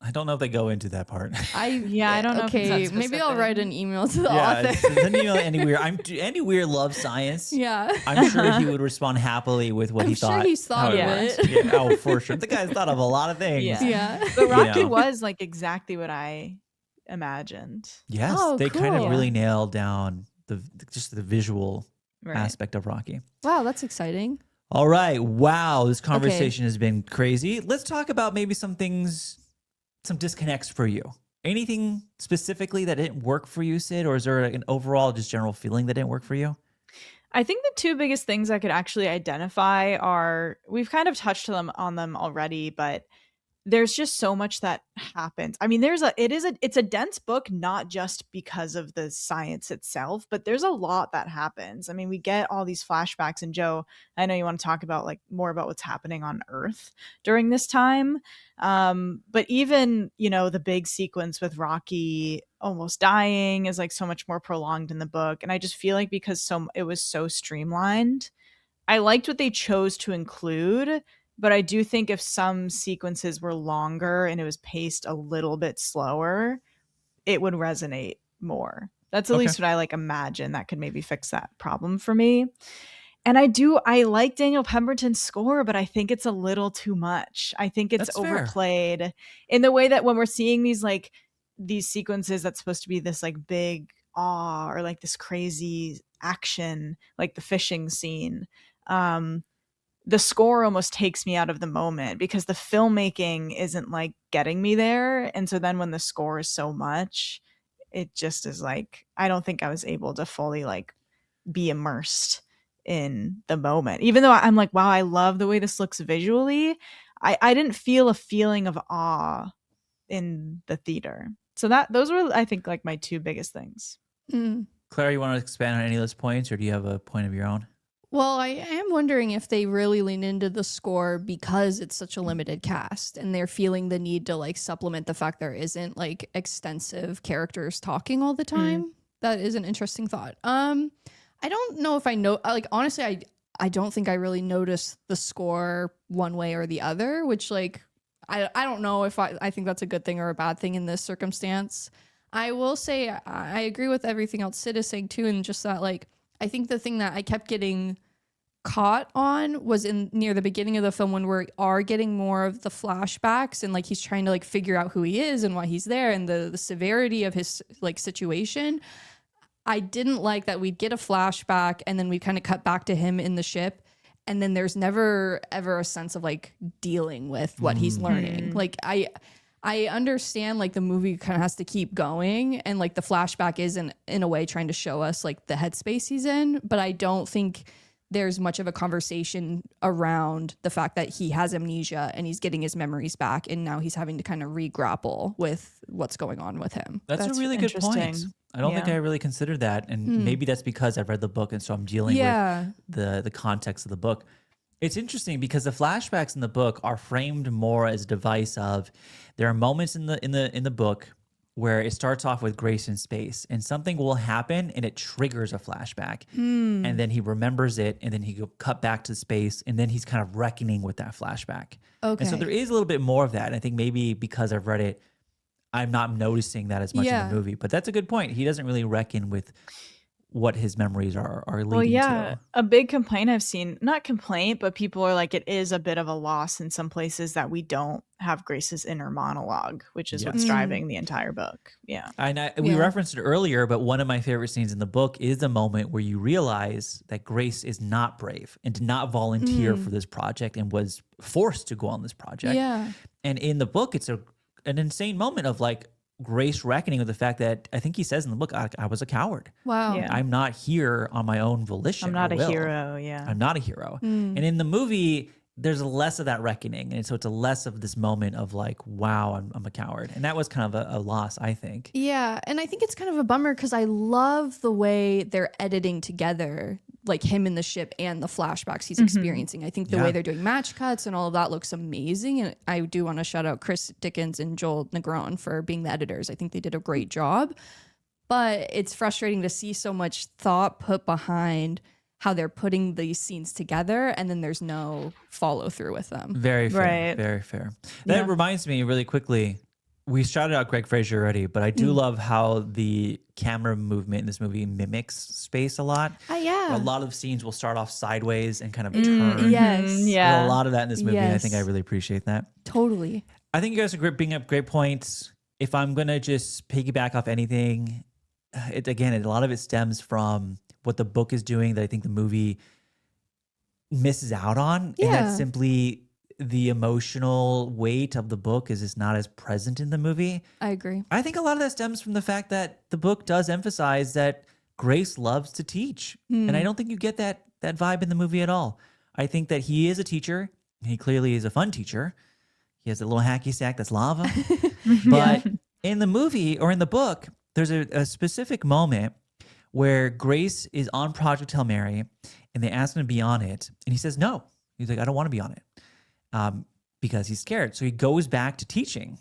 I don't know if they go into that part. Yeah, I don't know if it's Okay, that maybe I'll specific. write an email to the yeah, author. send an email to Andy Weir. Andy Weir loves science. Yeah. I'm sure he would respond happily with what I'm he sure thought. he's thought how of works. it. Yeah, oh, for sure. The guy's thought of a lot of things. Yeah. Yeah. but Rocky know. was like exactly what I imagined. Yes, Oh, they kind of cool. really nailed down just the visual Right. aspect of Rocky. Wow, that's exciting. All right. Wow, this conversation has been crazy. Let's talk about maybe some things, some disconnects for you. Anything specifically that didn't work for you, Sid, or is there an overall just general feeling that didn't work for you? I think the two biggest things I could actually identify are we've kind of touched on them already, but there's just so much that happens. I mean, it's a dense book, not just because of the science itself, but there's a lot that happens. I mean, we get all these flashbacks, and Joe, I know you want to talk about like more about what's happening on Earth during this time. But even, you know, the big sequence with Rocky almost dying is like so much more prolonged in the book. And I just feel like because it was so streamlined, I liked what they chose to include. But I do think if some sequences were longer and it was paced a little bit slower, it would resonate more. That's at least what I like imagine that could maybe fix that problem for me. And I like Daniel Pemberton's score, but I think it's a little too much. I think it's That's fair. overplayed in the way that when we're seeing these sequences that's supposed to be this like big awe or like this crazy action, like the fishing scene, the score almost takes me out of the moment because the filmmaking isn't like getting me there. And so then when the score is so much, it just is like, I don't think I was able to fully like be immersed in the moment. Even though I'm like, wow, I love the way this looks visually. I didn't feel a feeling of awe in the theater. So those were, I think, like my two biggest things. Claire, you want to expand on any of those points, or do you have a point of your own? Well, I am wondering if they really lean into the score because it's such a limited cast and they're feeling the need to like supplement the fact there isn't like extensive characters talking all the time. That is an interesting thought. I don't know if I know, like, honestly, I don't think I really noticed the score one way or the other, which like, I don't know if I think that's a good thing or a bad thing in this circumstance. I will say I agree with everything else Sid is saying too, and just that like, I think the thing that I kept getting caught on was near the beginning of the film when we are getting more of the flashbacks and like he's trying to like figure out who he is and why he's there and the severity of his like situation. I didn't like that we'd get a flashback and then we kind of cut back to him in the ship and then there's never ever a sense of like dealing with what he's learning. Like I understand like the movie kind of has to keep going, and like the flashback is in a way trying to show us like the headspace he's in, but I don't think there's much of a conversation around the fact that he has amnesia and he's getting his memories back, and now he's having to kind of re-grapple with what's going on with him. That's a really good point. interesting. I don't think I really considered that, and maybe that's because I've read the book and so I'm dealing with the context of the book. It's interesting because the flashbacks in the book are framed more as a device of, there are moments in the book where it starts off with Grace in space and something will happen and it triggers a flashback. And then he remembers it, and then he go cut back to space, and then he's kind of reckoning with that flashback. Okay. And so there is a little bit more of that. And I think maybe because I've read it, I'm not noticing that as much in the movie. But that's a good point. He doesn't really reckon with what his memories are leading to. A big complaint I've seen, not complaint, but people are like, it is a bit of a loss in some places that we don't have Grace's inner monologue, which is what's driving the entire book. Yeah. And we referenced it earlier, but one of my favorite scenes in the book is the moment where you realize that Grace is not brave and did not volunteer for this project and was forced to go on this project. Yeah. And in the book, it's an insane moment of like Grace reckoning with the fact that, I think he says in the book, I was a coward. Wow. Yeah. I'm not here on my own volition. I'm not or a will. hero. Yeah. I'm not a hero. And in the movie, there's less of that reckoning. And so it's a less of this moment of like, wow, I'm a coward. And that was kind of a loss, I think. Yeah. And I think it's kind of a bummer because I love the way they're editing together, like him in the ship and the flashbacks he's experiencing. I think the way they're doing match cuts and all of that looks amazing. And I do want to shout out Chris Dickens and Joel Negron for being the editors. I think they did a great job. But it's frustrating to see so much thought put behind how they're putting these scenes together, and then there's no follow through with them. Very fair. Right. Very fair. That reminds me really quickly, we shouted out Greg Fraser already, but I do love how the camera movement in this movie mimics space a lot. Yeah. A lot of scenes will start off sideways and kind of turn. Yes. Yeah. There's a lot of that in this movie. And I Yes. think I really appreciate that. Totally. I think you guys are bringing up great points. If I'm going to just piggyback off anything, a lot of it stems from what the book is doing that I think the movie misses out on. And that's simply the emotional weight of the book is just not as present in the movie. I agree. I think a lot of that stems from the fact that the book does emphasize that Grace loves to teach. And I don't think you get that vibe in the movie at all. I think that he is a teacher. He clearly is a fun teacher. He has a little hacky sack that's lava. But in the movie or in the book, there's a specific moment where Grace is on Project Hail Mary and they ask him to be on it. And he says no. He's like, I don't want to be on it because he's scared. So he goes back to teaching.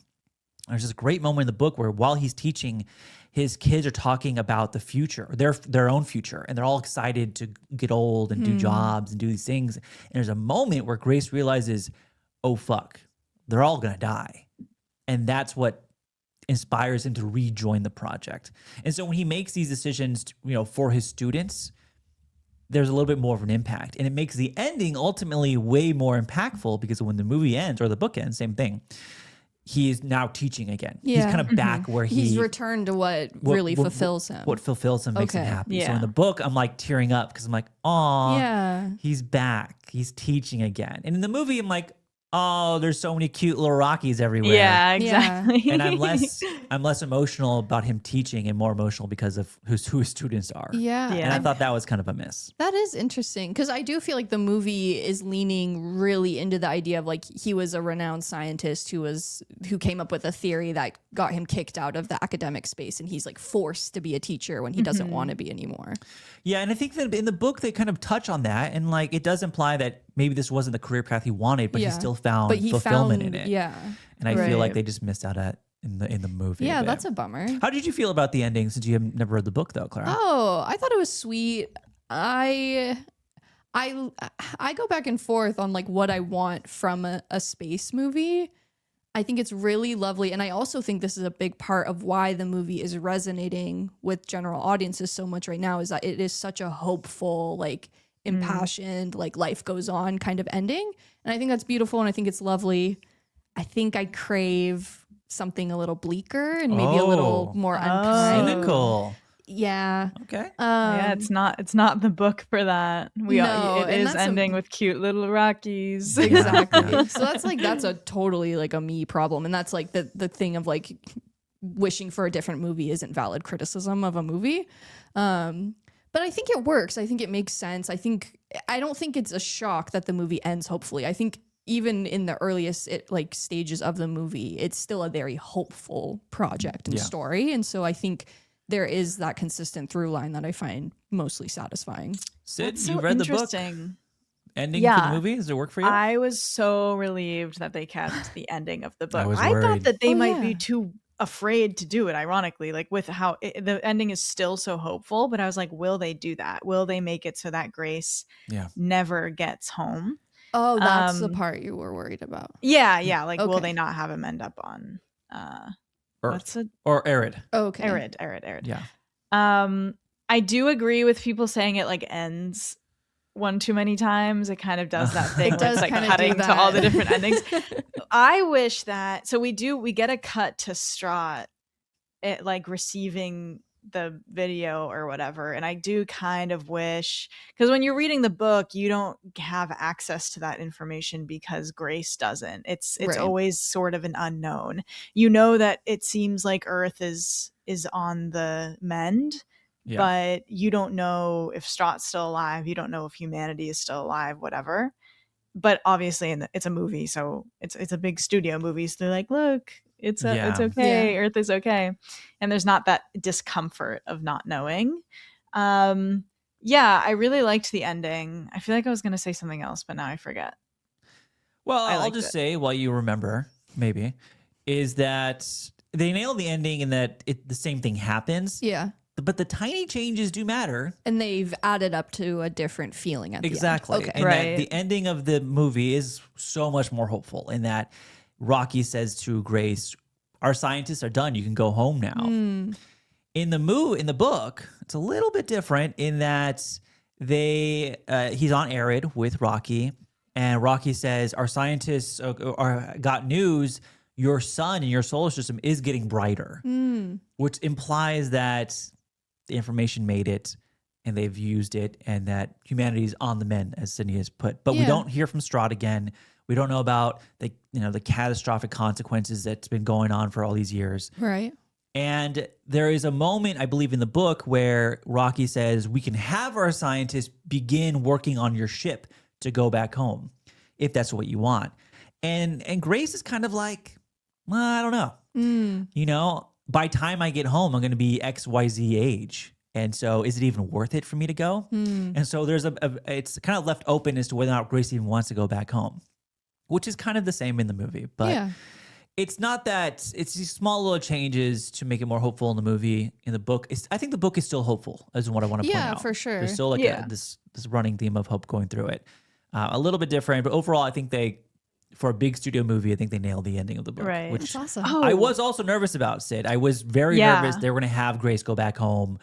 There's this great moment in the book where while he's teaching, his kids are talking about the future, their own future, and they're all excited to get old and do jobs and do these things. And there's a moment where Grace realizes, oh, fuck, they're all going to die. And that's what inspires him to rejoin the project. And so when he makes these decisions, for his students, there's a little bit more of an impact. And it makes the ending ultimately way more impactful because when the movie ends or the book ends, same thing. He is now teaching again. Yeah. He's kind of back where he's returned to what really fulfills him. What fulfills him makes him Okay. happy. So Yeah. in the book, I'm like tearing up because I'm like, oh, Yeah. he's back. He's teaching again. And in the movie, I'm like, oh, there's so many cute little Rockies everywhere. Yeah, exactly. And I'm less emotional about him teaching and more emotional because of who his students are. Yeah. And I thought that was kind of a miss. That is interesting because I do feel like the movie is leaning really into the idea of like he was a renowned scientist who came up with a theory that got him kicked out of the academic space, and he's like forced to be a teacher when he doesn't want to be anymore. Yeah, and I think that in the book they kind of touch on that, and like it does imply that maybe this wasn't the career path he wanted, but he still found fulfillment in it. Yeah. And I feel like they just missed out in the movie. Yeah, a bit. that's a bummer. How did you feel about the ending since you have never read the book though, Claira? Oh, I thought it was sweet. I go back and forth on like what I want from a space movie. I think it's really lovely. And I also think this is a big part of why the movie is resonating with general audiences so much right now is that it is such a hopeful, like impassioned, like life goes on kind of ending. And I think that's beautiful. And I think it's lovely. I think I crave something a little bleaker and maybe a little more unkind. Cynical. Yeah. Okay. Yeah, it's not the book for that. No, It and is that's ending with cute little Rockies. Exactly. Yeah. So that's a totally like a me problem, and that's like the thing of like wishing for a different movie isn't valid criticism of a movie. But I think it works. I think it makes sense. I don't think it's a shock that the movie ends hopefully. I think even in the earliest stages of the movie, it's still a very hopeful project and story. And so I think there is that consistent through line that I find mostly satisfying. Sid, That's you so read the book interesting. ending for Yeah. the movie? Does it work for you? I was so relieved that they kept the ending of the book. was I thought worried. that they Oh, might yeah. be too afraid to do it, ironically, like with how the ending is still so hopeful. But I was like, will they do that? Will they make it so that Grace Yeah. never gets home? Oh, that's the Um, part you were worried about. Yeah. Like, will Okay. they not have him end up on Earth. what's it? Or Arid. Okay. Arid. Yeah. I do agree with people saying it like ends one too many times. It kind of does that thing. It where does it's like kinda do cutting to all the that. different endings. I wish that we get a cut to Strahd like receiving the video or whatever, and I do kind of wish, because when you're reading the book you don't have access to that information because Grace doesn't. It's Right. always sort of an unknown. You know that it seems like Earth is on the mend, Yeah. but you don't know if Strahd's still alive, you don't know if humanity is still alive, whatever. But obviously it's a movie, so it's a big studio movie, so they're like, look, it's okay. Yeah. Earth is okay. And there's not that discomfort of not knowing. Yeah, I really liked the ending. I feel like I was going to say something else, but now I forget. Well, I I'll liked just it. say, while you remember, maybe, is that they nailed the ending in that the same thing happens. Yeah. But the tiny changes do matter. And they've added up to a different feeling at Exactly. the end. Okay. And Right. that the ending of the movie is so much more hopeful in that Rocky says to Grace, our scientists are done. You can go home now. Mm. In the book, it's a little bit different in that he's on Arid with Rocky, and Rocky says, our scientists got news. Your sun in your solar system is getting brighter, which implies that the information made it and they've used it and that humanity's on the mend, as Sydney has put. But we Yeah. don't hear from Strahd again. We don't know about the catastrophic consequences that's been going on for all these years. Right. And there is a moment, I believe, in the book where Rocky says, we can have our scientists begin working on your ship to go back home, if that's what you want. And Grace is kind of like, well, I don't know. By time I get home, I'm going to be XYZ age. And so is it even worth it for me to go? And so there's it's kind of left open as to whether or not Grace even wants to go back home, which is kind of the same in the movie. But yeah. it's not that. It's these small little changes to make it more hopeful in the movie. In the book, I think the book is still hopeful, is what I want to point out. Yeah, for sure. There's still like this running theme of hope going through it. A little bit different, but overall, I think for a big studio movie, I think they nailed the ending of the book. Right. Which That's awesome. Oh. I was also nervous about, Sid. I was very nervous they were going to have Grace go back home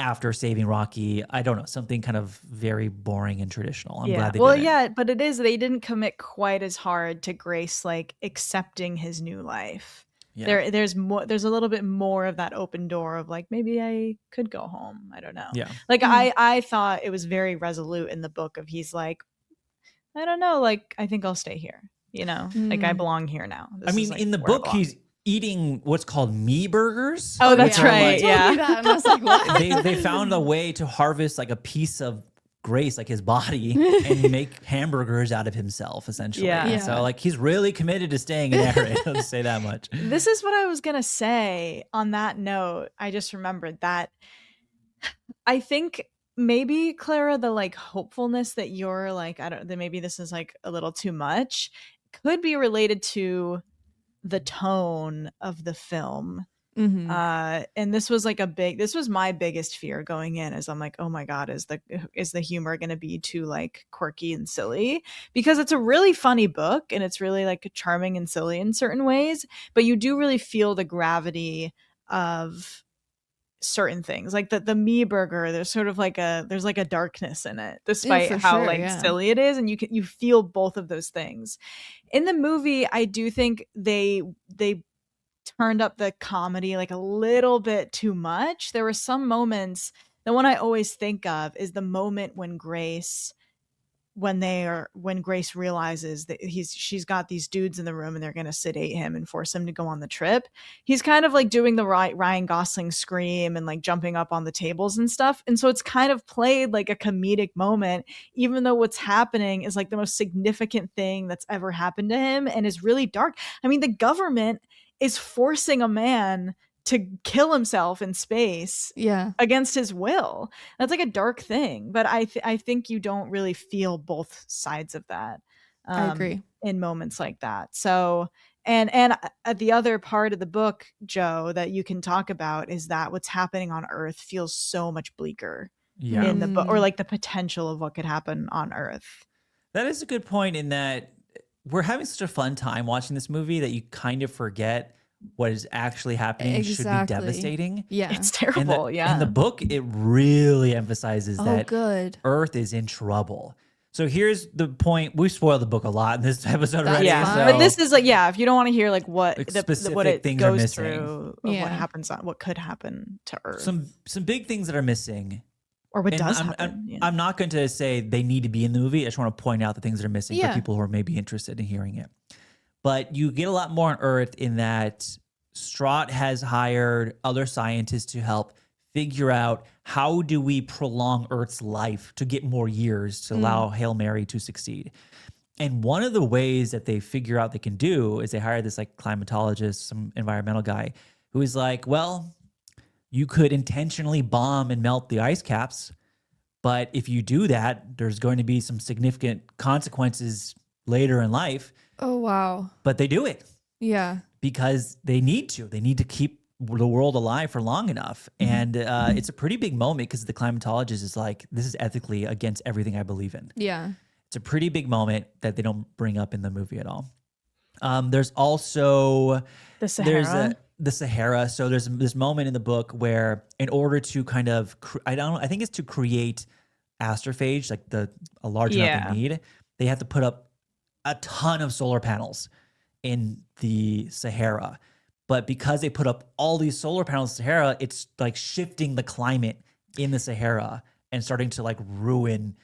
after saving Rocky. I don't know, something kind of very boring and traditional. I'm glad they didn't. Yeah, but it is, they didn't commit quite as hard to Grace like accepting his new life. Yeah. There's a little bit more of that open door of like, maybe I could go home. I don't know. Yeah. Like I thought it was very resolute in the book of he's like, I don't know, like I think I'll stay here. Like I belong here now. This is, like, in the where I book, belong. he's eating what's called me burgers. Oh, that's yeah. right. You told me that, and I was like, what? They found a way to harvest like a piece of Grace, like his body, and make hamburgers out of himself, essentially. Yeah. Yeah. So like he's really committed to staying in Arid. I'll just say that much. This is what I was gonna say on that note. I just remembered that I think maybe, Claira, the like hopefulness that you're like, that maybe this is like a little too much, could be related to the tone of the film. Mm-hmm. And this was like this was my biggest fear going in, is I'm like, oh my God, is the humor going to be too like quirky and silly? Because it's a really funny book and it's really like charming and silly in certain ways, but you do really feel the gravity of certain things, like the me burger. There's sort of like there's like a darkness in it, despite for how sure, like yeah. silly it is, and you feel both of those things. In the movie, I do think they turned up the comedy like a little bit too much. There were some moments. The one I always think of is the moment when Grace realizes that she's got these dudes in the room and they're going to sedate him and force him to go on the trip. He's kind of like doing the Ryan Gosling scream and like jumping up on the tables and stuff. And so it's kind of played like a comedic moment, even though what's happening is like the most significant thing that's ever happened to him and is really dark. I mean, the government is forcing a man to kill himself in space against his will. That's like a dark thing, but I think you don't really feel both sides of that. I agree. In moments like that. So, and the other part of the book, Joe, that you can talk about is that what's happening on Earth feels so much bleaker in the book, or like the potential of what could happen on Earth. That is a good point in that we're having such a fun time watching this movie that you kind of forget what is actually happening should be devastating. Yeah. It's terrible. In the book, it really emphasizes that Earth is in trouble. So here's the point. We spoiled the book a lot in this episode already. Yeah. So but this is like, if you don't want to hear like what specific it things are goes missing. through, what happens, what could happen to Earth. Some big things that are missing. Or what does happen. I'm not going to say they need to be in the movie. I just want to point out the things that are missing for people who are maybe interested in hearing it. But you get a lot more on Earth in that Straught has hired other scientists to help figure out how do we prolong Earth's life to get more years to allow Hail Mary to succeed. And one of the ways that they figure out they can do is they hire this like climatologist, some environmental guy, who is like, well, you could intentionally bomb and melt the ice caps, but if you do that, there's going to be some significant consequences later in life. Oh, wow. But they do it. Yeah. Because they need to. They need to keep the world alive for long enough. And it's a pretty big moment because the climatologist is like, this is ethically against everything I believe in. Yeah. It's a pretty big moment that they don't bring up in the movie at all. There's also the Sahara. The Sahara. So there's this moment in the book where in order to kind of, I think it's to create astrophage, like a large enough need, they have to put up a ton of solar panels in the Sahara. But because they put up all these solar panels in the Sahara, it's like shifting the climate in the Sahara and starting to like ruin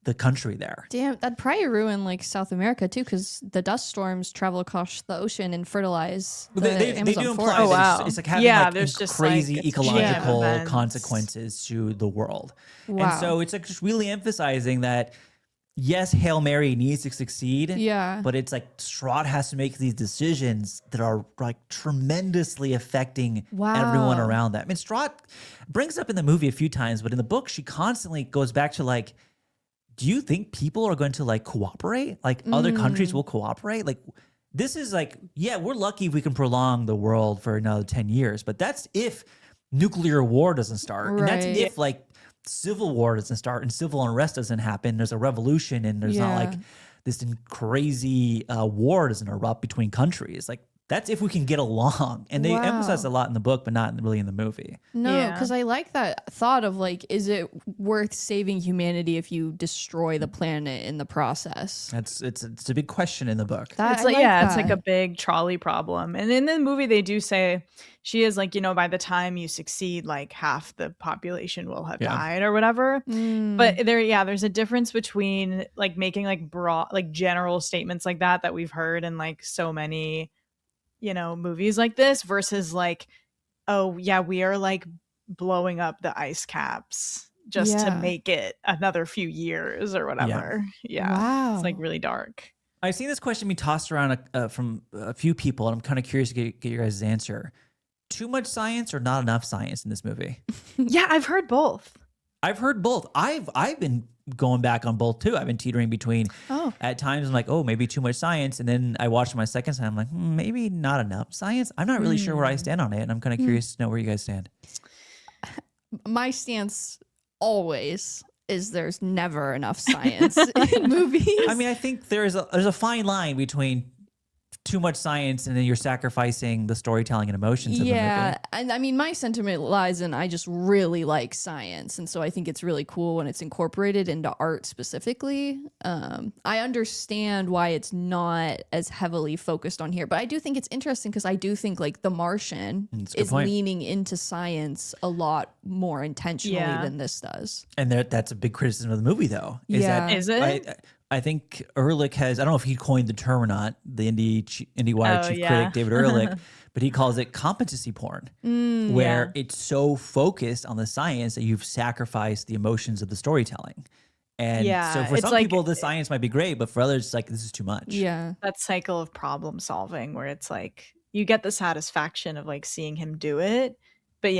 the country there. Damn, that'd probably ruin like South America too, because the dust storms travel across the ocean and fertilize the Amazon they do imply forest. that it's like having there's just crazy like ecological consequences to the world. Wow. And so it's like just really emphasizing that yes, Hail Mary needs to succeed. Yeah. But it's like Straught has to make these decisions that are like tremendously affecting everyone around that. I mean, Straught brings up in the movie a few times, but in the book, she constantly goes back to like, do you think people are going to like cooperate? Like other countries will cooperate? Like this is like, yeah, we're lucky if we can prolong the world for another 10 years, but that's if nuclear war doesn't start. Right. And that's if like civil war doesn't start and civil unrest doesn't happen. There's a revolution and there's not like this crazy war doesn't erupt between countries. Like that's if we can get along. And they emphasize a lot in the book, but not really in the movie. No, because I like that thought of like, is it worth saving humanity if you destroy the planet in the process? It's a big question in the book. It's like a big trolley problem. And in the movie, they do say she is like, by the time you succeed, like half the population will have died or whatever. But there's a difference between like making like broad, like general statements like that we've heard in like so many movies like this versus like, oh yeah, we are like blowing up the ice caps just to make it another few years or whatever. Wow. It's like really dark. I've seen this question be tossed around from a few people, and I'm kind of curious to get your guys' answer. Too much science or not enough science in this movie? Yeah, I've heard both. I've heard both. I've been going back on both too. I've been teetering between. At times I'm like, oh, maybe too much science, and then I watched my second time. I'm like, maybe not enough science. I'm not really sure where I stand on it, and I'm kind of curious to know where you guys stand. My stance always is there's never enough science in movies. I mean, I think there's a fine line between too much science and then you're sacrificing the storytelling and emotions of the movie. And I mean, my sentiment lies in I just really like science, and so I think it's really cool when it's incorporated into art specifically. I understand why it's not as heavily focused on here, but I do think it's interesting because I do think like The Martian is leaning into science a lot more intentionally than this does. And that's a big criticism of the movie, though. Is it? I think Ehrlich has, I don't know if he coined the term or not, the IndieWire chief critic, David Ehrlich, but he calls it competency porn, where it's so focused on the science that you've sacrificed the emotions of the storytelling. And so for some people, the science might be great, but for others, it's like, this is too much. Yeah. That cycle of problem solving where it's like, you get the satisfaction of like seeing him do it, but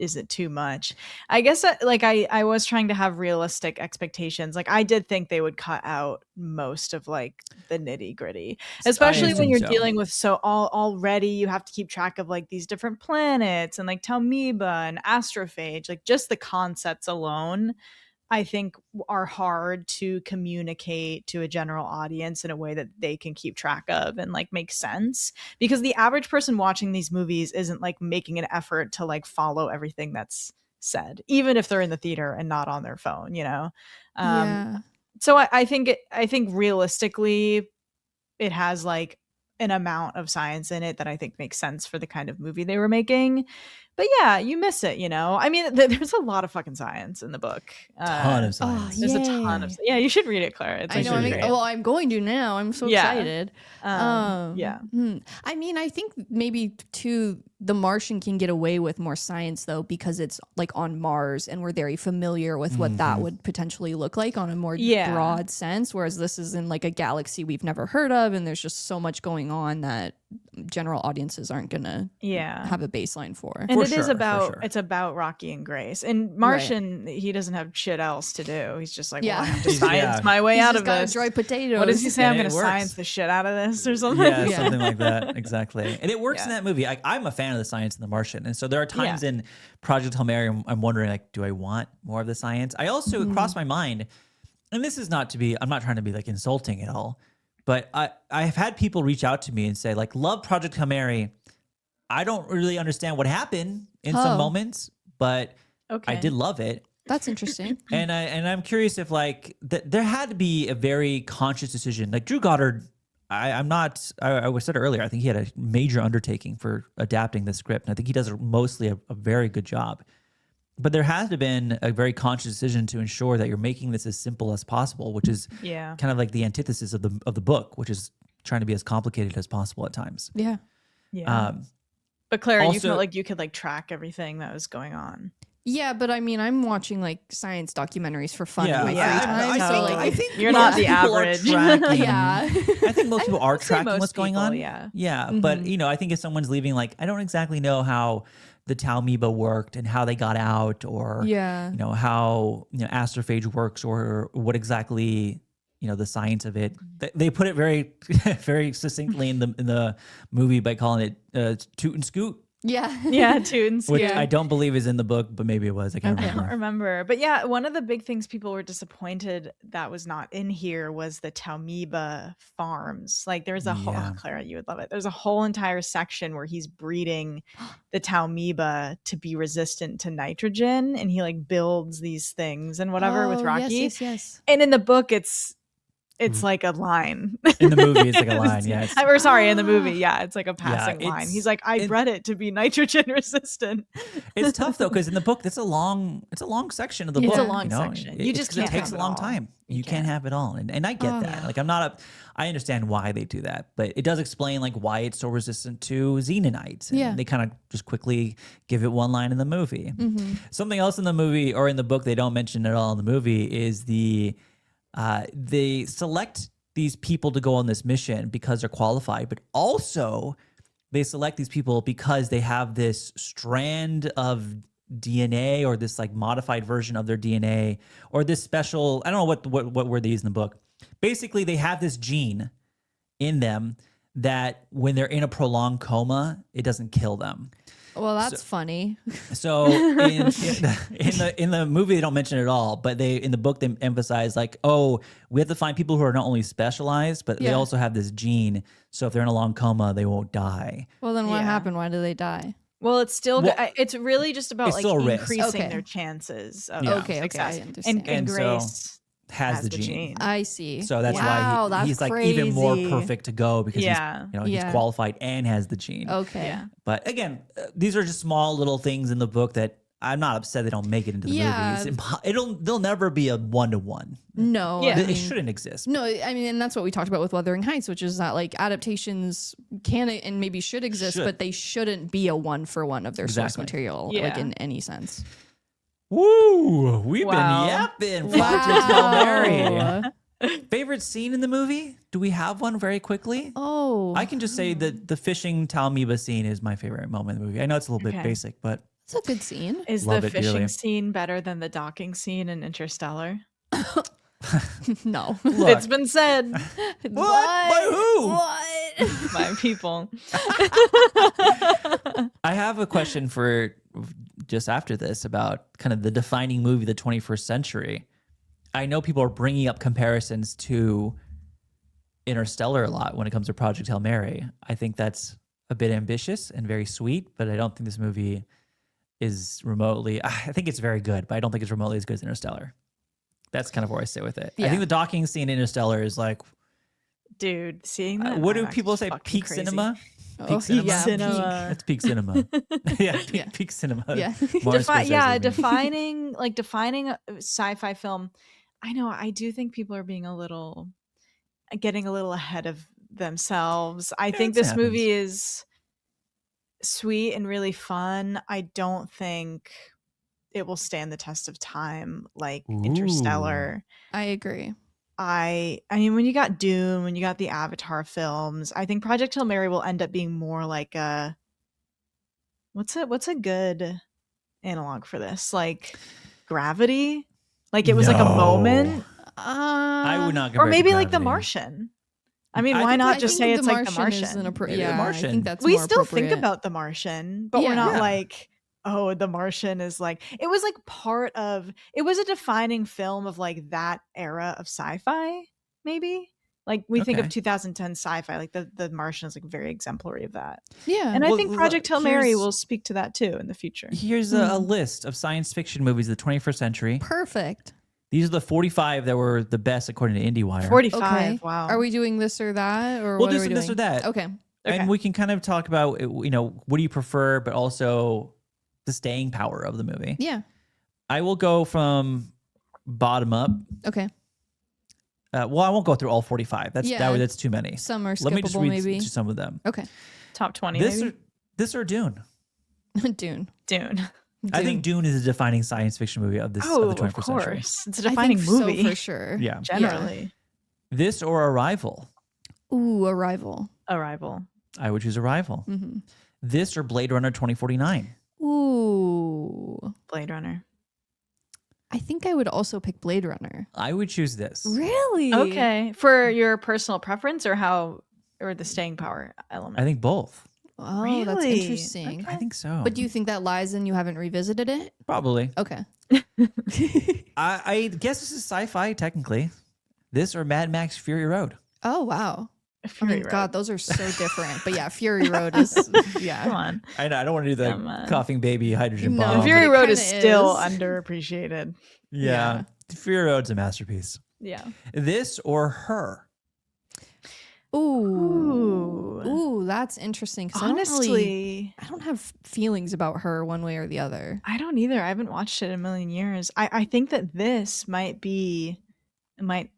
is it too much? I guess like I was trying to have realistic expectations. Like I did think they would cut out most of like the nitty gritty, especially when you're dealing with already you have to keep track of like these different planets and like Talmiba and astrophage. Like just the concepts alone, I think are hard to communicate to a general audience in a way that they can keep track of and like make sense, because the average person watching these movies isn't like making an effort to like follow everything that's said, even if they're in the theater and not on their phone, you know? So I think realistically it has like an amount of science in it that I think makes sense for the kind of movie they were making. But yeah, you miss it, you know? I mean, there's a lot of fucking science in the book. Ton of science. There's a ton of Yeah, you should read it, Claira. It's I'm going to now. I'm so excited. I mean, I think maybe too, The Martian can get away with more science though, because it's like on Mars and we're very familiar with what that would potentially look like on a more broad sense. Whereas this is in like a galaxy we've never heard of, and there's just so much going on that general audiences aren't gonna have a baseline for. And it's about Rocky and Grace. And Martian, he doesn't have shit else to do. He's just like, well, I have to science my way out of this. Dry potatoes. What does he say? I'm going to science the shit out of this or something? Yeah, something like that. Exactly. And it works in that movie. I'm a fan of the science in The Martian. And so there are times in Project Hail Mary, I'm wondering, like, do I want more of the science? I also, it crossed my mind, and this is not to be, I'm not trying to be like insulting at all, but I've had people reach out to me and say, like, love Project Hail Mary. I don't really understand what happened in some moments, but I did love it. That's interesting. And I'm curious if like there had to be a very conscious decision. Like Drew Goddard, I said it earlier, I think he had a major undertaking for adapting the script. And I think he does mostly a very good job. But there has to have been a very conscious decision to ensure that you're making this as simple as possible, which is kind of like the antithesis of the book, which is trying to be as complicated as possible at times. Yeah. But Claira, you felt like you could like track everything that was going on. Yeah, but I mean, I'm watching like science documentaries for fun in my free time. I think you're not the average. I think most people are tracking what's going on. Yeah. But you know, I think if someone's leaving, like, I don't exactly know how the Talmiba worked and how they got out, or you know how astrophage works, or what exactly the science of it. They put it very very succinctly in the movie by calling it toot and scoot. Toot and scoot. Which I don't believe is in the book, but maybe it was. I can't remember. But yeah, one of the big things people were disappointed that was not in here was the Talmiba farms. Like there's a whole, Claira, you would love it. There's a whole entire section where he's breeding the Talmiba to be resistant to nitrogen, and he like builds these things and whatever with Rocky. Yes. And in the book, it's like a line. In the movie, it's like a line, yes. Or sorry, in the movie, it's like a passing line. He's like, I bred it to be nitrogen resistant. It's tough though, because in the book, it's a long section of the book. It's a long section. You just can't. It takes a long time. You can't have it all, and I get that. Like I understand why they do that, but it does explain like why it's so resistant to xenonites. And they kind of just quickly give it one line in the movie. Something else in the movie or in the book they don't mention at all in the movie is they select these people to go on this mission because they're qualified, but also they select these people because they have this strand of DNA or this like modified version of their DNA or this special, I don't know what word they use in the book. Basically, they have this gene in them that when they're in a prolonged coma, it doesn't kill them. Well, that's funny. So in the movie they don't mention it at all, but in the book they emphasize like, oh, we have to find people who are not only specialized, but they also have this gene. So if they're in a long coma, they won't die. Well, then what happened? Why do they die? Well, it's still it's really just about like increasing their chances of success. I understand. And Grace so has the gene. I see. So that's why he's like even more perfect to go because he's qualified and has the gene. Okay. Yeah. But again, these are just small little things in the book that I'm not upset they don't make it into the movies. They'll never be a 1-to-1. No. It shouldn't exist. No, I mean, and that's what we talked about with Wuthering Heights, which is that like adaptations can and maybe should exist, but they shouldn't be a 1-for-1 of their source material, like in any sense. Woo! We've been yapping. Project Hail Mary. Favorite scene in the movie? Do we have one very quickly? Oh. I can just say that the fishing Talmiba scene is my favorite moment in the movie. I know it's a little bit basic, but it's a good scene. Is the fishing scene better than the docking scene in Interstellar? No. Look, it's been said. What? By who? What? By people. I have a question for just after this about kind of the defining movie of the 21st century. I know people are bringing up comparisons to Interstellar a lot when it comes to Project Hail Mary. I think that's a bit ambitious and very sweet, but I don't think this movie is remotely... I think it's very good, but I don't think it's remotely as good as Interstellar. That's kind of where I sit with it. I think the docking scene in Interstellar is like... Dude, seeing that... what do people say? Peak crazy. Cinema? Peak cinema. That's peak cinema. Peak cinema. Yeah. Defining a sci-fi film. I know. I do think people are getting a little ahead of themselves. I think this movie is sweet and really fun. I don't think it will stand the test of time like Interstellar. I agree. I mean, when you got Dune, when you got the Avatar films, I think Project Hail Mary will end up being more like a what's a good analog for this? Like Gravity? Like it was like a moment. I would not compare or maybe to like The Gravity. Martian. I mean, why not just say it's like The Martian? The Martian. I think that's we more still appropriate. think about The Martian, but we're not like, oh, The Martian is like, it was like it was a defining film of like that era of sci-fi, maybe. Like we think of 2010 sci-fi, like the Martian is like very exemplary of that. Yeah. And I think Project Hail Mary will speak to that too in the future. Here's a list of science fiction movies of the 21st century. Perfect. These are the 45 that were the best according to IndieWire. 45. Okay. Wow. Are we doing this or that? Or We'll what do are we some doing? this or that. Okay. And we can kind of talk about, what do you prefer, but also the staying power of the movie. Yeah. I will go from bottom up. Okay. Well, I won't go through all 45. That's too many. Some are skippable, Let me just read maybe. some of them. Okay. Top 20 This or Dune. Dune. I think Dune is a defining science fiction movie of the 21st century. It's a defining movie. So for sure. Yeah. Generally. This or Arrival. Ooh, Arrival. I would choose Arrival. Mm-hmm. This or Blade Runner 2049. Ooh. Blade Runner. I think I would also pick Blade Runner. I would choose this. Really? Okay. For your personal preference or the staying power element? I think both. Oh, really? That's interesting. I think so. But do you think that lies in you haven't revisited it? Probably. Okay. I guess this is sci-fi, technically. This or Mad Max Fury Road. Oh, wow. Fury Road. God, those are so different. But yeah, Fury Road is, yeah. Come on. I know. I don't want to do the coughing baby hydrogen No. bomb. Fury it Road is kinda still is. underappreciated. Yeah. Fury Road's a masterpiece. Yeah. This or Her. Ooh, that's interesting. 'Cause Honestly, I don't have feelings about Her one way or the other. I don't either. I haven't watched it in a million years. I think that this might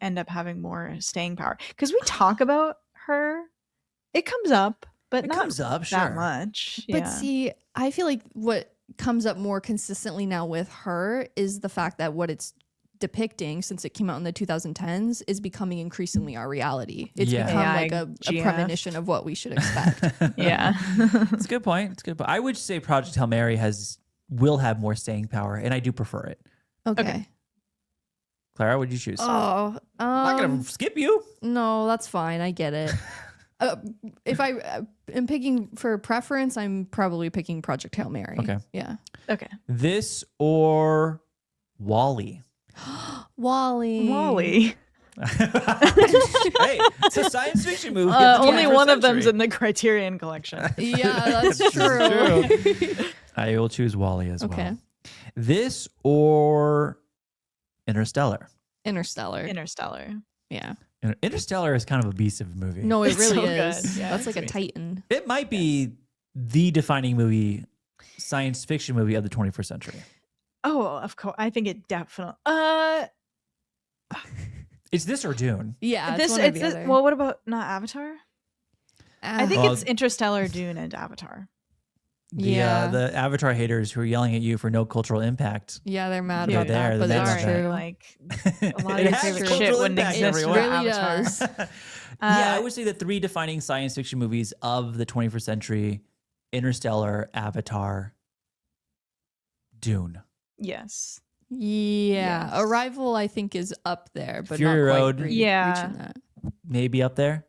end up having more staying power because we talk about Her. It comes up, but not comes up, that sure. much. But Yeah. see, I feel like what comes up more consistently now with Her is the fact that what it's depicting, since it came out in the 2010s, is becoming increasingly our reality. It's become AI like a GF. premonition of what we should expect. Yeah. It's a good point. It's a good point. I would say Project Hail Mary will have more staying power, and I do prefer it. Okay. Clara, what would you choose? Oh, I'm not gonna skip you. no, that's fine. I get it. If I am picking for preference, I'm probably picking Project Hail Mary. Okay. Yeah. Okay. This or Wall-E? Wall-E. Wall-E. Hey, it's a science fiction movie. of the Only 21st one of them's century. in the Criterion collection. Yeah, that's This is true. true. I will choose Wall-E as Okay. well. This or Interstellar? Interstellar. Interstellar. Yeah. Interstellar is kind of a beast of a movie. No, it It's really so is. good. Yeah, That's like a it's titan. It might be the defining movie, science fiction movie of the 21st century. Oh, of course. I think it definitely. It's this or Dune. Yeah. This. one or It's the this. other. Well, what about not Avatar? I think Well, it's Interstellar, Dune, and Avatar. Yeah. The Avatar haters who are yelling at you for no cultural impact. Yeah, they're mad They're about there, that, but they're that's mad. true. Like a lot It of your has favorite cultural shit wouldn't impact, exist everyone. without Really Avatar. does. Yeah, I would say the three defining science fiction movies of the 21st century: Interstellar, Avatar, Dune. Yes. Yeah. Yes. Arrival, I think, is up there, but Fury not Road. quite Yeah. reaching that. Maybe up there.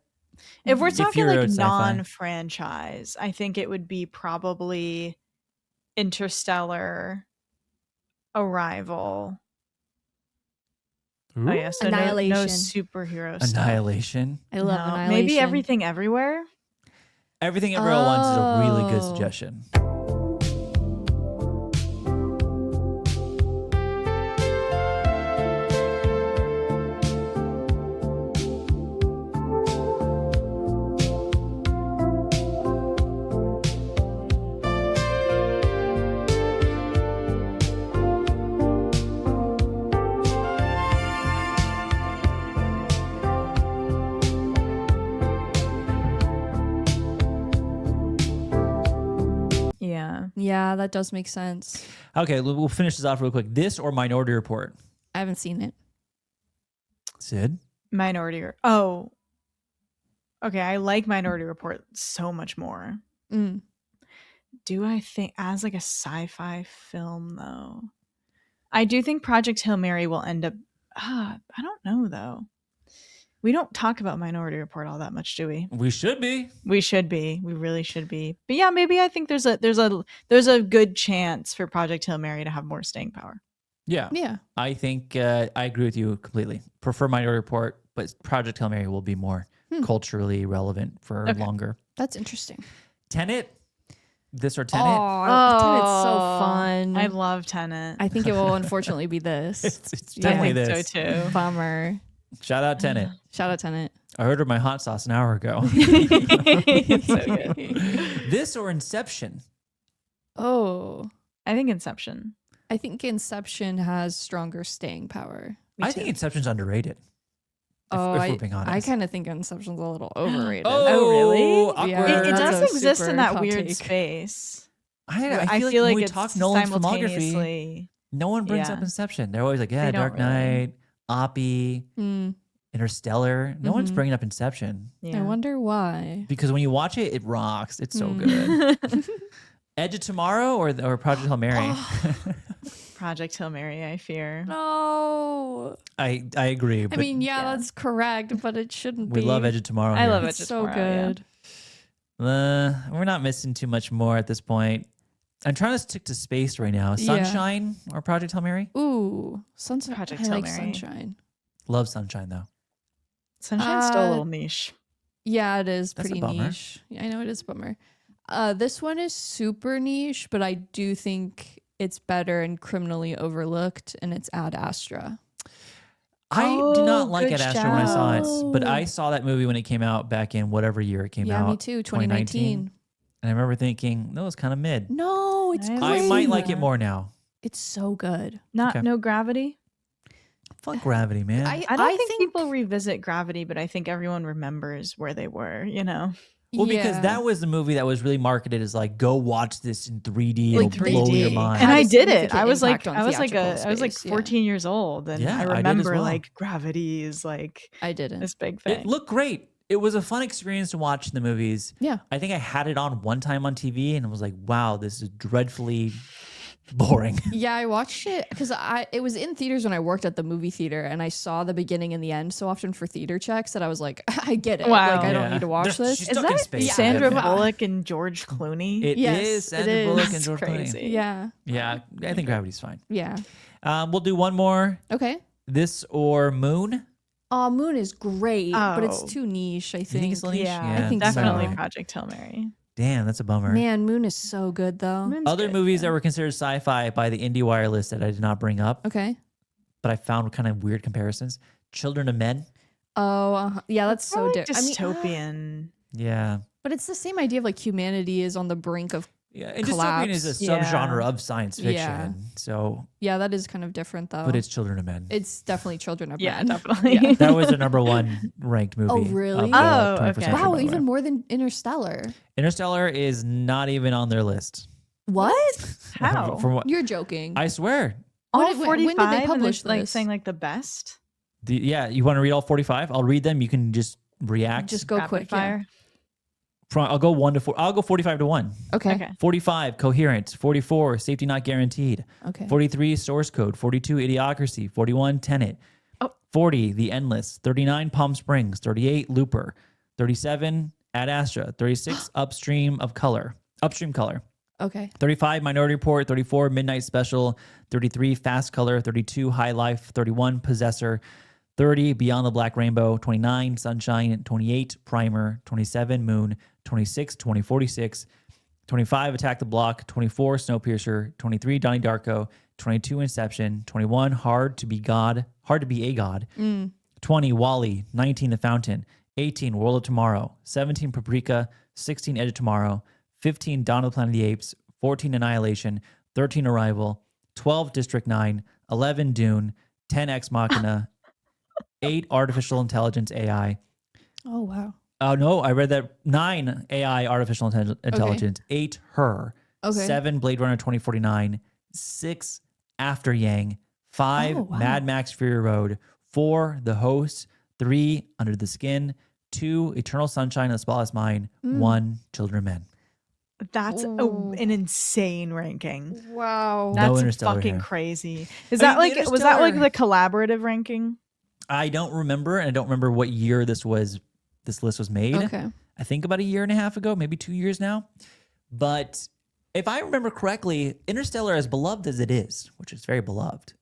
If we're If talking you're a like sci-fi. non-franchise, I think it would be probably Interstellar, Arrival. Oh yeah, so no Annihilation. superhero stuff. Annihilation. I love No, Annihilation. maybe Everything Everywhere. Everything Everyone Wants is a really good Oh. suggestion. Yeah. Yeah, that does make sense. Okay, we'll finish this off real quick. This or Minority Report? I haven't seen it. Sid? Oh. Okay, I like Minority Report so much more. Mm. Do I think as like a sci-fi film though? I do think Project Hail Mary will end up I don't know though. We don't talk about Minority Report all that much, do we? We should be. We should be. We really should be. But yeah, maybe I think there's a good chance for Project Hail Mary to have more staying power. Yeah. Yeah. I think I agree with you completely. Prefer Minority Report, but Project Hail Mary will be more culturally relevant for Okay. longer. That's interesting. Tenet? This or Tenet? Tenet's so fun. I love Tenet. I think it will unfortunately be this. It's Yeah. definitely I think this. so too. Bummer. Shout out Tenet. Shout out Tenet. I ordered my hot sauce an hour ago. It's so good. This or Inception? Oh, I think Inception. I think Inception has stronger staying power. Me I too. think Inception's underrated. If Oh, we're being honest. I kind of think Inception's a little overrated. Oh, really? Awkward. Yeah. It That's does a exist super in that hot weird take. space. I feel like when we it's talk Nolan's filmography, simultaneously. no one brings Yeah. up Inception. They're always like, yeah, They don't Dark really. Knight, Oppie, Mm, Interstellar. No one's Mhm. bringing up Inception. Yeah. I wonder why. Because when you watch it, it rocks. It's so Mm. good. Edge of Tomorrow or Project Hail Mary? Project Hail Mary, I fear. No. I agree. I But mean, yeah, yeah. that's correct, but it shouldn't we be. love Edge of Tomorrow. I here. love It's Edge of so Tomorrow, yeah. good. We're not missing too much more at this point. I'm trying to stick to space right now. Yeah. Sunshine or Project Hail Mary? Ooh, Sunshine. Project I Hail like Mary. Sunshine. Love Sunshine though. Sunshine's still a Uh, little niche. Yeah, it is That's a pretty bummer. niche. Yeah, I know it is a bummer. This one is super niche, but I do think it's better and criminally overlooked, and it's Ad Astra. I did not Oh, like good Ad Astra when I saw it, but shout. I saw that movie when it came out back in whatever year it came Yeah, out. me too. 2019. And I remember thinking, that was kind of mid. No, it's I great. I might like it more now. It's so good. Not Okay. no Gravity. Fuck Gravity, man. I don't think people revisit Gravity, but I think everyone remembers where they were, you know. Well, because Yeah. that was the movie that was really marketed as like, go watch this in 3D. Like It'll blow 3D. your mind. And Had a I did it. significant I was like impact on I was like theatrical space, yeah. 14 years old, and Yeah, I I did as remember well. like Gravity is like I didn't. this big thing. It looked great. It was a fun experience to watch in the movies. Yeah. I think I had it on one time on TV and I was like, wow, this is dreadfully boring. Yeah, I watched it because it was in theaters when I worked at the movie theater, and I saw the beginning and the end so often for theater checks that I was like, I get it. Wow. Like I don't need to watch She's this. stuck in that space. Sandra Yeah. Bullock and George Clooney? It Yes, is it Sandra is. Bullock and That's George crazy. Clooney. Yeah. Yeah, I think Gravity's fine. Yeah. We'll do one more. Okay. This or Moon. Moon is great, but it's Oh. too niche, I You think. think it's a little niche? Yeah, I think definitely so. Project Hail Mary. Damn, that's a bummer. Man, Moon is so good though. Moon's Other good, movies yeah. that were considered sci-fi by the IndieWire list that I did not bring up, Okay. but I found kind of weird comparisons. Children of Men. Oh, yeah, that's so Probably different. dystopian. Yeah. but it's the same idea of like humanity is on the brink of. Yeah, and dystopian is a Collapse. subgenre Yeah. of science fiction. Yeah. So, Yeah, that is kind of different though. but it's Children of Men. It's definitely Children of Yeah, Men. definitely. Yeah. That was the number one ranked movie. Oh, really? of the Oh, 21st okay. century, Wow, by the even way. more than Interstellar. Interstellar is not even on their list. What? How? From what You're joking. I swear. All When did- when did they 45 and publish it's, like this? saying like the best. Yeah, you want to read all 45? I'll read them. You can just react. Just go Rapid quick. Yeah. fire. I'll go 1 to 4. I'll go 45 to 1. Okay. Okay. 45, coherent. 44, safety not guaranteed. Okay. 43, source code. 42, idiocracy. 41, tenet. Oh. 40, the endless. 39, Palm Springs. 38, looper. 37, Ad Astra. 36, upstream color. Okay. 35, Minority Report. 34, Midnight Special. 33, Fast Color. 32, High Life. 31, Possessor. 30, Beyond the Black Rainbow. 29, Sunshine. 28, Primer. 27, Moon. 26, 2046. 25, Attack the Block. 24, Snowpiercer. 23, Donnie Darko. 22, Inception. 21, Hard to be a God. 20, Wall-E. 19, The Fountain. 18, World of Tomorrow. 17, Paprika. 16, Edge of Tomorrow. 15, Dawn of the Planet of the Apes. 14, Annihilation. 13, Arrival. 12, District 9. 11, Dune. 10, Ex Machina. 8, Artificial Intelligence AI. Oh wow. Oh, no, I read that. 9, AI, Artificial Intelligence. 8, Her. Okay. 7, Blade Runner 2049. 6, After Yang. 5, Oh, wow. Mad Max Fury Road. 4, The Host. 3, Under the Skin. 2, Eternal Sunshine of the Spotless Mind. 1, Children of Men. That's Ooh. an insane ranking. Wow. No That's Interstellar fucking here. crazy. Is I that mean, like was that like Interstellar- the collaborative ranking? I don't remember, and I don't remember what year this list was made. Okay. I think about a year and a half ago, maybe 2 years now. But if I remember correctly, Interstellar, as beloved as it is, which is very beloved,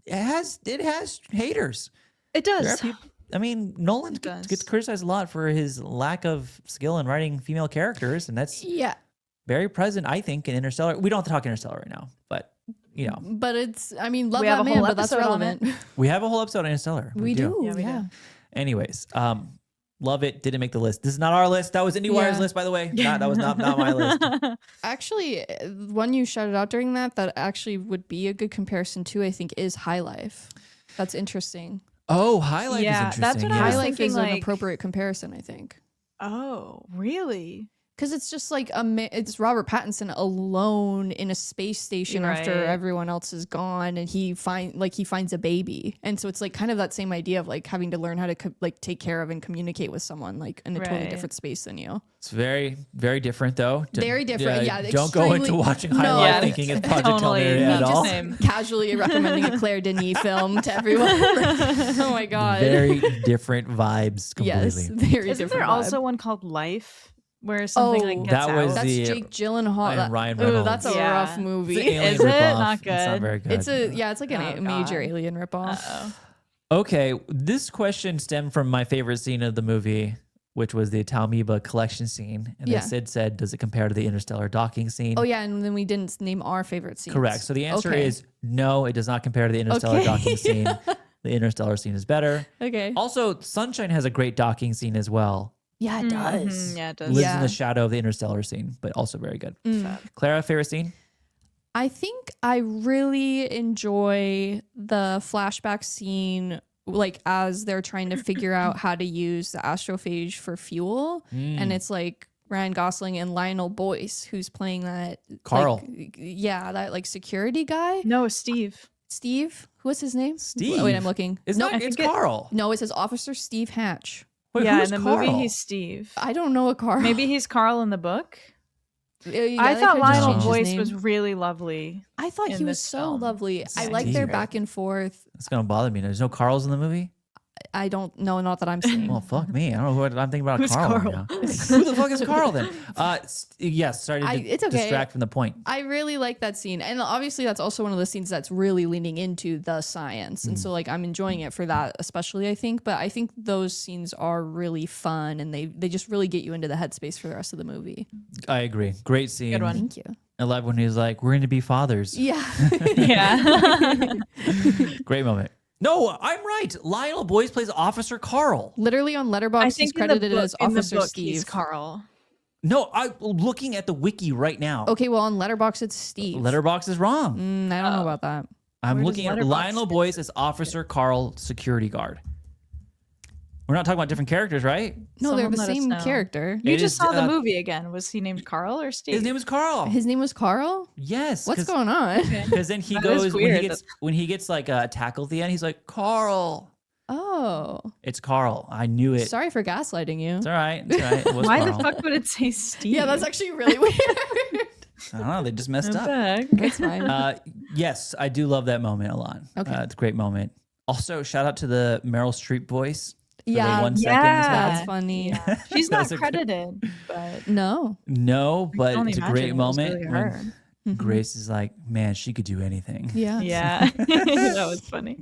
it has haters. It There are does. people, I mean, Nolan It does. gets criticized a lot for his lack of skill in writing female characters, and that's Yeah. very present, I think, in Interstellar. We don't have to talk Interstellar right now, but you know, But it's love We have that a man, whole but that's episode on relevant. we have a whole episode on Interstellar. We do. Yeah, we do. Yeah. Anyways, love it. Didn't make the list. This is not our list. That was IndieWire's Yeah. list, by the way. That was not my list. Actually, one you shouted out during that actually would be a good comparison too, I think, is High Life. That's interesting. Oh, High Life Yeah, is that's interesting. what I High was yeah. Life thinking, is an like- appropriate comparison, I think. Oh, really? Because it's just like it's Robert Pattinson alone in a space station after Right. everyone else is gone, and he finds a baby, and so it's like kind of that same idea of like having to learn how to take care of and communicate with someone like in a totally Right. different space than you. It's very, very different, though. Very different, yeah, Don't go into extremely- watching High No. Life Yeah, thinking it's Project totally. Hail Mary No, at just all. same. Casually recommending a Claire Denis film to everyone. Oh my god. Very different vibes completely. yes, very Isn't different. there vibe. also one called Life where something like Oh, gets that was out? That's the- Jake Gyllenhaal. and That- Ryan Ooh, Reynolds. that's a Yeah. rough It's an movie. alien Is it? ripoff. Not It's not good. very good. It's like a Oh, major God. alien ripoff. Uh-oh. Okay, this question stemmed from my favorite scene of the movie, which was the Talmiba collection scene. And Yeah. then Sid said, does it compare to the Interstellar docking scene? Oh yeah, and then we didn't name our favorite scenes. Correct. So the answer Okay. is no, it does not compare to the Interstellar Okay. docking scene. The Interstellar scene is better. Okay. Also, Sunshine has a great docking scene as well. Yeah, it does. Mhm, yeah, it does. Lives Yeah. in the shadow of the Interstellar scene, but also very good. Mm. Clara, favorite scene? I think I really enjoy the flashback scene, like as they're trying to figure out how to use the astrophage for fuel, Mm. and it's like Ryan Gosling and Lionel Boyce who's playing that Carl. that like security guy. No, Steve. Steve, what's his name? Steve. Wait, I'm looking. It's no, not. It's think it- Carl. no, it says Officer Steve Hatch. Wait, yeah, who's in the Carl? movie he's Steve. I don't know a Carl. Maybe he's Carl in the book. I they thought could've just Lionel changed his Boyce name. was really lovely. I thought in he was this so film. lovely. I Yeah, like he's their great. back and forth. It's gonna bother me. There's no Carls in the movie. I don't know, not that I'm seeing. Well, fuck me. I don't know who I'm thinking about. Who's Carl right Carl? now. Who the fuck is Carl then? Yes, sorry to it's okay. distract from the point. I really like that scene. And obviously that's also one of the scenes that's really leaning into the science. And so like I'm enjoying it for that especially, I think. But I think those scenes are really fun and they just really get you into the headspace for the rest of the movie. I agree. Great scene. Good one. Thank you. I love when he's like, "We're going to be fathers." Yeah. Yeah. Great moment. No, I'm right. Lionel Boyce plays Officer Carl. Literally on I Letterboxd, he's think credited as in the Officer book, Steve. he's Carl. No, I'm looking at the wiki right now. Okay, well on Letterboxd it's Steve. Letterbox is wrong. I don't know about that. I'm Where does looking at Letterboxd Lionel fit Boyce as Officer Carl, security guard. We're not talking about different characters, right? No, they're Someone the let us same know. character. You It just is, saw the movie again. Was he named Carl or Steve? His name is Carl. His name was Carl? Yes. What's going on? Because then he That goes is when he weird. gets like a tackle at the end. He's like, "Carl." Oh. It's Carl. I knew it. Sorry for gaslighting you. It's all right. It's all right. It was Why Carl. the fuck would it say Steve? Yeah, that's actually really weird. I don't know. They just messed What up. the heck? It's fine. Yes, I do love that moment a lot. Okay. It's a great moment. Also, shout out to the Meryl Streep voice. For Yeah, the 1 second. That's funny. She's That was not a good- credited, but No. No, I but can only it's a imagine great it was moment really when her. Grace is like, "Man, she could do anything." Yeah. Yeah, that was funny.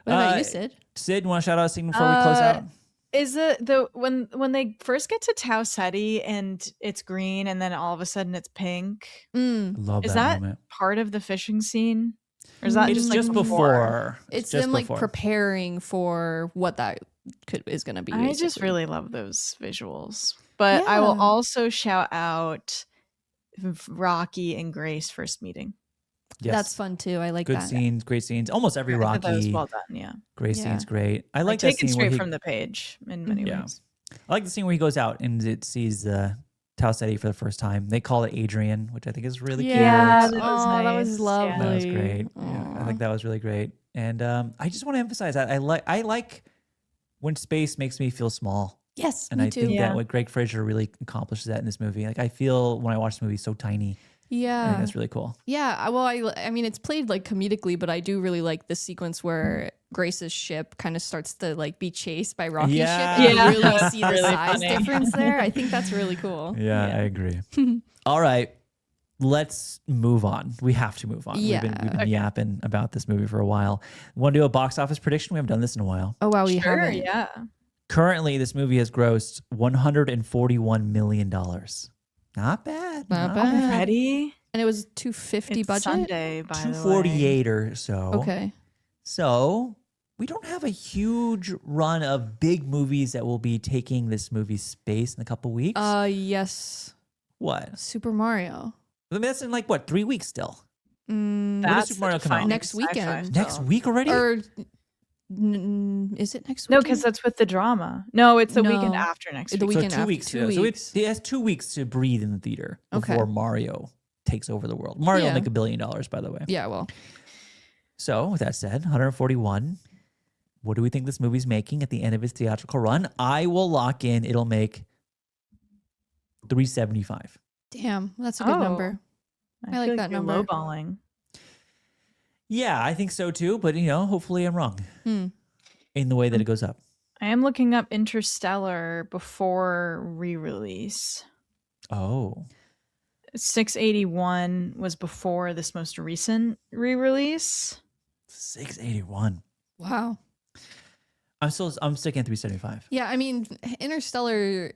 What about you, Sid? Sid, you want to shout out a scene before we close out? Is the when they first get to Tau Ceti and it's green and then all of a sudden it's pink? Love Is that that moment. part of the fishing scene, or is that It's just, just like, before. It's just them like before. preparing for what that is going to be. I just basically. really love those visuals. But I will Yeah. also shout out Rocky and Grace first meeting. Yes. That's fun too. I like Good that. scenes, great scenes. Almost every I thought that was Rocky, well done. Yeah, Grace Yeah. scene's great. I like that taken scene where straight he, from the page in many Yeah. ways. I like the scene where he goes out and it sees Tau Ceti for the first time. They call it Adrian, which I think is really Yeah. cute. that was Oh, that nice. was Yeah. lovely. That was great. Yeah, I think that was really great. And I just want to emphasize that I like when space makes me feel small. Yes, And me I too. think Yeah. that what Greg Fraser really accomplishes that in this movie. Like I feel when I watch the movie so tiny. I think Yeah. that's really cool. Yeah. Well, I mean, it's played like comedically, but I do really like the sequence where Grace's ship kind of starts to like be chased by Rocky's Yeah. ship. And Yeah. you really see the Really size funny. difference there. I think that's really cool. Yeah, I agree. All right. Let's move on. We have to move on. Yeah. We've been yapping about this movie for a while. Want to do a box office prediction? We haven't done this in a while. Oh, wow. We Sure, haven't. yeah. Currently, this movie has grossed $141 million. Not bad. Not bad. Already? And it was 250 It's budget. Sunday, by the way. 248 or so. Okay. So we don't have a huge run of big movies that will be taking this movie's space in a couple weeks. Yes. What? Super Mario. I mean, that's in like what, 3 weeks still? Mm, does That's Super Mario the come out? defining Next sci-fi weekend. Next film. week already? or is it next week? No, because that's with the drama. No, it's the weekend No. after next The week. so weekend 2 after, weeks. 2 So weeks. it has 2 weeks to breathe in the theater Okay. before Mario takes over the world. Mario will Yeah. make $1 billion, by the way. Yeah, well, So with that said, 141. What do we think this movie's making at the end of its theatrical run? I will lock in. It'll make 375. damn, that's a good Oh. number. I like feel that you're number. Lowballing. Yeah, I think so too. But hopefully I'm wrong Hmm. in the way that it goes up. I am looking up Interstellar before re-release. Oh, 681 was before this most recent re-release. 681. Wow. I'm sticking at 375. Yeah, I mean, Interstellar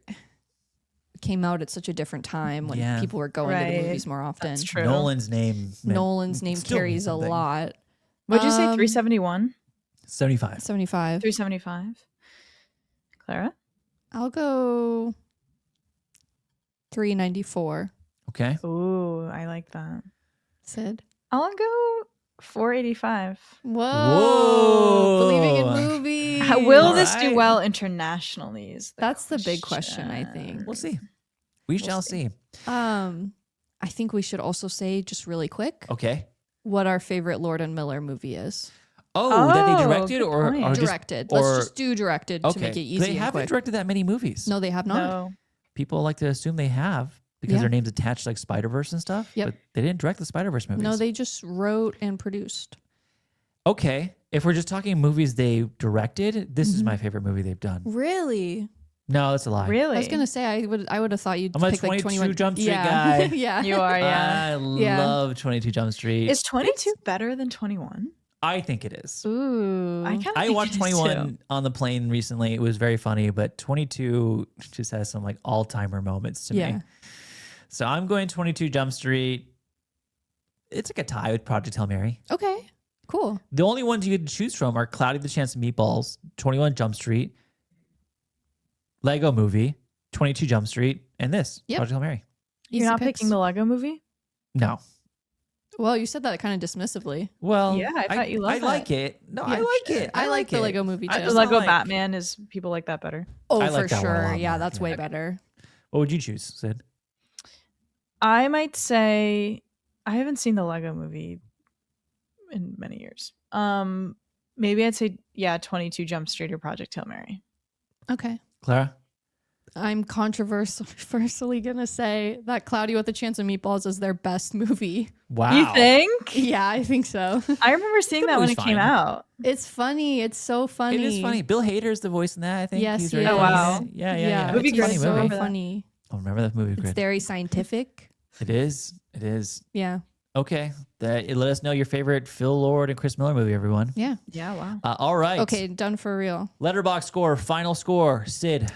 came out at such a different time when Yeah. people were going to the Right. movies more often. That's true. Nolan's name. Nolan's name still means carries a something. lot. What'd you say? 371? 371? 75. 75. 375? Clara? I'll go 394. Okay. Ooh, I like that. Sid. I'll go 485. Whoa. Whoa. Believing in movies. Will All this right. do well internationally? Is That's the big question, I think. We'll see. We shall see. I think we should also say just really quick Okay. what our favorite Lord and Miller movie is. Oh, that they Oh, directed good or point. just- Directed. or- Let's just do directed to okay. make it easy They and haven't quick. directed that many movies. No, they have not. No. People like to assume they have. because Yeah. their name's attached to like Spider-Verse and stuff. Yep. But they didn't direct the Spider-Verse movies. No, they just wrote and produced. Okay. If we're just talking movies they directed, this is Mm-hmm. my favorite movie they've done. Really? No, that's a lie. Really? I was gonna say I would have thought you'd I'm a pick like 22 21 Jump Street yeah. guy. yeah. You are, yeah. I Yeah. love 22 Jump Street. Is 22 better than 21? I think it is. Ooh. I kind of I watched 21 on the plane recently. It was very funny, but 22 just has some like all-timer moments to Yeah. me. So I'm going 22 Jump Street. It's like a tie with Project Hail Mary. Okay. Cool. The only ones you get to choose from are Cloudy with a Chance of Meatballs, 21 Jump Street, Lego Movie, 22 Jump Street, and this, Yep. Project Hail Mary. Easy You're not picks. picking the Lego movie? No. Well, you said that kind of dismissively. Well, Yeah, I thought you loved I like it. No, I Yeah. like it. I like the it. Lego movie I too. The just Lego don't like- Batman is people like that better. Oh, I for like that one a sure. lot Yeah, more. that's way Yeah. better. What would you choose, Sid? I might say I haven't seen the Lego movie in many years. Maybe I'd say 22 Jump Street or Project Hail Mary. Okay. Clara? I'm controversially gonna say that Cloudy with a Chance of Meatballs is their best movie. Wow. You think? Yeah, I think so. I remember seeing The that when movie's it came fine. out. It's funny. It's so funny. It is funny. Bill Hader's the voice in that, I think. Yes, He's he very is. Oh, funny. wow. Yeah. Movie It's a great. funny so movie. funny. I remember that movie. It's Great. very scientific. It is. It is. Yeah. Okay. Let us know your favorite Phil Lord and Chris Miller movie, everyone. Yeah. Yeah, wow. All right. Okay, done for real. Letterbox score, final score. Sid.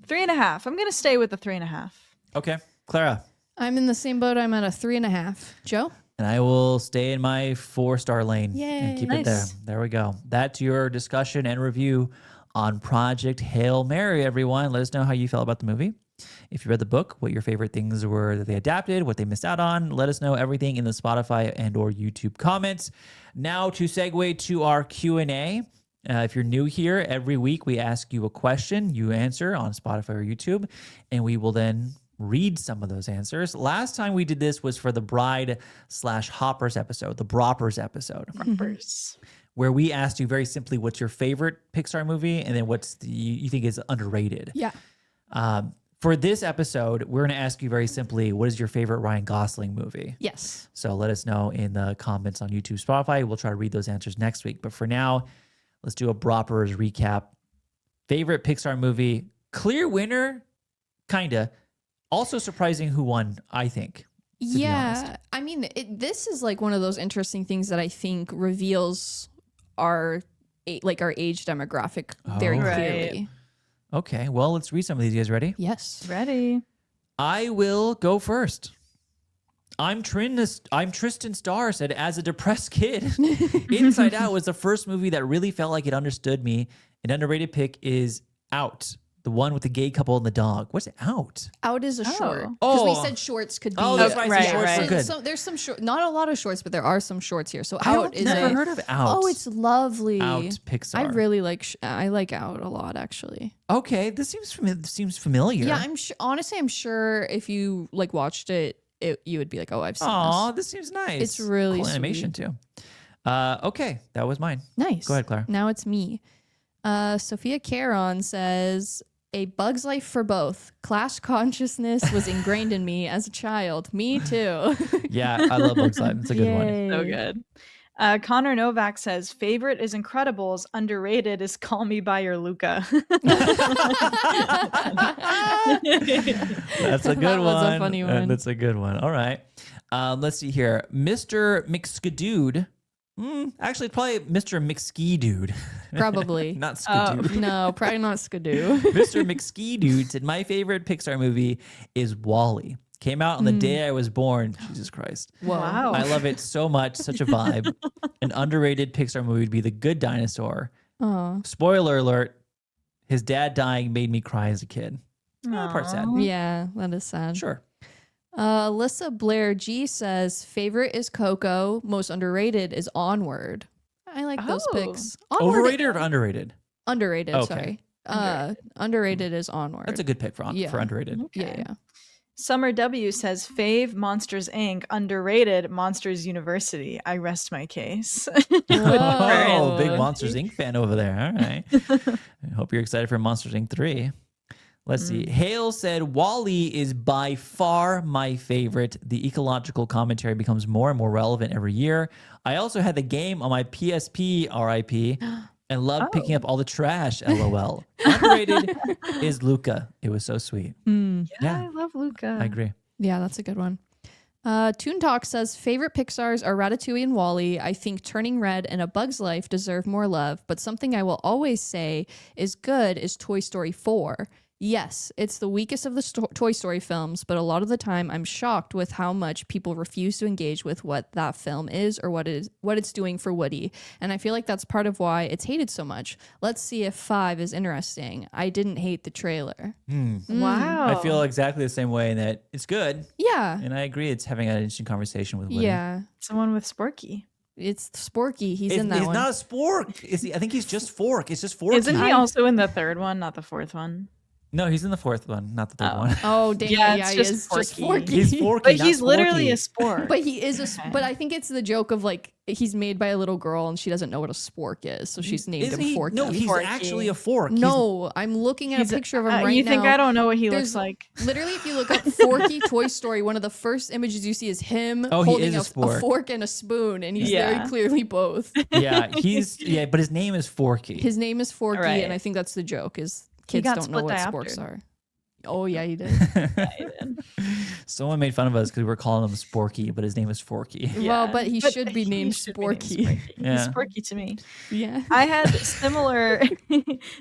Three and a half. I'm gonna stay with the 3.5. Okay. Clara. I'm in the same boat. I'm at a 3.5. Joe? And I will stay in my 4-star lane and keep Yay. it there. Nice. There we go. That's your discussion and review on Project Hail Mary, everyone. Let us know how you felt about the movie. If you read the book, what your favorite things were that they adapted, what they missed out on. Let us know everything in the Spotify and or YouTube comments. Now to segue to our Q&A. If you're new here, every week we ask you a question, you answer on Spotify or YouTube, and we will then read some of those answers. Last time we did this was for the Bride/Hoppers episode, the Broppers episode, where we asked you very simply, what's your favorite Pixar movie, and then what's the you think is underrated. Yeah. For this episode, we're going to ask you very simply, what is your favorite Ryan Gosling movie? Yes. So let us know in the comments on YouTube, Spotify. We'll try to read those answers next week. But for now, let's do a Broppers recap. Favorite Pixar movie, clear winner, kinda. Also surprising who won, I think. be honest. Yeah. I mean, this is like one of those interesting things that I think reveals our age demographic very Oh. Right. clearly. Okay, well, let's read some of these. You guys ready? Yes. Ready. I will go first. I'm Tristan Starr said, as a depressed kid, Inside Out was the first movie that really felt like it understood me. An underrated pick is Out, the one with the gay couple and the dog. What's Out? Out is a Oh. short. Because we Oh. said shorts could be. Oh, that's right. Right, Shorts right. are good. So there's some short, not a lot of shorts, but there are some shorts here. So I've Out is never a. heard of Out. Oh, it's lovely. Out Pixar. I really like. I like Out a lot, actually. Okay, this seems familiar. Yeah, I'm sure. Honestly, I'm sure if you like watched it, you would be like, "Oh, I've seen Aw, this." this seems nice. It's really cool animation too. Okay, that was mine. Nice. Go ahead, Claire. Now it's me. Sophia Caron says, "A Bug's Life for both. Class consciousness was ingrained in me as a child. Me too." Yeah, I love Bugs Life. It's a good one. Yay. So good. Connor Novak says, favorite is Incredibles. Underrated is Call Me By Your Luca. That's a good That was a one. funny one. That's a good one. All right. Let's see here. Mr. McSkidude. Actually, probably Mr. McSkidude. Probably. Not Skidoo. No, probably not Skidoo. Mr. McSkidude said, my favorite Pixar movie is WALL-E. Came out on the day I was born. Jesus Christ. Whoa. Wow. I love it so much. Such a vibe. An underrated Pixar movie would be The Good Dinosaur. Oh, Spoiler alert. His dad dying made me cry as a kid. Part's sad. yeah, that is sad. Sure. Alyssa Blair G says favorite is Coco, most underrated is Onward. I like those Oh. picks. Onward, Overrated or underrated? underrated. Okay. Sorry. Underrated is Onward. That's a good pick for underrated. Yeah. Summer W says fave Monsters Inc. underrated Monsters University. I rest my case. Oh, big Monsters Inc. fan over there. All right. I hope you're excited for Monsters Inc. 3. Let's see. Hale said, Wall-E is by far my favorite. The ecological commentary becomes more and more relevant every year. I also had the game on my PSP, RIP, and loved picking up all the trash, LOL. Underrated is Luca. It was so sweet. Yeah, I love Luca. I agree. Yeah, that's a good one. Toon Talk says favorite Pixars are Ratatouille and Wall-E. I think Turning Red and A Bug's Life deserve more love, but something I will always say is good is Toy Story 4. Yes, it's the weakest of the Toy Story films, but a lot of the time I'm shocked with how much people refuse to engage with what that film is or what it's doing for Woody. And I feel like that's part of why it's hated so much. Let's see if 5 is interesting. I didn't hate the trailer. Wow. I feel exactly the same way in that it's good. Yeah. And I agree it's having an interesting conversation with Woody. Yeah. Someone with Sporky. It's Sporky. He's in that He's one. not a spork. Is he? I think he's just fork. It's just forky. Isn't he also in the third one, not the fourth one? No, he's in the fourth one, not the third one. Oh, dang. Yeah, Yeah, it's he just is just Forky. Forky. He's forky, But not he's literally sporky. a sport. But he is but I think it's the joke of like he's made by a little girl and she doesn't know what a spork is, so she's named Isn't him he? Forky. No, he's Forky. actually a fork. No, I'm looking at a picture of him right you now. think I don't know what he There's looks like? Literally, if you look up Forky Toy Story, one of the first images you see is him Oh, he holding is a spork. fork and a spoon, and he's Yeah. very clearly both. But his name is Forky. His name is Forky, Right. and I think that's the joke is He kids got don't know split what dioptered. sporks are. Oh yeah, he did. Someone made fun of us because we were calling him Sporky, but his name is Forky. Well, but he should be he named should be named Sporky. Sporky. Yeah. He's Sporky to me. Yeah. I had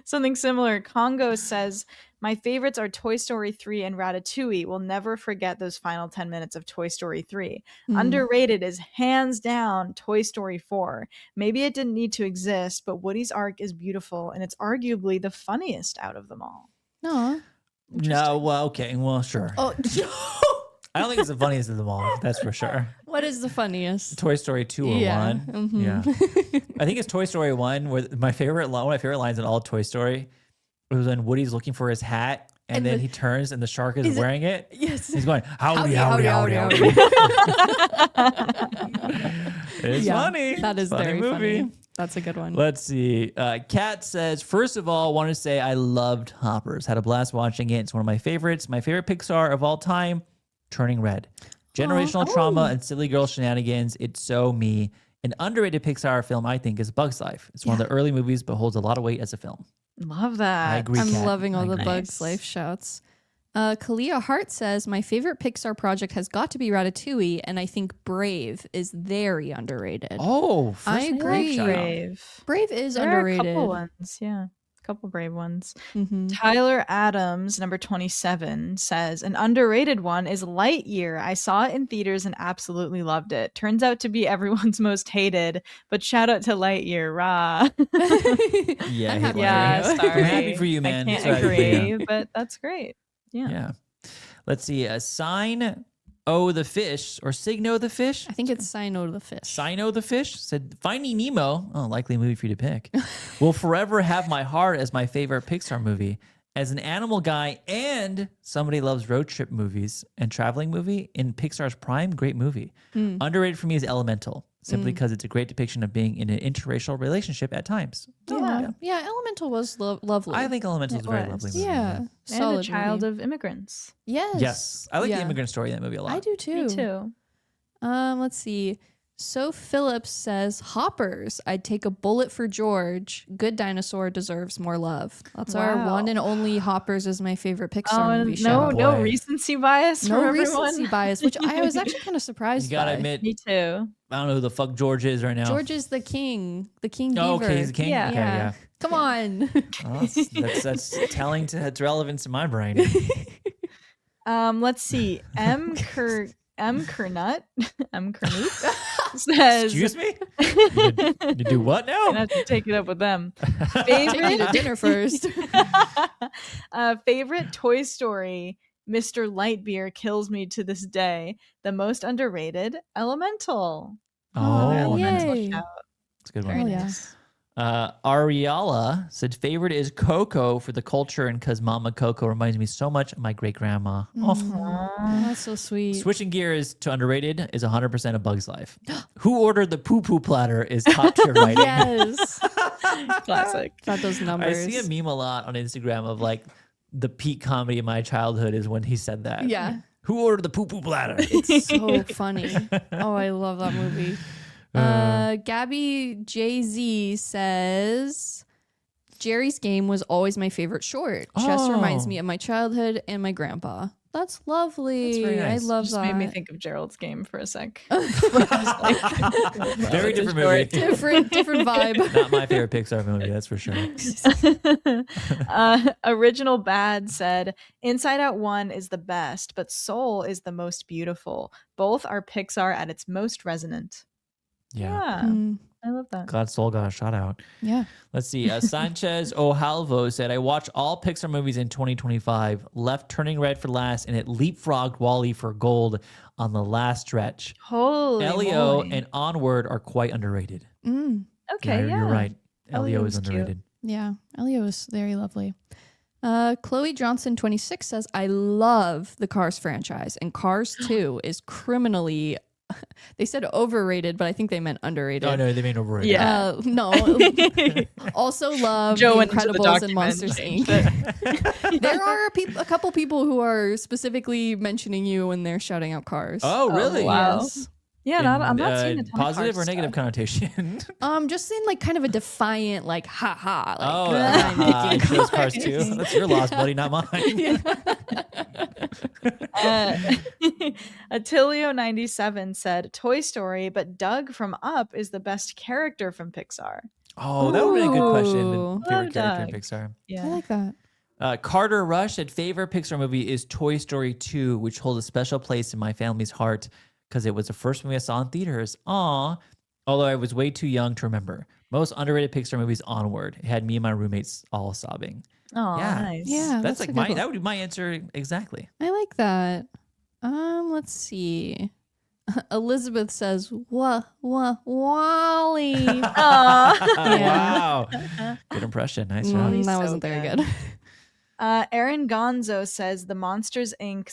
something similar. Congo says, my favorites are Toy Story 3 and Ratatouille. We'll never forget those final 10 minutes of Toy Story 3. Underrated is hands down Toy Story 4. Maybe it didn't need to exist, but Woody's arc is beautiful and it's arguably the funniest out of them all. No. No, well, okay, well, sure. Oh, I don't think it's the funniest of them all. That's for sure. what is the funniest? Toy Story 2 or Yeah, 1. Yeah. I think it's Toy Story 1 where one of my favorite lines in all of Toy Story was when Woody's looking for his hat and then he turns and the shark is wearing it. Yes. He's going, howdy. It's funny. That is Funny very movie. funny. That's a good one. Let's see. Kat says, first of all, I want to say I loved Hoppers. Had a blast watching it. It's one of my favorites. My favorite Pixar of all time, Turning Red. Generational trauma and silly girl shenanigans. It's so me. An underrated Pixar film, I think, is Bug's Life. It's one of the early movies, but holds a lot of weight as a film. Love that. I agree, I'm Kat. loving all I the agree. Bugs Life shouts. Kalia Hart says, my favorite Pixar project has got to be Ratatouille, and I think Brave is very underrated. Oh, first I agree. shout out. Brave. Brave is There underrated. are a couple ones, yeah. A couple brave ones. Mhm. Tyler Adams, number 27, says an underrated one is Lightyear. I saw it in theaters and absolutely loved it. Turns out to be everyone's most hated, but shout out to Lightyear, rah. Yeah, I'm I hate happy yeah, Lightyear. sorry. I'm happy for you, man. I can't Sorry for you. agree, but that's great. Yeah. Yeah. Let's see. Sign O the Fish or Signo the Fish. I think it's Sino the Fish. Sino the Fish said, Finding Nemo, likely movie for you to pick, will forever have my heart as my favorite Pixar movie. As an animal guy and somebody loves road trip movies and traveling movie in Pixar's prime, great movie. Underrated for me is Elemental, simply because it's a great depiction of being in an interracial relationship at times. Yeah, Elemental was lovely. I think Elemental is a very was. lovely movie. Yeah. And Solid a child movie. of immigrants. Yes. Yes. I like the Yeah. immigrant story in that movie a lot. I do too. Me too. Let's see. So Phillips says, Hoppers. I'd take a bullet for George. Good Dinosaur deserves more love. That's our Wow. one and only Hoppers is my favorite Pixar movie. no, shout out. no boy. recency bias No from recency everyone. bias, which I was actually kind of surprised You gotta by. admit, Me too. I don't know who the fuck George is right now. George is the king beaver. Oh, okay, he's the king. Yeah. Okay, yeah. Come on. Well, that's telling to its relevance in my brain. Let's see. M. Kernut says. Excuse me? You do what now? Gonna have to take it up with them. Take me to Favorite, dinner first. favorite Toy Story Mr. Lightbeer kills me to this day. The most underrated, Elemental. Oh, Elemental yay. shout. that's a good Very one. yeah. nice. Ariella said favorite is Coco for the culture and because Mama Coco reminds me so much of my great grandma. Oh, that's so sweet. Switching gears to underrated is 100% A Bug's Life. Who ordered the poo poo platter is top tier writing. Yes. Classic. Got those I numbers. see a meme a lot on Instagram of like the peak comedy of my childhood is when he said that. Yeah. Who ordered the poo poo platter? It's so funny. Oh, I love that movie. Gabby Jay-Z says Jerry's Game was always my favorite short. Chess reminds me of my childhood and my grandpa. That's lovely. That's very nice. I love Just that. made me think of Gerald's Game for a sec. Very different movie. different vibe. Not my favorite Pixar movie, that's for sure. Original Bad said, Inside Out 1 is the best, but Soul is the most beautiful. Both are Pixar at its most resonant. Yeah. Mm, I love that. Glad Soul got a shout out. yeah. Let's see. Sanchez Ohalvo said, I watched all Pixar movies in 2025, left Turning Red for last, and it leapfrogged Wall-E for gold on the last stretch. Holy Elio moly. and Onward are quite underrated. Mm, Okay, yeah. You're right. Elio Elio is was cute. underrated. yeah. Elio is very lovely. Chloe Johnson 26 says, I love the Cars franchise, and Cars 2 is criminally they said overrated, but I think they meant underrated. Oh, no, they mean overrated. Yeah. No. Also love Joe The went into the Incredibles and document Monsters and Inc. There are a couple people who are specifically mentioning you when they're shouting out Cars. Oh, really? wow. Yes. Yeah, I'm not seeing a ton positive of or Cars negative stuff. connotation. Just in like kind of a defiant, like ha ha. Like, Oh, I'm making those Cars too. That's your loss, buddy, not mine. Attilio97 said Toy Story, but Doug from Up is the best character from Pixar. Oh, that would be a good question. Ooh. Favorite Love character in Doug. Pixar. I Yeah. like that. Carter Rush said favorite Pixar movie is Toy Story 2, which holds a special place in my family's heart because it was the first movie I saw in theaters. Aw. Although I was way too young to remember. Most underrated Pixar movies Onward. It had me and my roommates all sobbing. Oh, Yeah. nice. Yeah. That's a like good my one. that would be my answer exactly. I like that. Let's see. Elizabeth says, Wally. Wow. Good impression. Nice job. He's that so wasn't very good. good. Aaron Gonzo says the Monsters Inc.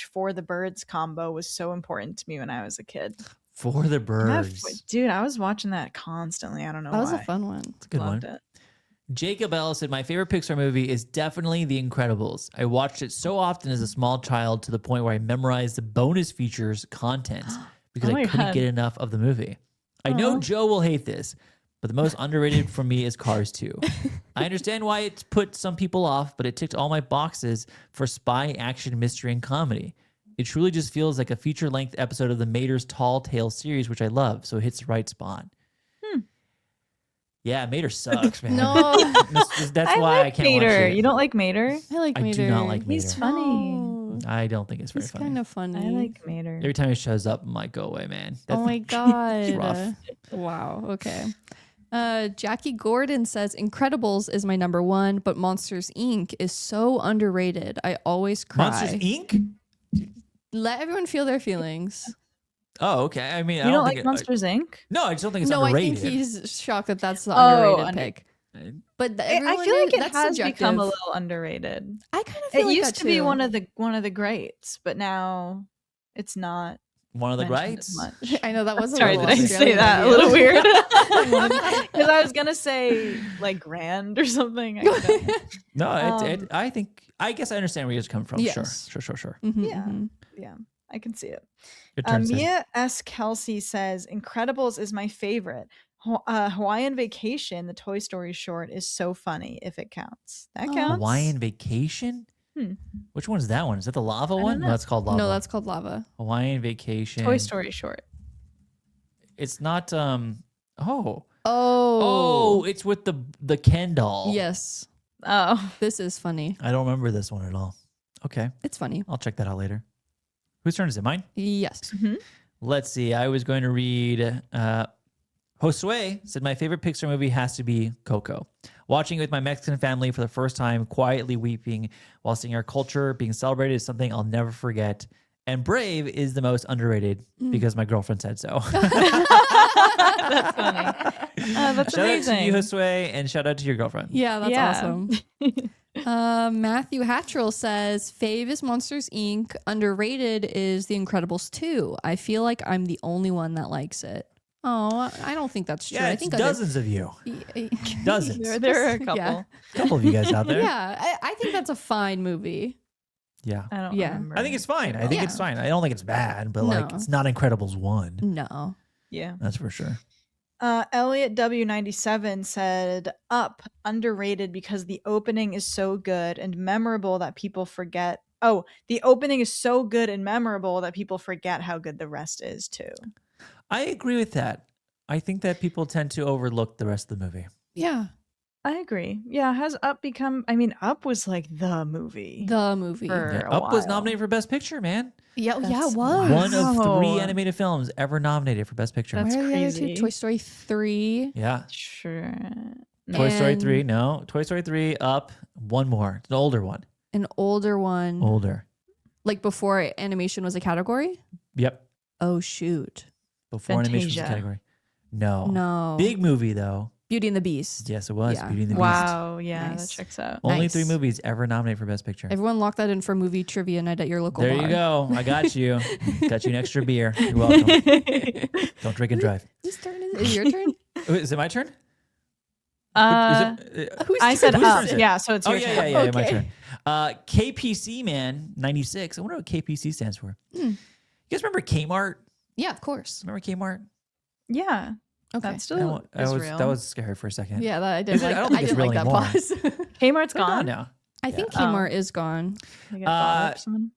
/ For the Birds combo was so important to me when I was a kid. For the birds. Dude, I was watching that constantly. I don't know That was why. a fun one. It's a good Loved one. it. Jacob L said, my favorite Pixar movie is definitely The Incredibles. I watched it so often as a small child to the point where I memorized the bonus features content because Oh my I couldn't God. get enough of the movie. I know Joe will hate this, but the most underrated for me is Cars 2. I understand why it's put some people off, but it ticked all my boxes for spy, action, mystery, and comedy. It truly just feels like a feature-length episode of the Mater's Tall Tales series, which I love, so it hits the right spot. Yeah, Mater sucks, man. No, That's I why I like can't watch Mater. it. You don't like Mater? I like I Mater. do not like Mater. He's funny. Oh, I don't think it's very he's funny. kind of funny. I like Mater. Every time he shows up, I'm like, go away, man. Oh my god. rough. Wow. Okay. Jackie Gordon says Incredibles is my number one, but Monsters Inc. is so underrated. I always cry. Monsters Inc. Let everyone feel their feelings. Oh, okay. I mean, You I don't don't like think Monsters Inc.? no, I just don't think it's No, I underrated. think he's shocked that that's the Oh, underrated pick. But I everyone feel like it that's has subjective. become a little underrated. I kind of feel It like used that to be too. one of the greats, but now it's not One of the mentioned as greats. much. I know that was a Sorry, little did I say Australian that? of A little you. weird. Because I was gonna say like grand or something. I don't know. No, I guess I understand where you're coming from. Yes. Sure. Mhm, Yeah. mhm. Yeah, I can see it. Good turn, Sid. Mia S. Kelsey says Incredibles is my favorite. Hawaiian Vacation, the Toy Story short, is so funny if it counts. That Oh. counts. Hawaiian Vacation? Hmm. Which one's that one? Is that the lava don't one? know. No, that's called lava. No, that's called lava. Hawaiian Vacation. Toy Story short. It's not Oh. Oh, it's with the Ken doll. Yes. Oh, This is funny. I don't remember this one at all. Okay. It's funny. I'll check that out later. Whose turn is it? Mine? Yes. Let's see. I was going to read Josue said, my favorite Pixar movie has to be Coco. Watching it with my Mexican family for the first time, quietly weeping while seeing our culture being celebrated is something I'll never forget. And Brave is the most underrated because my girlfriend said so. That's funny. That's shout amazing. out to you, Josue, and shout out to your girlfriend. Yeah, that's awesome. Matthew Hattrell says, fave is Monsters, Inc. Underrated is The Incredibles 2. I feel like I'm the only one that likes it. Oh, I don't think that's true. Yeah, I it's think dozens of you. Dozens. There are a couple. Yeah. A couple of you guys out there. Yeah, I think that's a fine movie. Yeah. I don't Yeah. remember. I think it's fine. I think it's fine. I don't think it's bad, but like No. it's not Incredibles 1. No. Yeah. That's for sure. Elliot W97 said, Up, underrated because the opening is so good and memorable that people forget. Oh, the opening is so good and memorable that people forget how good the rest is too. I agree with that. I think that people tend to overlook the rest of the movie. Yeah. I agree. Yeah, has Up become, I mean, Up was like the movie. The movie. For Yeah, a Up was while. nominated for Best Picture, man. Yeah, yeah, That's it was. One of Wow. 3 animated films ever nominated for Best Picture. That's Where are the other crazy. two? Toy Story 3. Yeah. Sure. Toy Story And 3, no. Toy Story 3, Up, one more. It's an older one. An older one. Older. Like before animation was a category? Yep. Oh, shoot. Before animation was a Fantasia. category. No. No. Big movie, though. Beauty and the Beast. Yes, it was. Yeah. Beauty and the Beast. Wow. Yeah, Nice. that checks out. Only Nice. 3 movies ever nominated for Best Picture. Everyone lock that in for movie trivia night at your local There bar. you go. I got you. Got you an extra beer. You're welcome. Don't drink and drive. Whose turn is it? Is it your turn? Is it my turn? Whose I turn said is Up. is it? Yeah, so it's Oh, your yeah, turn. yeah, my Okay. turn. KPC Man 96. I wonder what KPC stands for. You guys remember Kmart? Yeah, of course. Remember Kmart? Yeah. Okay. That's still is real. That was scary for a second. Yeah, that, I Is didn't it? like, I don't think it's didn't like real that anymore. pause. Kmart's They're gone. now. I think Oh. Kmart is gone. They got bought up someone.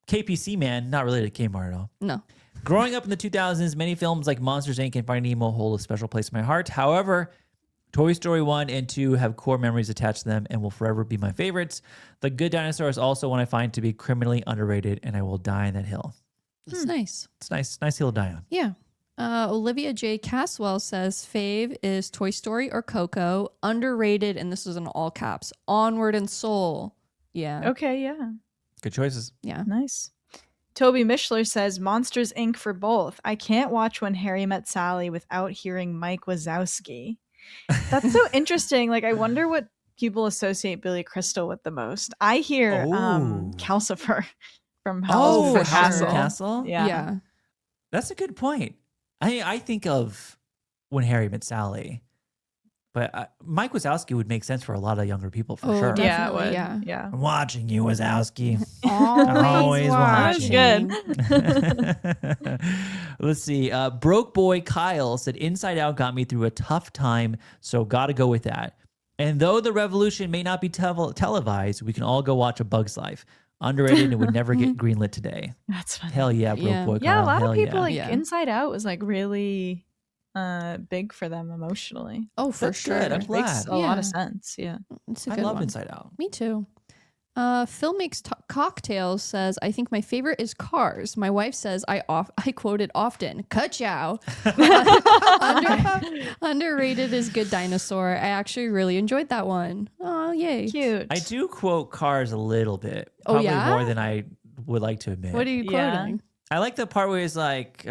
KPC Man, not related to Kmart at all. No. Growing up in the 2000s, many films like Monsters, Inc. and Finding Nemo hold a special place in my heart. However, Toy Story 1 and 2 have core memories attached to them and will forever be my favorites. The Good Dinosaur is also one I find to be criminally underrated, and I will die on that hill. It's nice. It's nice hill to die on. Yeah. Olivia J. Caswell says fave is Toy Story or Coco. Underrated, and this is in all caps, Onward and Soul. Yeah. Okay, yeah. Good choices. Yeah. Nice. Toby Mishler says Monsters Inc. for both. I can't watch When Harry Met Sally without hearing Mike Wazowski. That's so interesting. Like, I wonder what people associate Billy Crystal with the most. I hear Oh. Calcifer from Oh, Howl's for House sure. of Castle? Yeah. Yeah. That's a good point. I think of When Harry Met Sally, but Mike Wazowski would make sense for a lot of younger people for Oh, sure. definitely. Yeah, it would. Yeah. Yeah. I'm watching you, Wazowski. Always watching. That was watching. Let's see. Broke Boy Kyle said Inside Out got me through a tough time, so gotta go with that. And though the revolution may not be televised, we can all go watch A Bug's Life. Underrated and would never get greenlit today. That's funny. Hell yeah, Broke Yeah. Boy Kyle. Yeah, a lot Hell of people yeah. like Yeah. Inside Out was like really big for them emotionally. Oh, for That's sure. good. I'm Which makes glad. a lot Yeah. of sense. Yeah. It's a I good love one. Inside Out. Me too. Phil Makes Cocktails says, I think my favorite is Cars. My wife says I quote it often. Ka-chow. Underrated is Good Dinosaur. I actually really enjoyed that one. Oh, yay. Cute. I do quote Cars a little bit. Oh, Probably yeah? more than I would like to admit. What are you Yeah. quoting? I like the part where it's like,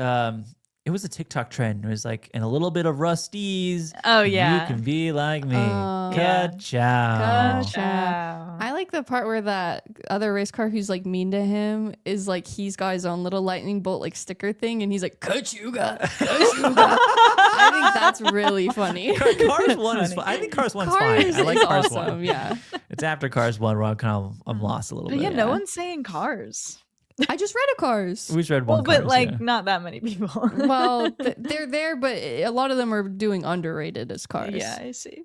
it was a TikTok trend. It was like, and a little bit of Rusty's. Oh, yeah. You can be like me. Yeah. Ka-chow. Ka-chow. I like the part where that other race car who's like mean to him is like he's got his own little lightning bolt like sticker thing and he's like Kachuga. I think that's really funny. Cars 1 is fun. I think Cars 1's fine. I like is Cars awesome. 1. Yeah. It's after Cars 1 where I'm lost a little But bit. yeah, Yeah. no one's saying Cars. I just read a Cars. We just read one. Well, but Cars, like yeah. not that many people. Well, they're there, but a lot of them are doing underrated as Cars. Yeah, I see.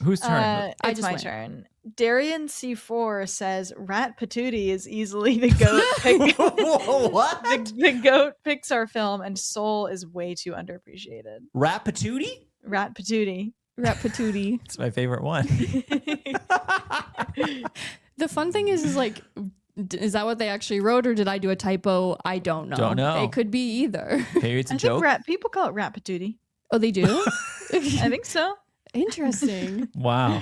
Whose turn? I It's just my went. turn. Darian C4 says Rat Patootie is easily the goat What? the goat Pixar film, and Soul is way too underappreciated. Rat Patootie? Rat Patootie. Rat Patootie. It's my favorite one. The fun thing is like, is that what they actually wrote, or did I do a typo? I don't know. Don't know. It could be either. Maybe it's a I joke. think people call it Rat Patootie. Oh, they do? I think so. Interesting. Wow.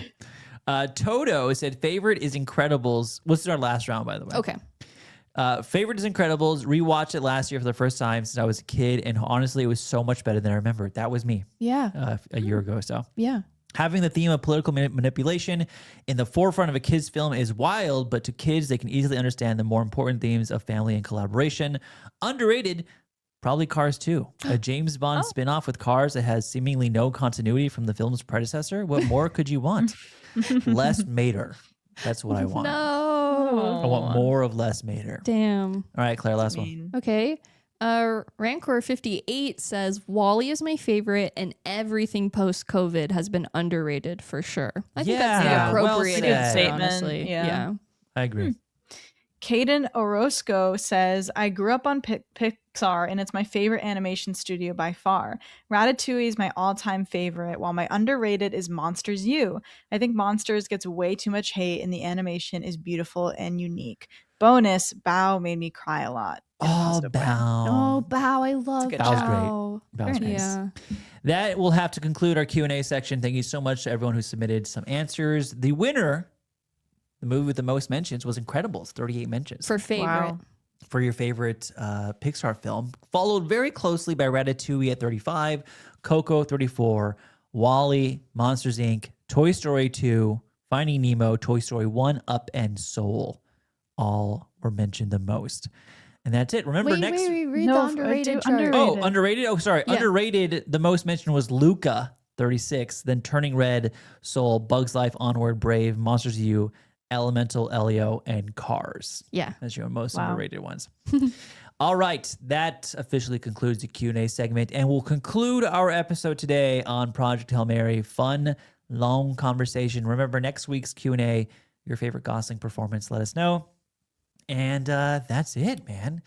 Toto said favorite is Incredibles. This is our last round, by the way. Okay. Favorite is Incredibles. Rewatched it last year for the first time since I was a kid, and honestly, it was so much better than I remembered. That was me Yeah. a year ago. So Yeah. having the theme of political manipulation in the forefront of a kid's film is wild, but to kids, they can easily understand the more important themes of family and collaboration. Underrated. Probably Cars 2, a James Bond spinoff with cars that has seemingly no continuity from the film's predecessor. What more could you want? Les Mater. That's what I want. No. I want more of Les Mater. Damn. All right, Claire, last one. Okay. Rancor 58 says Wally is my favorite, and everything post COVID has been underrated for sure. I think that's the Yeah, well appropriate said. answer, Statement, honestly. yeah. I agree. Caden Orozco says, I grew up on Pixar, and it's my favorite animation studio by far. Ratatouille is my all-time favorite, while my underrated is Monsters U. I think Monsters gets way too much hate, and the animation is beautiful and unique. Bonus, Bao made me cry a lot. in a Oh, positive way. Bao. Oh, Bao. I love good That was Bao. great. That was Very great. Yeah. That will have to conclude our Q&A section. Thank you so much to everyone who submitted some answers. The winner, the movie with the most mentions, was Incredibles, 38 mentions. For favorite. Wow. For your favorite Pixar film, followed very closely by Ratatouille at 35, Coco 34, Wall-E, Monsters Inc., Toy Story 2, Finding Nemo, Toy Story 1, Up, and Soul all were mentioned the most. And that's it. Remember Wait, next... read No, the underrated do chart. underrated. Oh, underrated? Oh, sorry. Yeah. Underrated, the most mentioned was Luca, 36, then Turning Red, Soul, Bugs Life, Onward, Brave, Monsters U, Elemental, Elio, and Cars. Yeah. That's your most Wow. underrated ones. All right, that officially concludes the Q&A segment, and we'll conclude our episode today on Project Hail Mary. Fun, long conversation. Remember, next week's Q&A, your favorite Gosling performance, let us know. And that's it, man.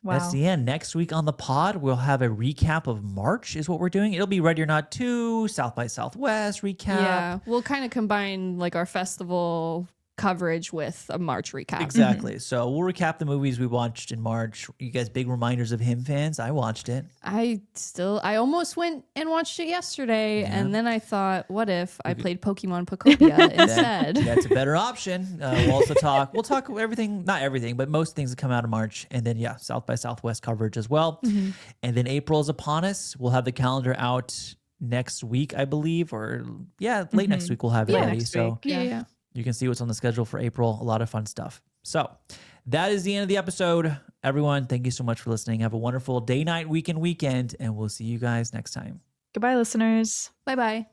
Wow. That's the end. Next week on the pod, we'll have a recap of March is what we're doing. It'll be Ready or Not 2, South by Southwest recap. Yeah. We'll kind of combine like our festival coverage with a March recap. Exactly. So we'll recap the movies we watched in March. You guys big reminders of him fans? I watched it. I almost went and watched it yesterday, and then I thought, what if I played Pokemon Pocopia instead? That's a better option. We'll talk everything, not everything, but most things that come out of March. And then, yeah, South by Southwest coverage as well. And then April is upon us. We'll have the calendar out next week, I believe, or late next week we'll have it ready. next So week. Yeah. you can see what's on the schedule for April. A lot of fun stuff. So that is the end of the episode. Everyone, thank you so much for listening. Have a wonderful day, night, weekend, and we'll see you guys next time. Goodbye, listeners. Bye-bye.